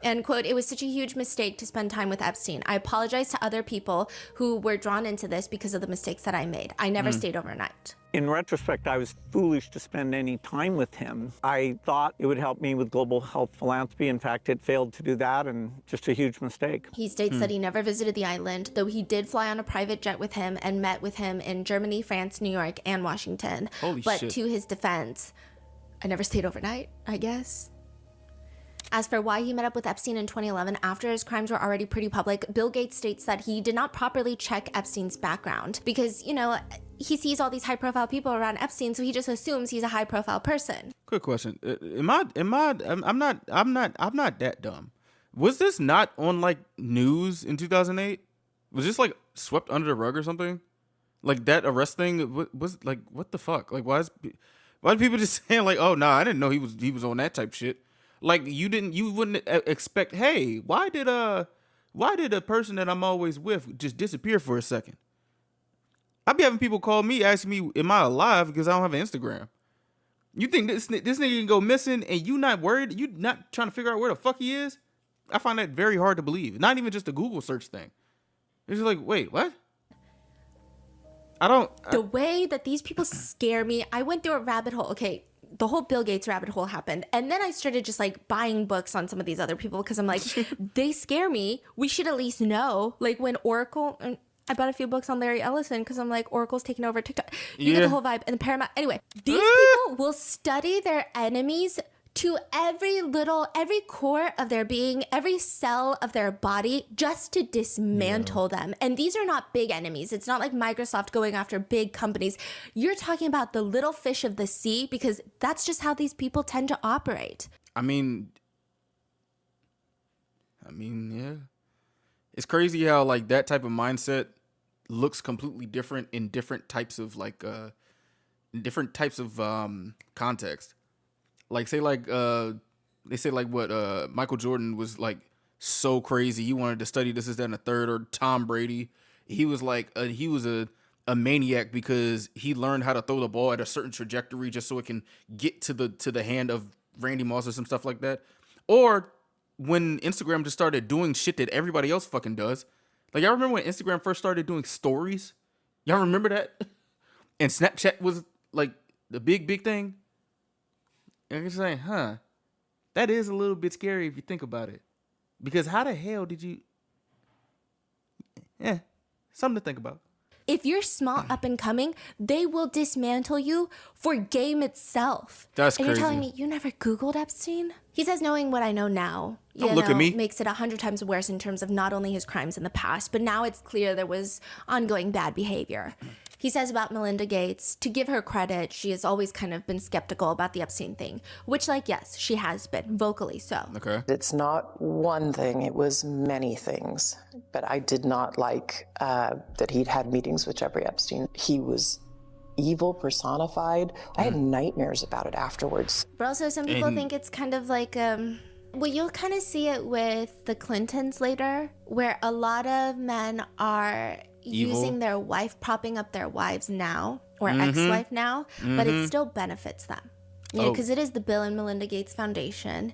And quote, it was such a huge mistake to spend time with Epstein. I apologize to other people who were drawn into this because of the mistakes that I made. I never stayed overnight. In retrospect, I was foolish to spend any time with him. I thought it would help me with global health philanthropy. In fact, it failed to do that, and just a huge mistake. He states that he never visited the island, though he did fly on a private jet with him and met with him in Germany, France, New York, and Washington. Holy but shit. to his defense, I never stayed overnight, I guess. As for why he met up with Epstein in 2011 after his crimes were already pretty public, Bill Gates states that he did not properly check Epstein's background because, you know, he sees all these high profile people around Epstein, so he just assumes he's a high profile person. Quick question. I'm not that dumb. Was this not on like news in 2008? Was this like swept under the rug or something? Like that arrest thing was like, what the fuck? Like why are people just saying like, oh nah, I didn't know he was on that type shit. Like you wouldn't expect, hey, why did a person that I'm always with just disappear for a second? I be having people call me asking me, am I alive because I don't have an Instagram? You think this nigga can go missing and you not worried? You not trying to figure out where the fuck he is? I find that very hard to believe. Not even just a Google search thing. It's just like, wait, what? The way that these people scare me, I went through a rabbit hole. Okay, the whole Bill Gates rabbit hole happened. And then I started just like buying books on some of these other people because I'm like, they scare me. We should at least know. Like when Oracle, I bought a few books on Larry Ellison because I'm like, Oracle's taking over TikTok. You get the whole vibe. And the Paramount. Anyway, these people will study their enemies to every core of their being, every cell of their body, just to dismantle them. And these are not big enemies. It's not like Microsoft going after big companies. You're talking about the little fish of the sea because that's just how these people tend to operate. I mean, yeah. It's crazy how like that type of mindset looks completely different in different types of like context. Like say like they say like what Michael Jordan was like so crazy he wanted to study this, that, and the third, or Tom Brady. He was like he was a maniac because he learned how to throw the ball at a certain trajectory just so it can get to the hand of Randy Moss or some stuff like that. Or when Instagram just started doing shit that everybody else fucking does. Like, y'all remember when Instagram first started doing stories? Y'all remember that? And Snapchat was like the big thing. And you're saying, that is a little bit scary if you think about it. Because how the hell did you... Yeah, something to think about. If you're small, up and coming, they will dismantle you for game itself. That's and crazy. You're telling me you never Googled Epstein? He says knowing what I know now, Look at me. makes it 100 times worse in terms of not only his crimes in the past, but now it's clear there was ongoing bad behavior. He says about Melinda Gates, to give her credit, she has always kind of been skeptical about the Epstein thing, which, like, yes, she has been, vocally so. Okay. It's not one thing, it was many things. But I did not like that he'd had meetings with Jeffrey Epstein. He was evil personified. I had nightmares about it afterwards. But also some people think it's kind of like, well, you'll kind of see it with the Clintons later, where a lot of men are using their wife, propping up their wives now, or ex-wife now, but it still benefits them. You know, because it is the Bill and Melinda Gates Foundation.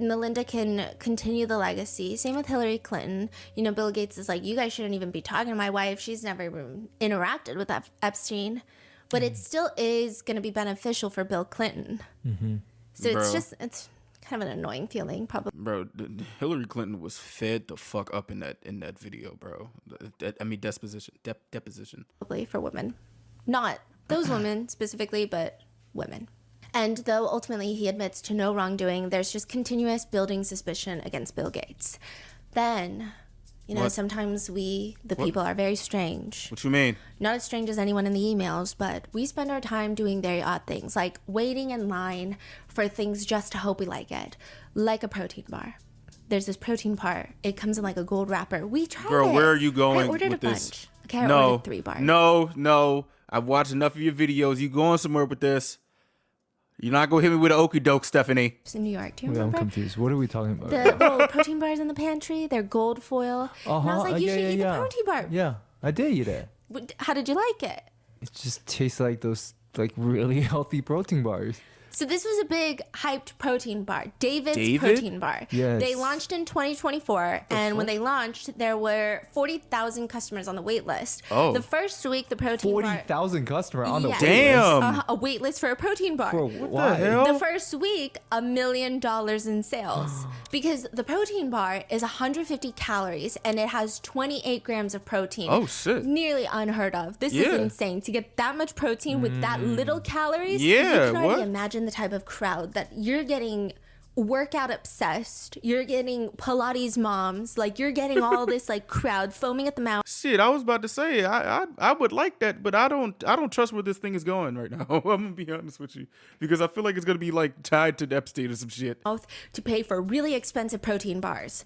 Melinda can continue the legacy. Same with Hillary Clinton. You know, Bill Gates is like, you guys shouldn't even be talking to my wife. She's never even interacted with Epstein. But it still is going to be beneficial for Bill Clinton. So it's kind of an annoying feeling, probably. Bro, Hillary Clinton was fed the fuck up in that video, bro. Deposition. Probably for women. Not those women specifically, but women. And though ultimately he admits to no wrongdoing, there's just continuous building suspicion against Bill Gates. Then, you know, sometimes the people are very strange. What you mean? Not as strange as anyone in the emails, but we spend our time doing very odd things, like waiting in line for things just to hope we like it. Like a protein bar. There's this protein bar. It comes in like a gold wrapper. We tried it. Girl, where are you going I ordered with a this? bunch. Okay, I ordered 3 bars. No. I've watched enough of your videos. You going somewhere with this. You're not going to hit me with an okie doke, Stephanie. It's in New York. Do you remember? I'm confused. What are we talking about? The little protein bars in the pantry, they're gold foil. And I was like, you should eat the protein bar. Yeah, I did eat it. How did you like it? It just tastes like those like really healthy protein bars. So this was a big hyped protein bar, David's protein bar. Yes. They launched in 2024, and when they launched, there were 40,000 customers on the wait list. Oh. The first week, the protein bar... 40,000 customers on the wait Damn. list? A wait list for a protein bar. For What why? the hell? The first week, $1 million in sales. Because the protein bar is 150 calories, and it has 28 grams of protein. Oh, shit. Nearly unheard of. This is insane. To get that much protein with that little calories, Yeah, you can what? already imagine the type of crowd that you're getting workout obsessed. You're getting Pilates moms. Like, you're getting all this like crowd foaming at the mouth. Shit, I was about to say I would like that, but I don't trust where this thing is going right now. I'm gonna be honest with you, because I feel like it's gonna be like tied to Epstein or some shit. To pay for really expensive protein bars.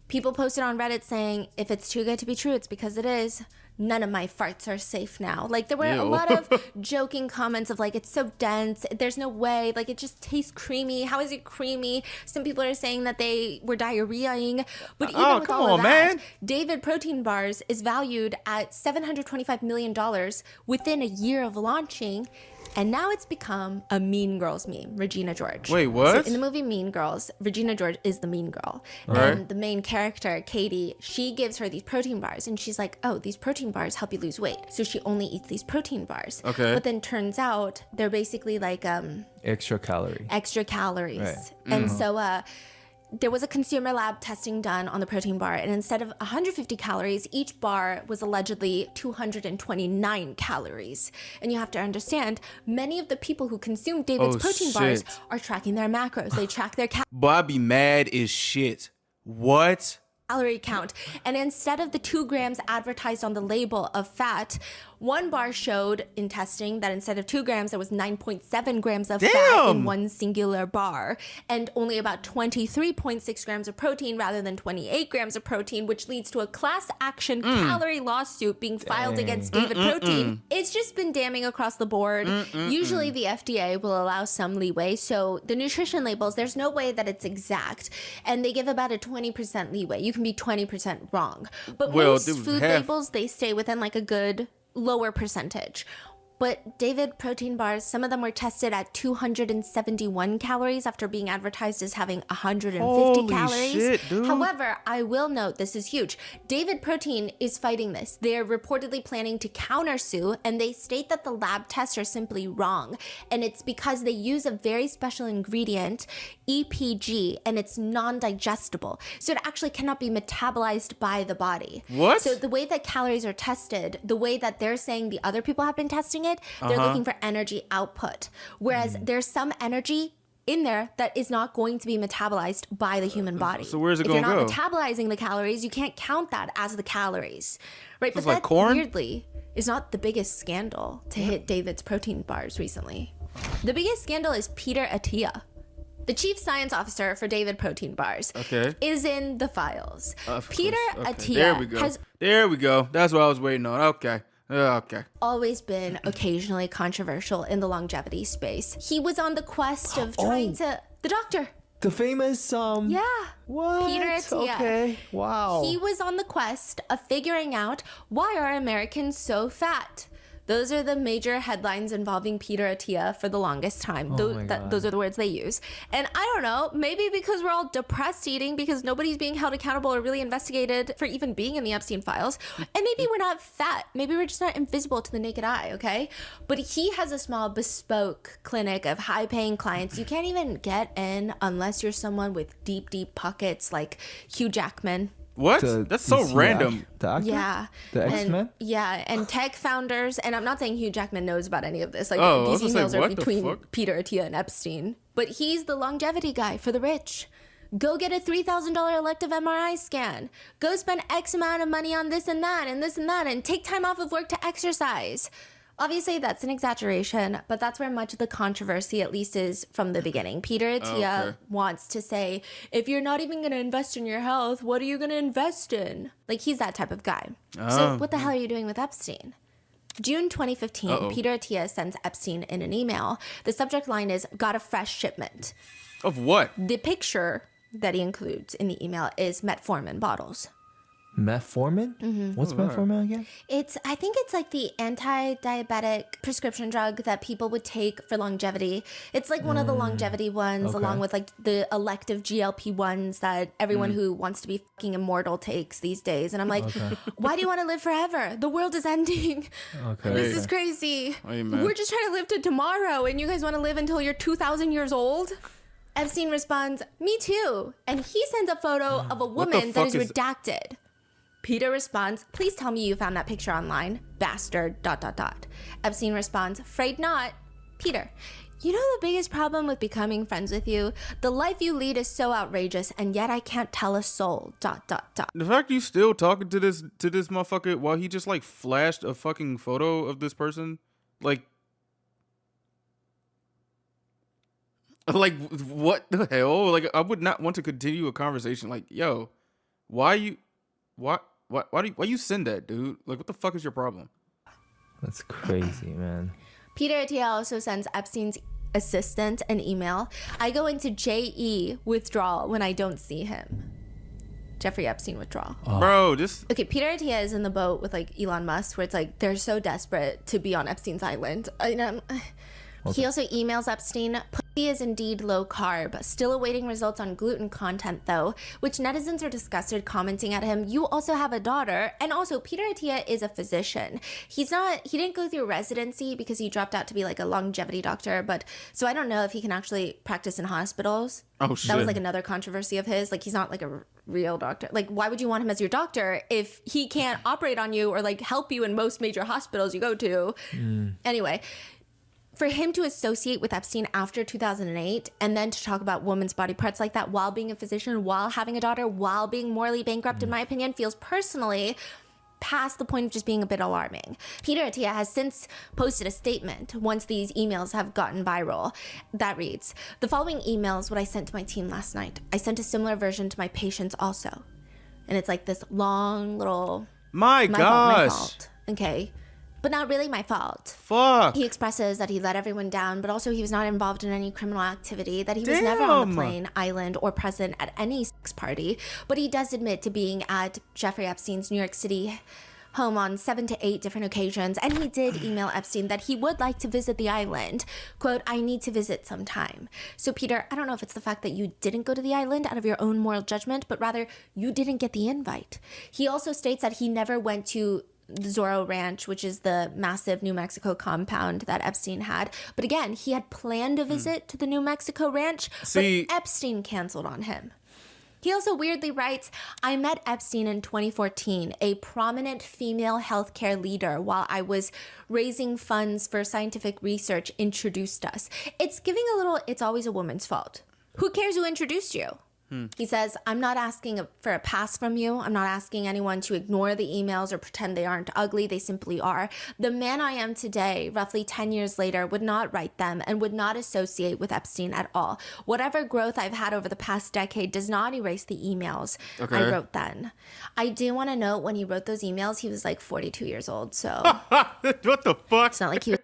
People posted on Reddit saying, if it's too good to be true, it's because it is. None of my farts are safe now. Like, there were a lot of joking comments of like, it's so dense. There's no way. Like, it just tastes creamy. How is it creamy? Some people are saying that they were diarrheaing. But even with all of that, David Protein Bars is valued at $725 million within a year of launching. And now it's become a Mean Girls meme, Regina George. Wait, what? So in the movie Mean Girls, Regina George is the mean girl. Right. And the main character, Katie, she gives her these protein bars. And she's like, oh, these protein bars help you lose weight. So she only eats these protein bars. Okay. But then turns out they're basically like extra calories. Right. And so there was a consumer lab testing done on the protein bar, and instead of 150 calories, each bar was allegedly 229 calories. And you have to understand, many of the people who consume David's protein bars are tracking their macros. They track their Boy, I'd be mad as shit. What? calorie count. And instead of the 2 grams advertised on the label of fat, one bar showed in testing that instead of 2 grams, there was 9.7 grams of fat in one singular bar, and only about 23.6 grams of protein rather than 28 grams of protein, which leads to a class action calorie lawsuit being filed against David Protein. It's just been damning across the board. Usually the FDA will allow some leeway. So the nutrition labels, there's no way that it's exact. And they give about a 20% leeway. You can be 20% wrong. But most food labels, they stay within like a good lower percentage. But David Protein Bars, some of them were tested at 271 calories after being advertised as having 150 Holy calories. Shit, dude. However, I will note, this is huge. David Protein is fighting this. They're reportedly planning to countersue, and they state that the lab tests are simply wrong. And it's because they use a very special ingredient, EPG, and it's non-digestible. So it actually cannot be metabolized by the body. What? So the way that calories are tested, the way that they're saying the other people have been testing it, they're looking for energy output. Whereas there's some energy in there that is not going to be metabolized by the human body. So where's it going to go? If you're not metabolizing the calories, you can't count that as the calories. Right? It's But like that, corn? weirdly, is not the biggest scandal to hit David's Protein Bars recently. The biggest scandal is Peter Attia. The chief science officer for David Protein Bars is in the files. Peter Attia There we go. That's what I was waiting on. Okay. Always been occasionally controversial in the longevity space. He was on the quest of trying to... The doctor. The famous, Yeah. What? Peter Attia. Okay. Wow. He was on the quest of figuring out, why are Americans so fat? Those are the major headlines involving Peter Attia for the longest time. Those are the words they use. And I don't know, maybe because we're all depressed eating because nobody's being held accountable or really investigated for even being in the Epstein files. And maybe we're not fat. Maybe we're just not invisible to the naked eye, okay? But he has a small bespoke clinic of high-paying clients. You can't even get in unless you're someone with deep, deep pockets like Hugh Jackman. What? That's so random. The actor? Yeah. The X-Men? Yeah, and tech founders, and I'm not saying Hugh Jackman knows about any of this. Like, these emails are between Peter Attia and Epstein. But he's the longevity guy for the rich. Go get a $3,000 elective MRI scan. Go spend X amount of money on this and that, and take time off of work to exercise. Obviously, that's an exaggeration, but that's where much of the controversy, at least, is from the beginning. Peter Attia wants to say, if you're not even going to invest in your health, what are you going to invest in? Like, he's that type of guy. So what the hell are you doing with Epstein? June 2015, Peter Attia sends Epstein in an email. The subject line is, got a fresh shipment. Of what? The picture that he includes in the email is metformin bottles. Metformin? Mm-hmm. What's metformin again? I think it's like the anti-diabetic prescription drug that people would take for longevity. It's like one of the longevity ones, along with like the elective GLP ones that everyone who wants to be fucking immortal takes these days. And I'm like, why do you want to live forever? The world is ending. This is crazy. We're just trying to live to tomorrow, and you guys want to live until you're 2,000 years old? Epstein responds, me too. And he sends a photo of a woman that is redacted. Peter responds, please tell me you found that picture online. Bastard, ... Epstein responds, afraid not. Peter, You know the biggest problem with becoming friends with you? The life you lead is so outrageous, and yet I can't tell a soul. ... The fact you still talking to this motherfucker while he just like flashed a fucking photo of this person, like what the hell? Like, I would not want to continue a conversation. Like, yo, why you send that, dude? Like, what the fuck is your problem? That's crazy, man. Peter Attia also sends Epstein's assistant an email. I go into JE withdrawal when I don't see him. Jeffrey Epstein withdrawal. Bro, just... Okay, Peter Attia is in the boat with like Elon Musk, where it's like they're so desperate to be on Epstein's island. He also emails Epstein, pussy is indeed low carb. Still awaiting results on gluten content though, which netizens are disgusted, commenting at him, you also have a daughter. And also, Peter Attia is a physician. He didn't go through residency because he dropped out to be like a longevity doctor, but so I don't know if he can actually practice in hospitals. Oh shit. That was like another controversy of his. Like, he's not like a real doctor. Like, why would you want him as your doctor if he can't operate on you or like help you in most major hospitals you go to? Anyway, for him to associate with Epstein after 2008 and then to talk about women's body parts like that while being a physician, while having a daughter, while being morally bankrupt, in my opinion, feels personally past the point of just being a bit alarming. Peter Attia has since posted a statement once these emails have gotten viral that reads, the following email is what I sent to my team last night. I sent a similar version to my patients also. And it's like this long little... My gosh. Okay. But not really my fault. Fuck. He expresses that he let everyone down, but also he was not involved in any criminal activity, that he was never on the plane, island, or present at any sex party. But he does admit to being at Jeffrey Epstein's New York City home on 7 to 8 different occasions, and he did email Epstein that he would like to visit the island. Quote, I need to visit sometime. So Peter, I don't know if it's the fact that you didn't go to the island out of your own moral judgment, but rather you didn't get the invite. He also states that he never went to Zorro Ranch, which is the massive New Mexico compound that Epstein had. But again, he had planned a visit to the New Mexico ranch, but Epstein canceled on him. He also weirdly writes, I met Epstein in 2014, a prominent female healthcare leader while I was raising funds for scientific research introduced us. It's giving a little, it's always a woman's fault. Who cares who introduced you? He says, I'm not asking for a pass from you. I'm not asking anyone to ignore the emails or pretend they aren't ugly. They simply are. The man I am today, roughly 10 years later, would not write them and would not associate with Epstein at all. Whatever growth I've had over the past decade does not erase the emails I wrote then. I do want to note when he wrote those emails, he was like 42 years old. So what the fuck? It's not like he was,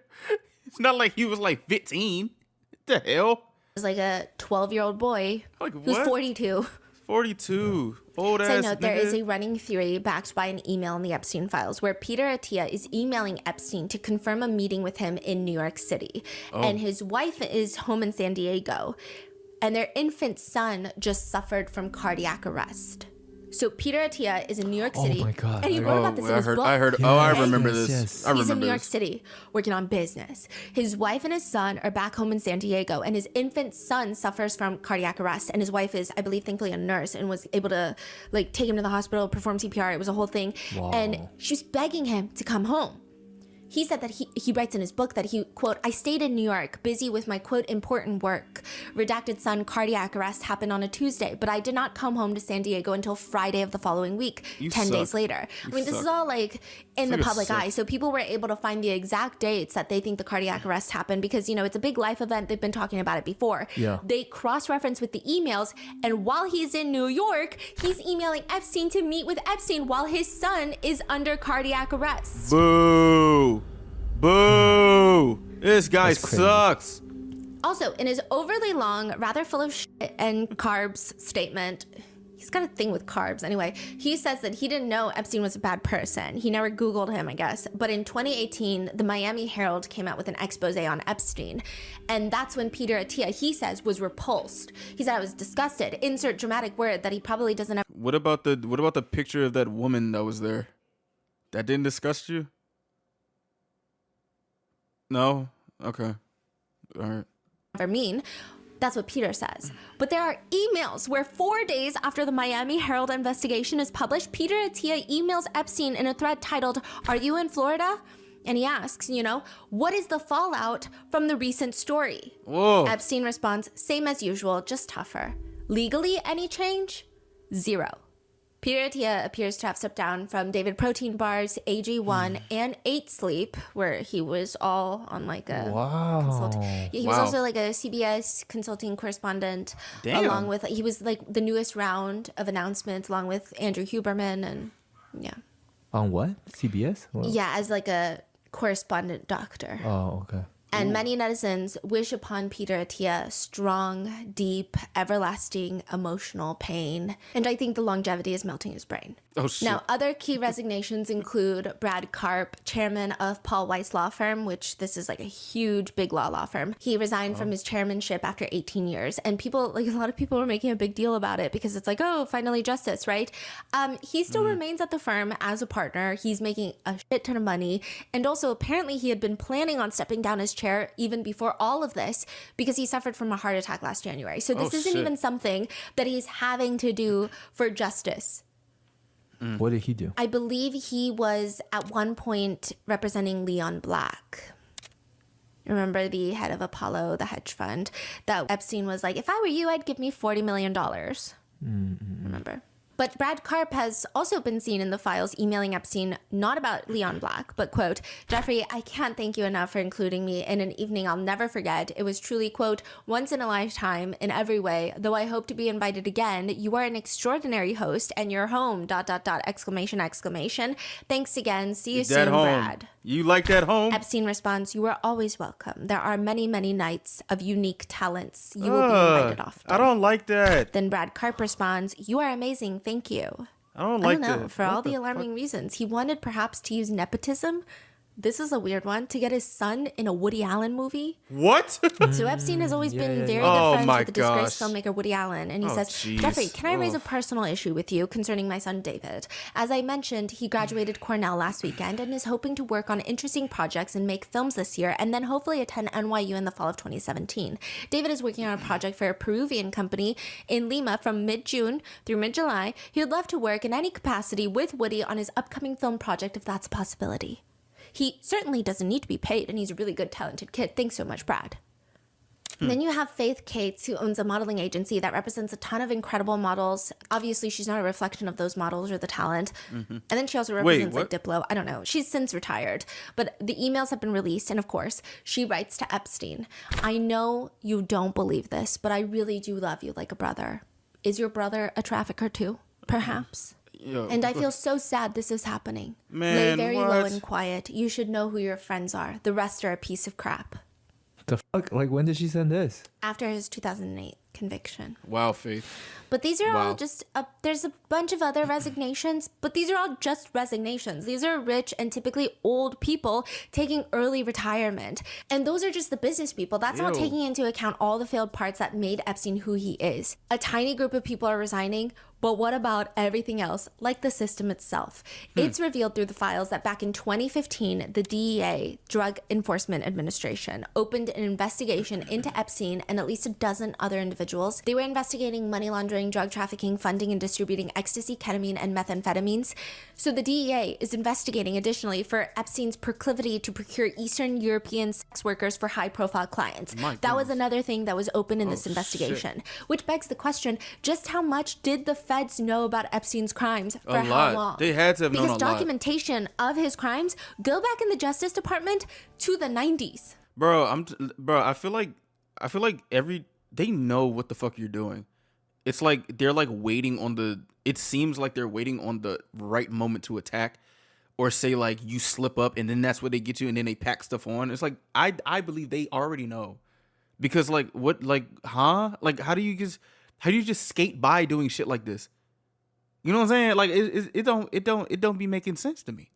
it's not like he was like 15. What the hell? was like a 12-year-old boy who's 42. 42. Old ass Side note, there nigga. is a running theory backed by an email in the Epstein files where Peter Attia is emailing Epstein to confirm a meeting with him in New York City. And his wife is home in San Diego. And their infant son just suffered from cardiac arrest. So Peter Attia is in New York City. Oh my God. And he wrote about this in his book. I remember this. Yes. I remember He's in New York this. City working on business. His wife and his son are back home in San Diego, and his infant son suffers from cardiac arrest. And his wife is, I believe, thankfully a nurse and was able to like take him to the hospital, perform CPR. It was a whole thing. Wow. And she's begging him to come home. He said that he writes in his book that he, quote, I stayed in New York, busy with my, quote, important work. Redacted son cardiac arrest happened on a Tuesday, but I did not come home to San Diego until Friday of the following week, 10 days later. I mean, this is all like in the public eye. So people were able to find the exact dates that they think the cardiac arrest happened because, you know, it's a big life event. They've been talking about it before. Yeah. They cross-reference with the emails, and while he's in New York, he's emailing Epstein to meet with Epstein while his son is under cardiac arrest. Boo. Boo. This guy sucks. Also, in his overly long, rather full of shit and carbs statement, he's got a thing with carbs anyway, he says that he didn't know Epstein was a bad person. He never Googled him, I guess. But in 2018, the Miami Herald came out with an expose on Epstein. And that's when Peter Attia, he says, was repulsed. He said, I was disgusted. Insert dramatic word that he probably doesn't have. What about the picture of that woman that was there? That didn't disgust you? No? Okay. All right. Ever mean. That's what Peter says. But there are emails where 4 days after the Miami Herald investigation is published, Peter Attia emails Epstein in a thread titled, Are you in Florida? And he asks, what is the fallout from the recent story? Whoa. Epstein responds, same as usual, just tougher. Legally, any change? Zero. Peter Attia appears to have stepped down from David Protein Bar's AG1 and 8 Sleep, where he was all on like a consulting. Yeah, he was also like a CBS consulting correspondent. Damn. Along with, he was like the newest round of announcements, along with Andrew Huberman and yeah. On what? CBS? What? Yeah, as like a correspondent doctor. Oh, okay. And many netizens wish upon Peter Attia strong, deep, everlasting emotional pain. And I think the longevity is melting his brain. Oh, shit. Now, other key resignations include Brad Karp, chairman of Paul Weiss Law Firm, which this is like a huge, big law firm. He resigned from his chairmanship after 18 years. And people, like a lot of people were making a big deal about it because it's like, oh, finally justice, right? He still remains at the firm as a partner. He's making a shit ton of money. And also, apparently, he had been planning on stepping down his chair even before all of this because he suffered from a heart attack last January. So this isn't even something that he's having to do for justice. What did he do? I believe he was at one point representing Leon Black. Remember the head of Apollo, the hedge fund, that Epstein was like, if I were you, I'd give me $40 million. Remember? But Brad Karp has also been seen in the files emailing Epstein, not about Leon Black, but, quote, Jeffrey, I can't thank you enough for including me in an evening I'll never forget. It was truly, quote, once in a lifetime in every way. Though I hope to be invited again, you are an extraordinary host and you're home, ... exclamation. Thanks again. See you soon, Brad. You like that home? Epstein responds, you are always welcome. There are many, many nights of unique talents. You will be invited often. I don't like that. Then Brad Karp responds, you are amazing. Thank you. I don't like know, that. For all the alarming reasons. He wanted perhaps to use nepotism. This is a weird one. To get his son in a Woody Allen movie. What? So Epstein has always been very good friends with the disgraced filmmaker Woody Allen. And he says, Jeffrey, can I raise a personal issue with you concerning my son David? As I mentioned, he graduated Cornell last weekend and is hoping to work on interesting projects and make films this year and then hopefully attend NYU in the fall of 2017. David is working on a project for a Peruvian company in Lima from mid-June through mid-July. He would love to work in any capacity with Woody on his upcoming film project if that's a possibility. He certainly doesn't need to be paid, and he's a really good, talented kid. Thanks so much, Brad. And then you have Faith Cates, who owns a modeling agency that represents a ton of incredible models. Obviously, she's not a reflection of those models or the talent. And then she also represents like Diplo. I don't know. She's since retired. But the emails have been released. And of course, she writes to Epstein. I know you don't believe this, but I really do love you like a brother. Is your brother a trafficker too? Perhaps. And I feel so sad this is happening. Man, lay very low and quiet. You should know who your friends are. The rest are a piece of crap. The fuck? Like, when did she send this? After his 2008 conviction. Wow, Faith. But these are all just, there's a bunch of other resignations, but these are all just resignations. These are rich and typically old people taking early retirement. And those are just the business people. That's not taking into account all the failed parts that made Epstein who he is. A tiny group of people are resigning, but what about everything else, like the system itself? It's revealed through the files that back in 2015, the DEA, Drug Enforcement Administration, opened an investigation into Epstein and at least a dozen other individuals. They were investigating money laundering, drug trafficking, funding and distributing ecstasy, ketamine, and methamphetamines. So the DEA is investigating additionally for Epstein's proclivity to procure Eastern European sex workers for high-profile clients. That was another thing that was open in this investigation, which begs the question, just how much did the feds know about Epstein's crimes for how long? They had to have known a lot. Because documentation of his crimes go back in the Justice Department to the 90s. Bro, I feel like they know what the fuck you're doing. It's like they're like waiting on it seems like they're waiting on the right moment to attack or say like you slip up and then that's where they get you and then they pack stuff on. It's like I believe they already know. Because like what like like how do you just skate by doing shit like this? You know what I'm saying? Like it don't be making sense to me.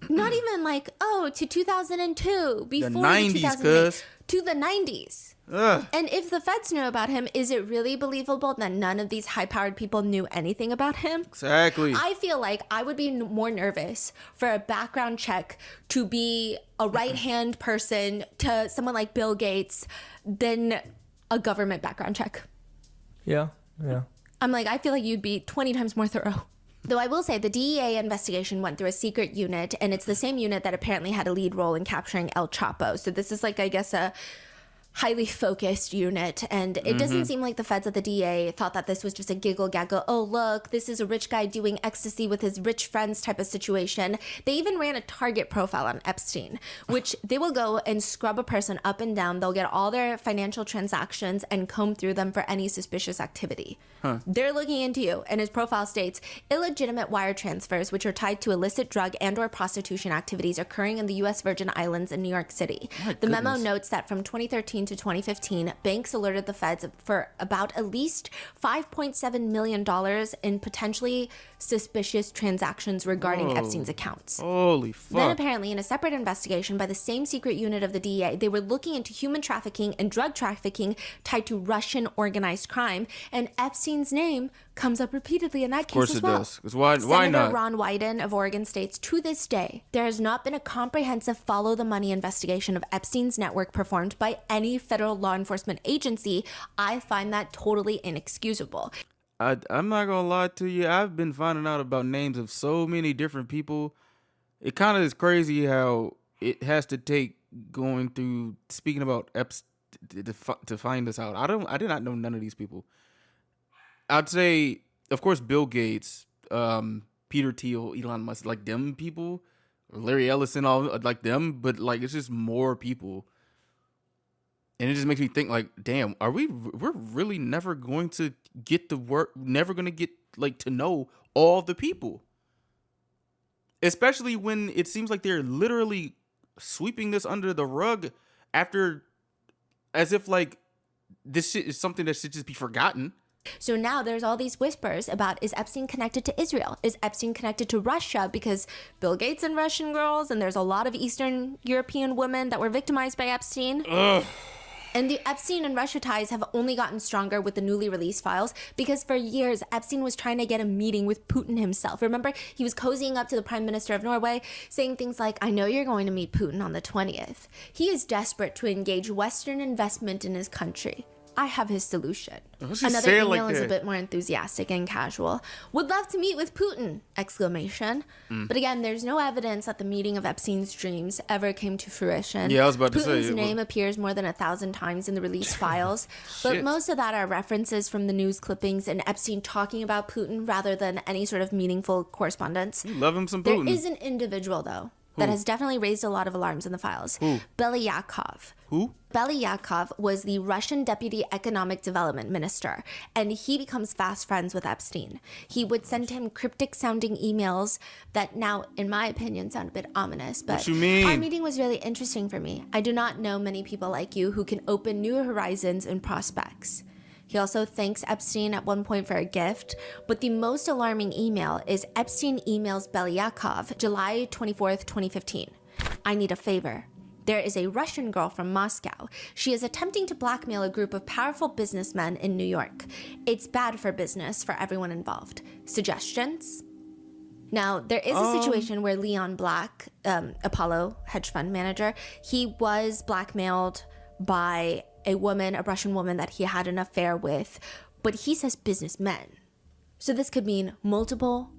Not even like, to 2002, before the 90s, cuz. To the 90s. Ugh. And if the feds knew about him, is it really believable that none of these high-powered people knew anything about him? Exactly. I feel like I would be more nervous for a background check to be a right-hand person to someone like Bill Gates than a government background check. Yeah. I'm like, I feel like you'd be 20 times more thorough. Though I will say the DEA investigation went through a secret unit, and it's the same unit that apparently had a lead role in capturing El Chapo. So this is like, I guess, a highly focused unit, and it doesn't seem like the feds at the DA thought that this was just a giggle gaggle, oh look, this is a rich guy doing ecstasy with his rich friends type of situation. They even ran a target profile on Epstein, which they will go and scrub a person up and down. They'll get all their financial transactions and comb through them for any suspicious activity. They're looking into you, and his profile states illegitimate wire transfers which are tied to illicit drug and or prostitution activities occurring in the U.S. Virgin Islands and New York City. The memo notes that from 2013 to 2015, banks alerted the feds for about at least $5.7 million in potentially suspicious transactions regarding Epstein's accounts. Holy fuck. Then apparently in a separate investigation by the same secret unit of the DEA, they were looking into human trafficking and drug trafficking tied to Russian organized crime, and Epstein's name comes up repeatedly in that case as well. Of course it does. 'Cause why Senator not? Ron Wyden of Oregon states, to this day, there has not been a comprehensive follow the money investigation of Epstein's network performed by any federal law enforcement agency. I find that totally inexcusable. I'm not gonna lie to you. I've been finding out about names of so many different people. It kind of is crazy how it has to take going through speaking about Epstein to find this out. I did not know none of these people. I'd say, of course, Bill Gates, Peter Thiel, Elon Musk, like them people, Larry Ellison, all like them, but like it's just more people, and it just makes me think like, damn, we're really never going to get the work, never going to get like to know all the people, especially when it seems like they're literally sweeping this under the rug after, as if like this shit is something that should just be forgotten. So now there's all these whispers about, is Epstein connected to Israel? Is Epstein connected to Russia? Because Bill Gates and Russian girls, and there's a lot of Eastern European women that were victimized by Epstein. Ugh. And the Epstein and Russia ties have only gotten stronger with the newly released files, because for years, Epstein was trying to get a meeting with Putin himself. Remember, he was cozying up to the Prime Minister of Norway, saying things like, I know you're going to meet Putin on the 20th. He is desperate to engage Western investment in his country. I have his solution. Another email is a bit more enthusiastic and casual. Would love to meet with Putin! Exclamation. But again, there's no evidence that the meeting of Epstein's dreams ever came to fruition. Yeah, I was about to say. Putin's name appears more than 1,000 times in the released files, but most of that are references from the news clippings and Epstein talking about Putin rather than any sort of meaningful correspondence. You love him some Putin. There is an individual, though, that has definitely raised a lot of alarms in the files. Belyakov. Who? Belyakov was the Russian Deputy Economic Development Minister, and he becomes fast friends with Epstein. He would send him cryptic-sounding emails that now, in my opinion, sound a bit ominous, but what you mean? Our meeting was really interesting for me. I do not know many people like you who can open new horizons and prospects. He also thanks Epstein at one point for a gift, but the most alarming email is Epstein emails Belyakov July 24th, 2015. I need a favor. There is a Russian girl from Moscow. She is attempting to blackmail a group of powerful businessmen in New York. It's bad for business for everyone involved. Suggestions? Now, there is a situation where Leon Black, Apollo hedge fund manager, he was blackmailed by a Russian woman that he had an affair with, but he says businessmen. So this could mean multiple.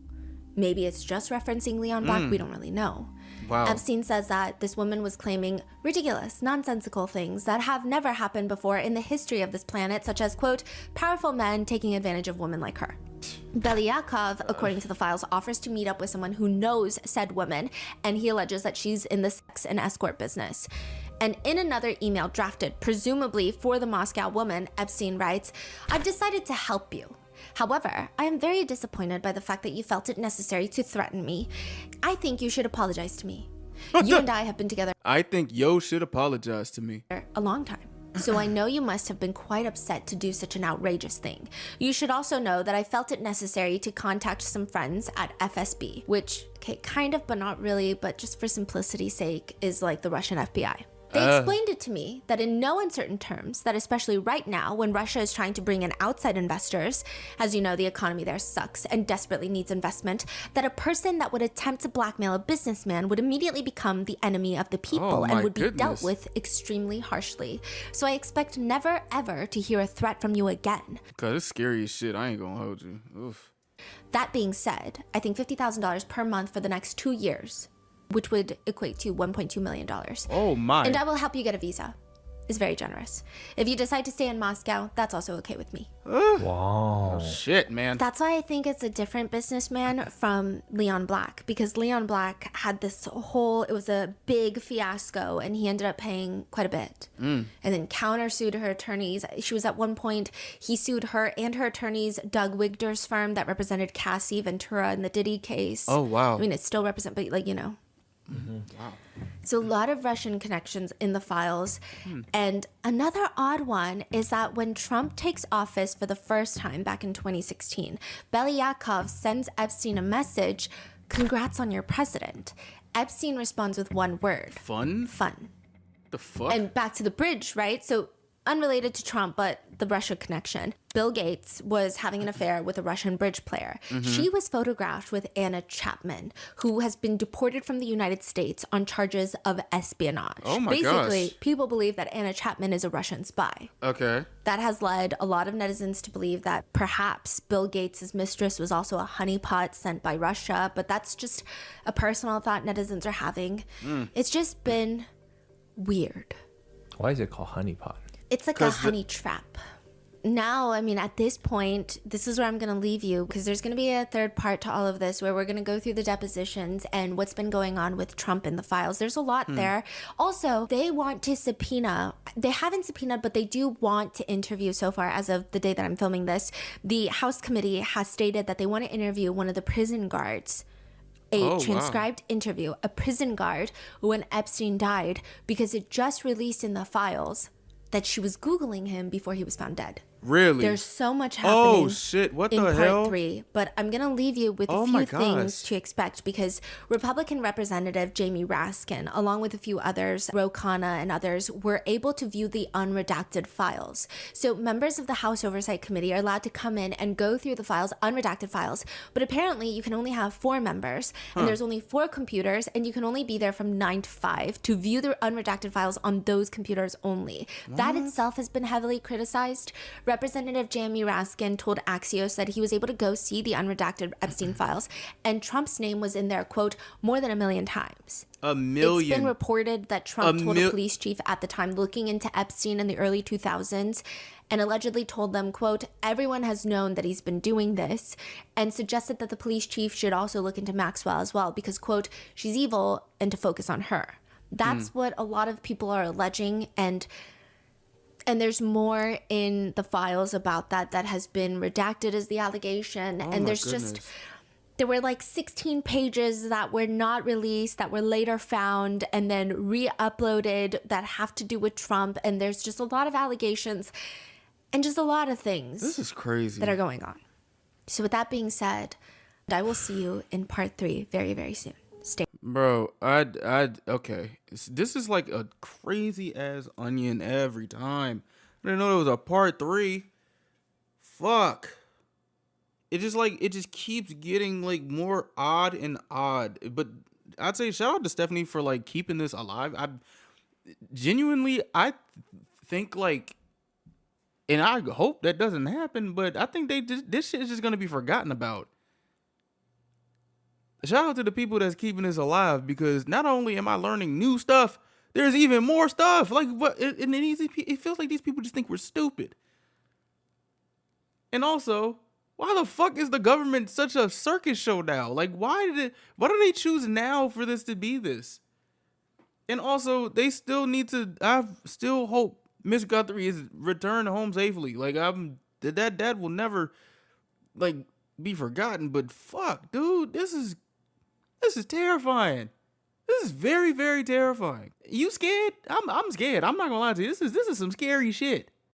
Maybe it's just referencing Leon Black. We don't really know. Wow. Epstein says that this woman was claiming ridiculous, nonsensical things that have never happened before in the history of this planet, such as, quote, powerful men taking advantage of women like her. Belyakov, according to the files, offers to meet up with someone who knows said woman, and he alleges that she's in the sex and escort business. And in another email drafted, presumably for the Moscow woman, Epstein writes, I've decided to help you. However, I am very disappointed by the fact that you felt it necessary to threaten me. I think you should apologize to me. You and I have been together I think yo should apologize to me. a long time. So I know you must have been quite upset to do such an outrageous thing. You should also know that I felt it necessary to contact some friends at FSB, which, okay, kind of, but not really, but just for simplicity's sake, is like the Russian FBI. They explained it to me that in no uncertain terms, that especially right now when Russia is trying to bring in outside investors, as you know, the economy there sucks and desperately needs investment, that a person that would attempt to blackmail a businessman would immediately become the enemy of the people and would be dealt with extremely harshly. So I expect never ever to hear a threat from you again. Cause it's scary as shit. I ain't gonna hold you. Oof. That being said, I think $50,000 per month for the next 2 years, which would equate to $1.2 million. Oh my. And I will help you get a visa. Is very generous. If you decide to stay in Moscow, that's also okay with me. Wow. Shit, man. That's why I think it's a different businessman from Leon Black, because Leon Black had this whole, it was a big fiasco, and he ended up paying quite a bit. And then countersued her attorneys. She was at one point, he sued her and her attorneys, Doug Wigder's firm that represented Cassie Ventura in the Diddy case. Oh, wow. I mean, it still represents, but like, you know. Wow. So a lot of Russian connections in the files. And another odd one is that when Trump takes office for the first time back in 2016, Belyakov sends Epstein a message, "Congrats on your president." Epstein responds with one word. Fun? Fun. The fuck? And back to the bridge, right? So unrelated to Trump, but the Russia connection. Bill Gates was having an affair with a Russian bridge player. She was photographed with Anna Chapman, who has been deported from the United States on charges of espionage. Oh my Basically, gosh. people believe that Anna Chapman is a Russian spy. Okay. That has led a lot of netizens to believe that perhaps Bill Gates' mistress was also a honeypot sent by Russia, but that's just a personal thought netizens are having. It's just been weird. Why is it called honeypot? It's like a honey trap. Now, I mean, at this point, this is where I'm going to leave you, because there's going to be a third part to all of this where we're going to go through the depositions and what's been going on with Trump in the files. There's a lot there. Also, they want to subpoena. They haven't subpoenaed, but they do want to interview so far as of the day that I'm filming this. The House committee has stated that they want to interview one of the prison guards. A transcribed interview, a prison guard when Epstein died, because it just released in the files that she was Googling him before he was found dead. Really? There's so much happening. Oh shit! What in the part hell? 3, but I'm gonna leave you with a few things to expect, because Republican Representative Jamie Raskin, along with a few others, Ro Khanna and others, were able to view the unredacted files. So members of the House Oversight Committee are allowed to come in and go through the files, unredacted files. But apparently, you can only have 4 members, and there's only 4 computers, and you can only be there from 9 to 5 to view the unredacted files on those computers only. That itself has been heavily criticized. Representative Jamie Raskin told Axios that he was able to go see the unredacted Epstein files, and Trump's name was in there, quote, more than 1 million times. 1 million. It's been reported that Trump told a police chief at the time looking into Epstein in the early 2000s and allegedly told them, quote, everyone has known that he's been doing this, and suggested that the police chief should also look into Maxwell as well because, quote, she's evil, and to focus on her. That's what a lot of people are alleging, and there's more in the files about that has been redacted as the allegation. And there's just, there were like 16 pages that were not released, that were later found and then re-uploaded that have to do with Trump. And there's just a lot of allegations and just a lot of things. This is crazy. That are going on. So with that being said, I will see you in part 3 very, very soon. Stay. Bro, okay. This is like a crazy ass onion every time. I didn't know there was a part 3. Fuck. It just keeps getting like more odd and odd. But I'd say shout out to Stephanie for like keeping this alive. I think like, and I hope that doesn't happen, but I think this shit is just gonna be forgotten about. Shout out to the people that's keeping this alive, because not only am I learning new stuff, there's even more stuff. Like what? And it feels like these people just think we're stupid. And also, why the fuck is the government such a circus show now? Like, why do they choose now for this to be this? And also, they still need to. I still hope Miss Guthrie is returned home safely. Like that will never like be forgotten. But fuck, dude, this is terrifying. This is very, very terrifying. You scared? I'm scared. I'm not gonna lie to you. This is some scary shit.